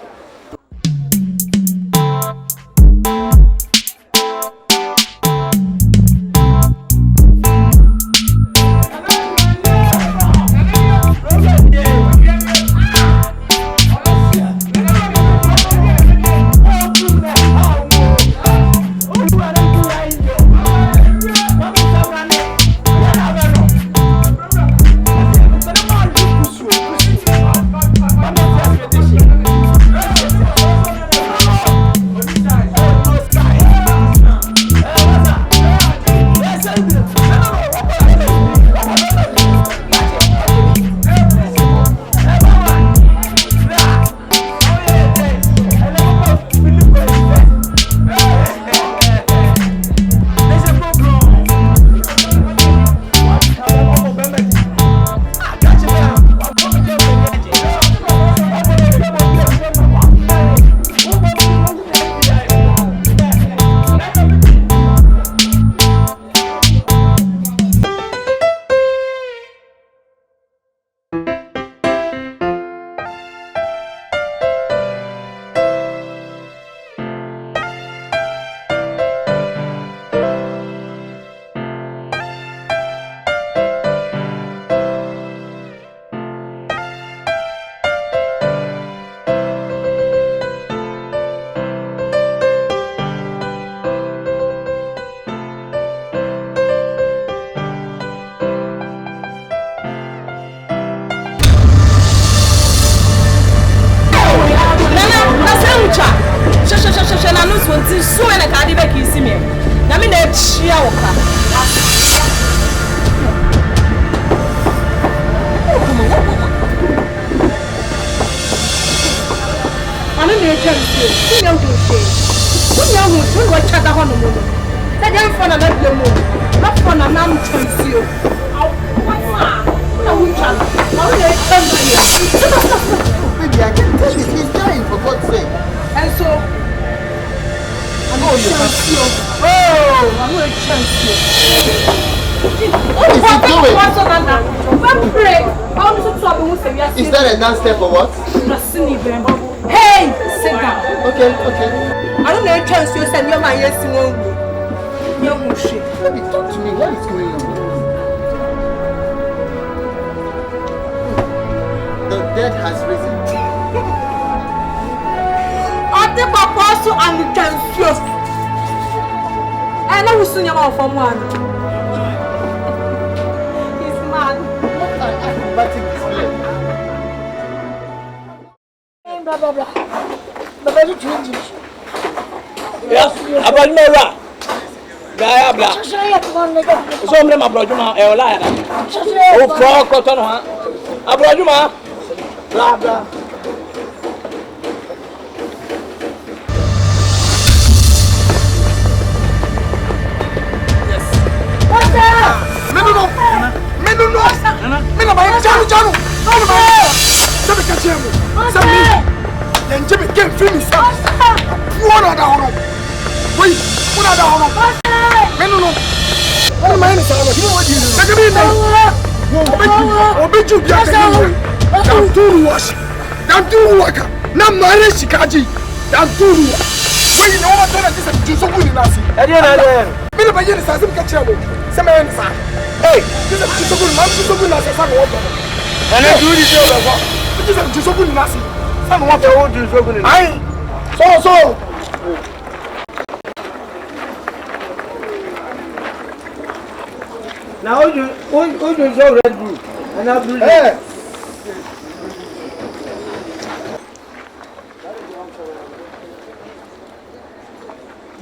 you. You know do shit. You know who what chat on the moon. That young fun and the moon. Not fun and I'm chance you. I will chat. I will come here. Baby, I can tell you he's dying for God's sake. And so I'm going to chance you. Oh, I'm going to chance you. What is he doing? Is that a non-step or what? Hey, sit down. Okay. I don't know a chance you send your man yes to your mushy. Baby, talk to me. What is going on? The dead has risen. I think my boss and the chance you. And I will soon your mouth from one. Acrobatic display. Blah blah blah. Baba you change. Yes, about Mera. Gaya blah. So many my brother e ola ya. O fro ko no ha. Abrojuma. Blah blah. Yes. What's that? Mina ba janu. No ba. Sabe ka chemu. Sabe. Yenje be game film sa. You wanna da hono. Wait, wanna da hono. No. What am I saying? You know what you do? Take me now. Obeju bia ka ni. Dan turu wash. Dan turu waka. Na mare shikaji. Dan turu. Wait, no one tell us this so good na si. Mina ba yin sa sim ka chemu. Sama yin sa. Hey, this is so good, man. So good, nasi. Some water. And I do this over. This is so good, nasi. Some water. What do so good? Aye. So. Now you so Red Bull. And I do. Hey.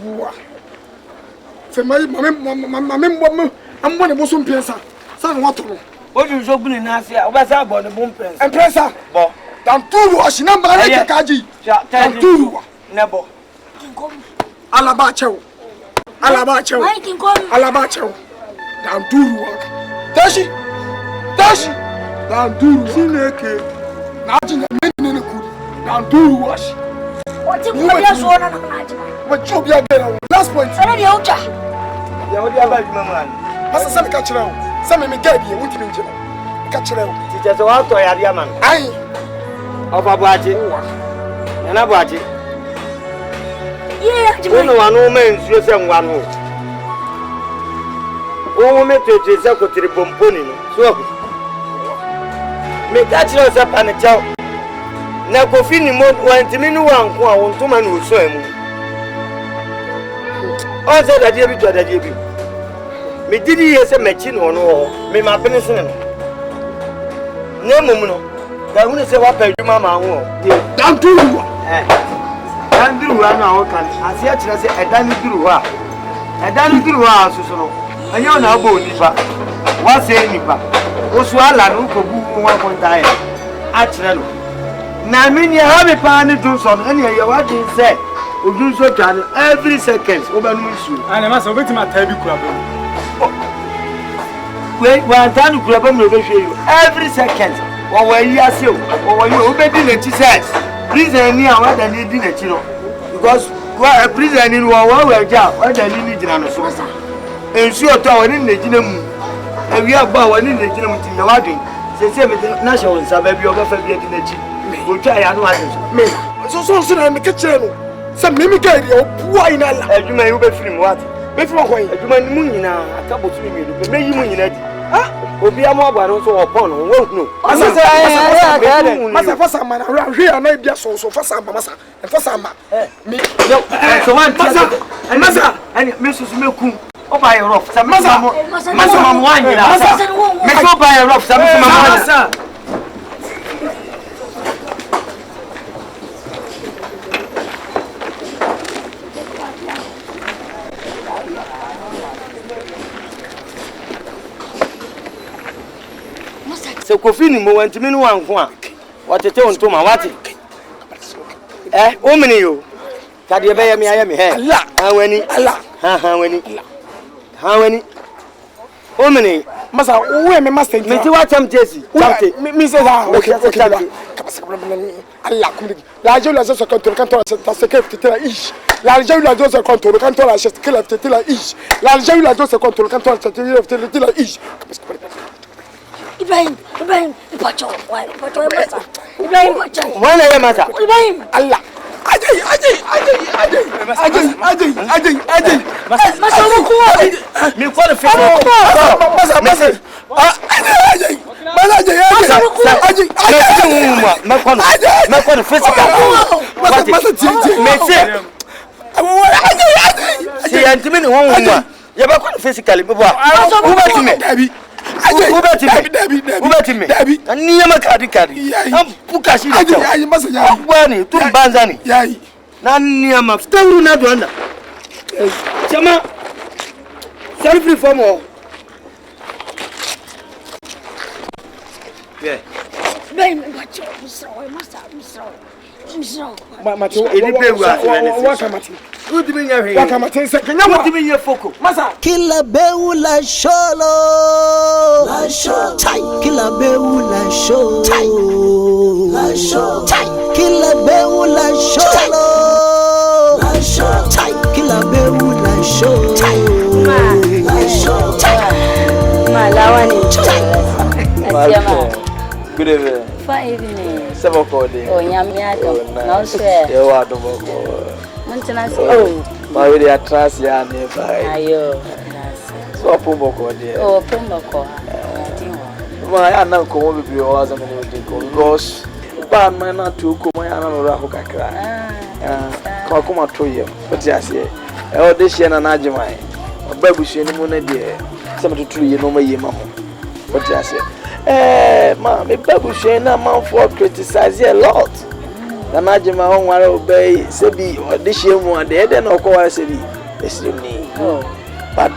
Wow. Say my I'm going to go some pesa. Son, what? What you so good in Asia? What's up on the boom press? And pressa. Bo. Tanturu, she number Kaji. Tanturu. Nebo. Alabacho. Tanturu. Tashi. Tanturu. Sineke. Najin men in could. Tanturu wash. What you what you be again? Last point. Masa sami kachira o sami me gabi e wutimi nje no kachira o tije so wa to ya dia man ai ofa boaje na boaje ye ajima no wanu me nsuo se nwanu o me tete se kotiri bomponi no so me kachira se panichao na kofi ni mo wantimi ni wanko a wontuma na oso emu o se dadie bi to dadie bi me didi ye se mechi no no me ma pene sene no ne mum no da hu ne se wa pa adwuma ma ho dan duru dan duru na ho kan ase a kire se edan duru ha so no anya na abo nipa wa se nipa o so ala no ko bu wa konta ya a kire no na me ni ha me pa ne Johnson ene ye wa din se odun so twa no every second o ba no isu ana ma so betima ta bi kura ba wait, one time you every second. Or where you are so, or when you obey the said, prison near what they need in the chino. Because a prison in one way job, what they need in a source. And sure, tower in the gym, and we are bound in the gym in the wagon. Say, national suburb of a in the gym. We'll try and me. So I'm a kitchen. Some mimic idea, why not? You may be free what? Before when you may moon now, a couple of minutes, maybe you mean Obi amwa no so opon won no masa fasa man hwe ana bia so fasa masa fasa ma me so one masa ani me so me ku o ba ye rough sa masa mam wan ni la me so ba ye rough sa masa se kofi ni mo wantimi ni wanko a watete ontoma wate Omini you. Kadia Bay, me, I am here. How many? How many? How many? Omini, Massa, who am I master? Mr. Watcham Jesse. Mrs. Allah, la jolie se contrôle quand on a sécurité la ish. La jolie la dose contrôle quand on a acheté la tête la ish. La jolie la dose contrôle quand on a acheté la ish. Ibrahim, Pacho, Massa. Ibrahim, Pacho. One I am Massa. Ibrahim, Allah. Ajay. Massa, me call the face. Yeah. Ibrahim, Pacho, Massa. Kila beula sholo, la show, tight. Kila beula show, tight. La show, tight. Kila beula sholo, la show, tight. Kila beula show, tight. La show, tight. Malawani, tight. Good evening. Fine evening. Several calling. Oh, Yamiado. No, sir. You are the Maintenance. Oh, my really attracts ya nearby. Ayo. So, Pumboko, dear. Oh, Pumboko. My uncle will be yours a minute because bad man not to come my another cry. Come to you. But yes, oh, this year and Ajimai. A baby, she any money, dear. Some to 3 years, no more, mamma. But yes, ma, me babu shena man for criticize a lot. Na maji ma on ware obey sebi odihye mu ade de na okwa sebi esini. Oh. But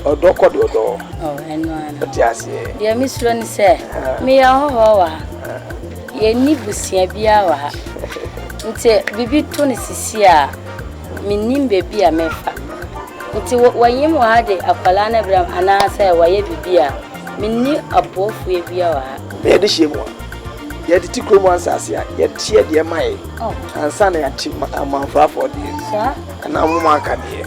odokodo. Oh, enwa. But yes, ye misro ni se. Me ya ho wa. Ye ni busia bia wa. Nte bibi to ni sisi a minim bebi a mefa. Nte wanyem wa ade akwala na bram ana se waye bibi a minni abofu ye bia wa. Me de shemu. Ye de tikro mu ansase a ye tie de mai. Oh. Ansa na ya ti amanfa for de. Sa? Na mu maka de.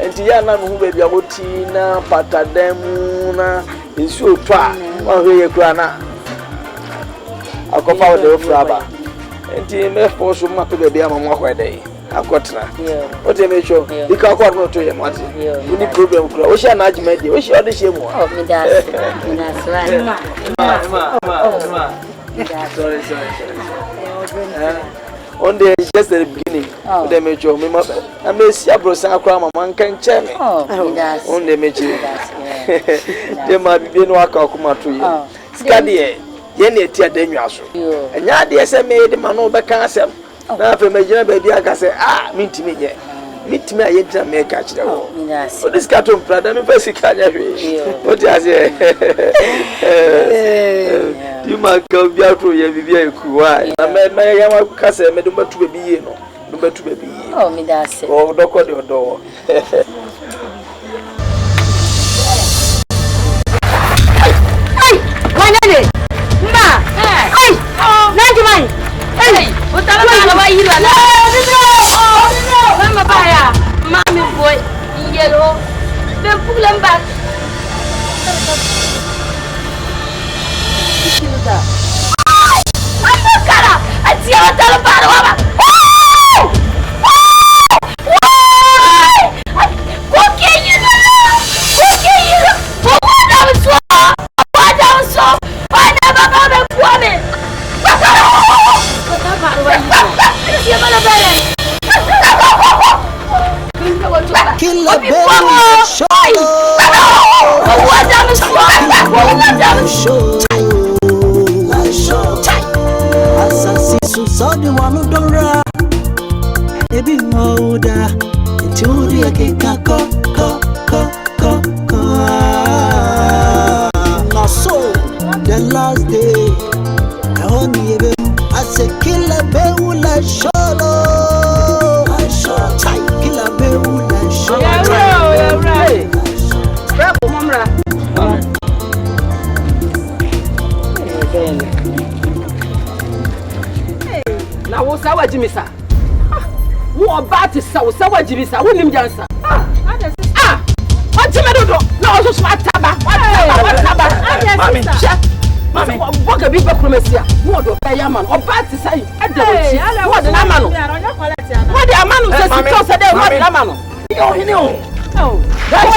Enti ya na hu bebi a woti na patademu na nsu otwa. Wa hwe ye kura na. Akofa de ofraba. Enti me force mu ape bebi a mamu akwede. Akotna. What you make sure? You can't quite not to him. What you need problem? We share an argument. We share the same one. Oh, me that's right. Sorry. On the just the beginning. They make sure me. I may see a brother crime. Man can check me. Oh, me that's. On the make sure. They might be no work out come to you. Scadi, ye tia dem yaso. And ya de SMA the man over cancer. Na fe majina baby aka say mintimi ye mitimi ayenta make a chire wo so this carton prada me pesi kanya hwe what you say you ma ka bia to ye bibia ekuwa na me ya ma ka say me do batu baby ye no do batu baby ye oh me da say oh doko de odo ai wanane mba ai nanti mai hey, utala bana ba yira la. Oh, mama baya. Mami boy, yellow. Be pulang back. Kira. Apa kara? Atia utala bana wa. Kila baby show. Asasi susodi wanu dora. Ebi moda. Inturi yake kako. Na so the last day. I only ebe. I say kila baby show. Wo ba te sa wo jibisa wo nim jansa. What you do? No, so smart taba. Mami, Mami, what a big promise. What do I am? Or bad to say, what the man? What the man says, because I don't want the man. You know. Oh, that's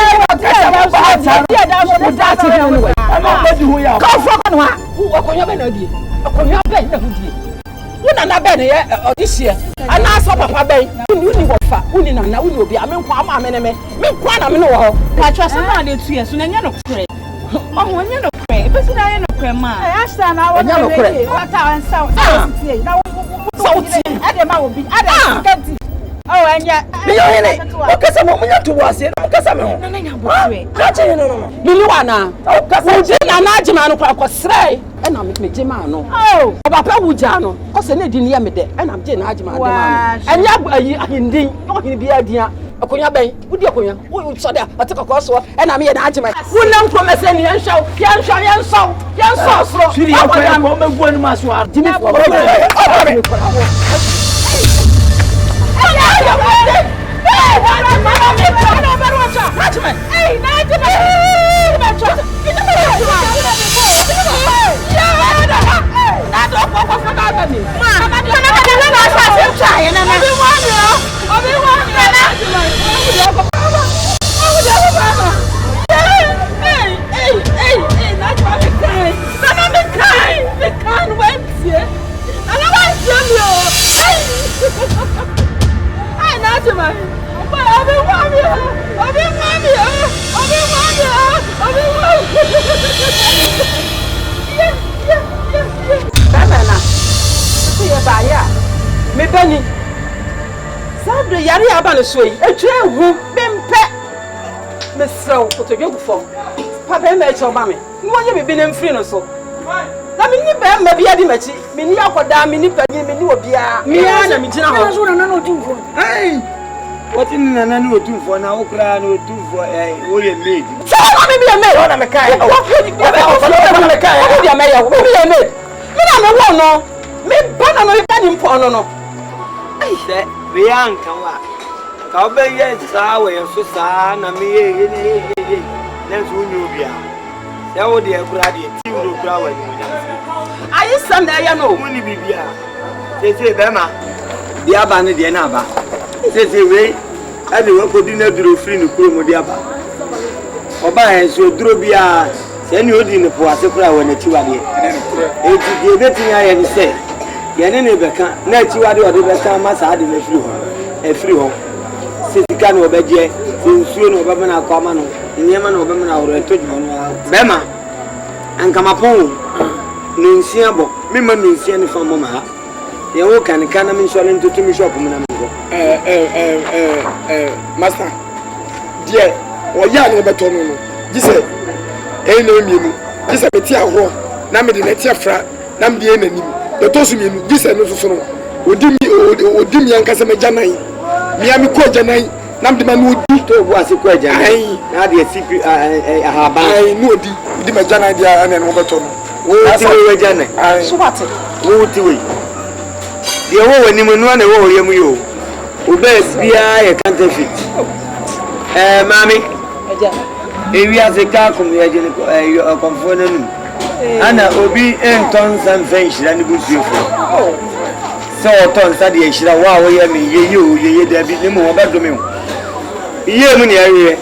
Una na be ne this year. Ana so papa ben. Uni wo fa. Uni na na uni obi. Ame kwa ama me ne me. Me kwa na me no wo ho. Ka twa so na de 2 years so na nya no kure. Oh, nya no kure. Be so na nya no kure ma. Eh, asta na wo na be. What an saw. Na wo tie. Ade ma wo bi. Ade skati. Oh, anya. Me yo hele. O kasa mo nya to wase. Na kasa me ho. Na nya bo kure. Ka che no. Me ni wa na. O kasa je na na agima no kwa srai. And I'm making my no. Oh, Papa Wujano, because I need near me there, and I'm Jane Hajman. And ya Hindi, no can be idea. A Konya Bay, would you Konya? Who saw there? I took a course, and I'm here in Hajman. Who know from a sending and show, young so. She I'm one master. Jimmy, me Benny. Sabre yari aba no so yi. Etwe hu bempe. Me srew otodwe fom. Papa me echo ma me. Ni wonye bebe na mfiri no so. Na me ni be ma bia di machi. Me ni akoda me ni panyi me ni obia. Me ya na me gina ho. So na no otumfo. Hey. What in na no otumfo na wo kra no otumfo wo ye maid. So na me be maid. Na me kai. Wo me kai. Wo dia me ya. Wo be maid. Me na me wo no. Me bana no ka ni mpo no. Say, we ain't come back. Yes, I will so sad. Na me, let's win you. That would be a graduate. You will grow. I is Sunday, I know. Money be here. They say, Bema, the Abana, the Anaba. They say, wait, I don't want to dinner to free no crew with the Abba. Oba, so Drobia, send you dinner for a separate when it's you are here. It's the betting I am say. Yanene beka na ti wade ode beka masa ade na free ho sesika no obeje sensuo no obema na akoma no nyema no obema na woro etojuma no bema anka mapon no nsia bo mema no nsia ne famo ma ye wo kan kana me nsore ntutu mi shop mu na mgo master die wo ya ne beto no gise na mienu gise beti ahoro na me de na ti afra na me de nanim the tosu mi gise no so no odi ankasa me janan mi ami ko janan nam de ma no odi to bu ase ko janan na de secret ahaba no odi me janan dia ana no beto no wo ti we janan so what wo ti we de wo wani mu no na wo yemu yo obe bia ye counterfeit mami eja ewi ase ka kum ye jeni konfo na nu ana obi enton san fenshira ni busuefo so ton sa de shira wa wo ye mi ye da bi ni mo ba do mi ye mu ni awie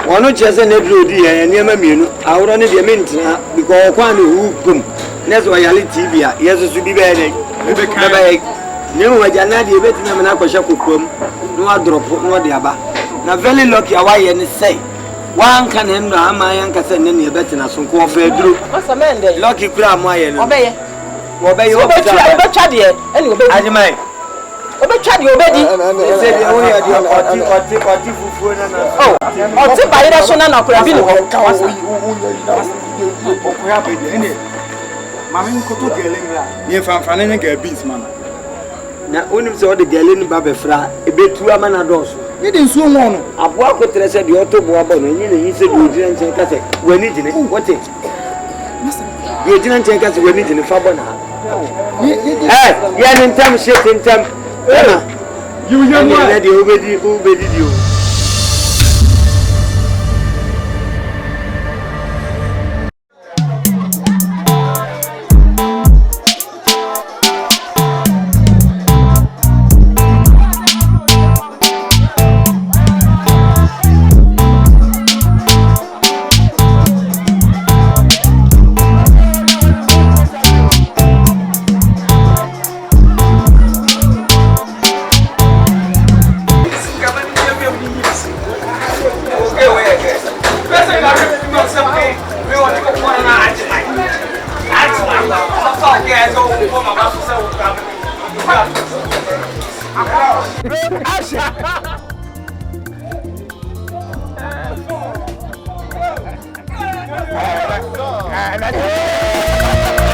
wono chese na dro di ye ni ma mienu awro ne de mentina because kwa na hu kum nezo yali tv a yeso su bi be ne be ne mo waja na de betina me na kwhye kokom no adrop no de aba na very lucky awaye ni say one can end no ama yanka se ne ne betina so ko fa duro osamende lucky kura mo aye no obeye obetwa de eni obeye ajimai obetwa de obedi se de wo ya de oti fufuo na na oti bayira so na kura bi ni ho kawasa okuya be de ne mami nkoto gele ngra ye fanfane ne ga beans man na onim se o de gele ni ba be fra ebetu ama na doso ye de nsuo ho no aboa ko tere se de oto bo abo no nyi ne yi se de odira nchen ka se wani gine wote ye odira nchen ka se wani gine fa bo na ya ni ntam shit ntam ema You hear me? Ready, obedi you.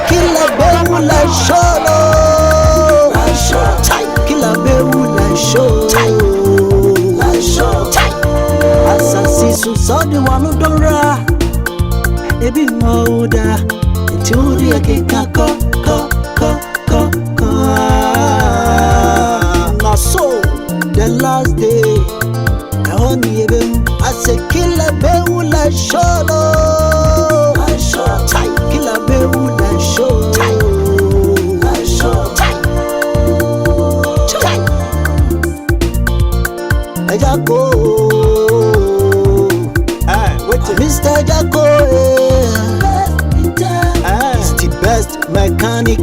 Kila beula sholo, kila beula sholo, asasi susodi wanudora, ebi moda, etudi yake kako. Na so the last day, kahoni ebem, ase kila beula sholo. Kila beula show. Ajako, Mr. Ajako, it's the best mechanic.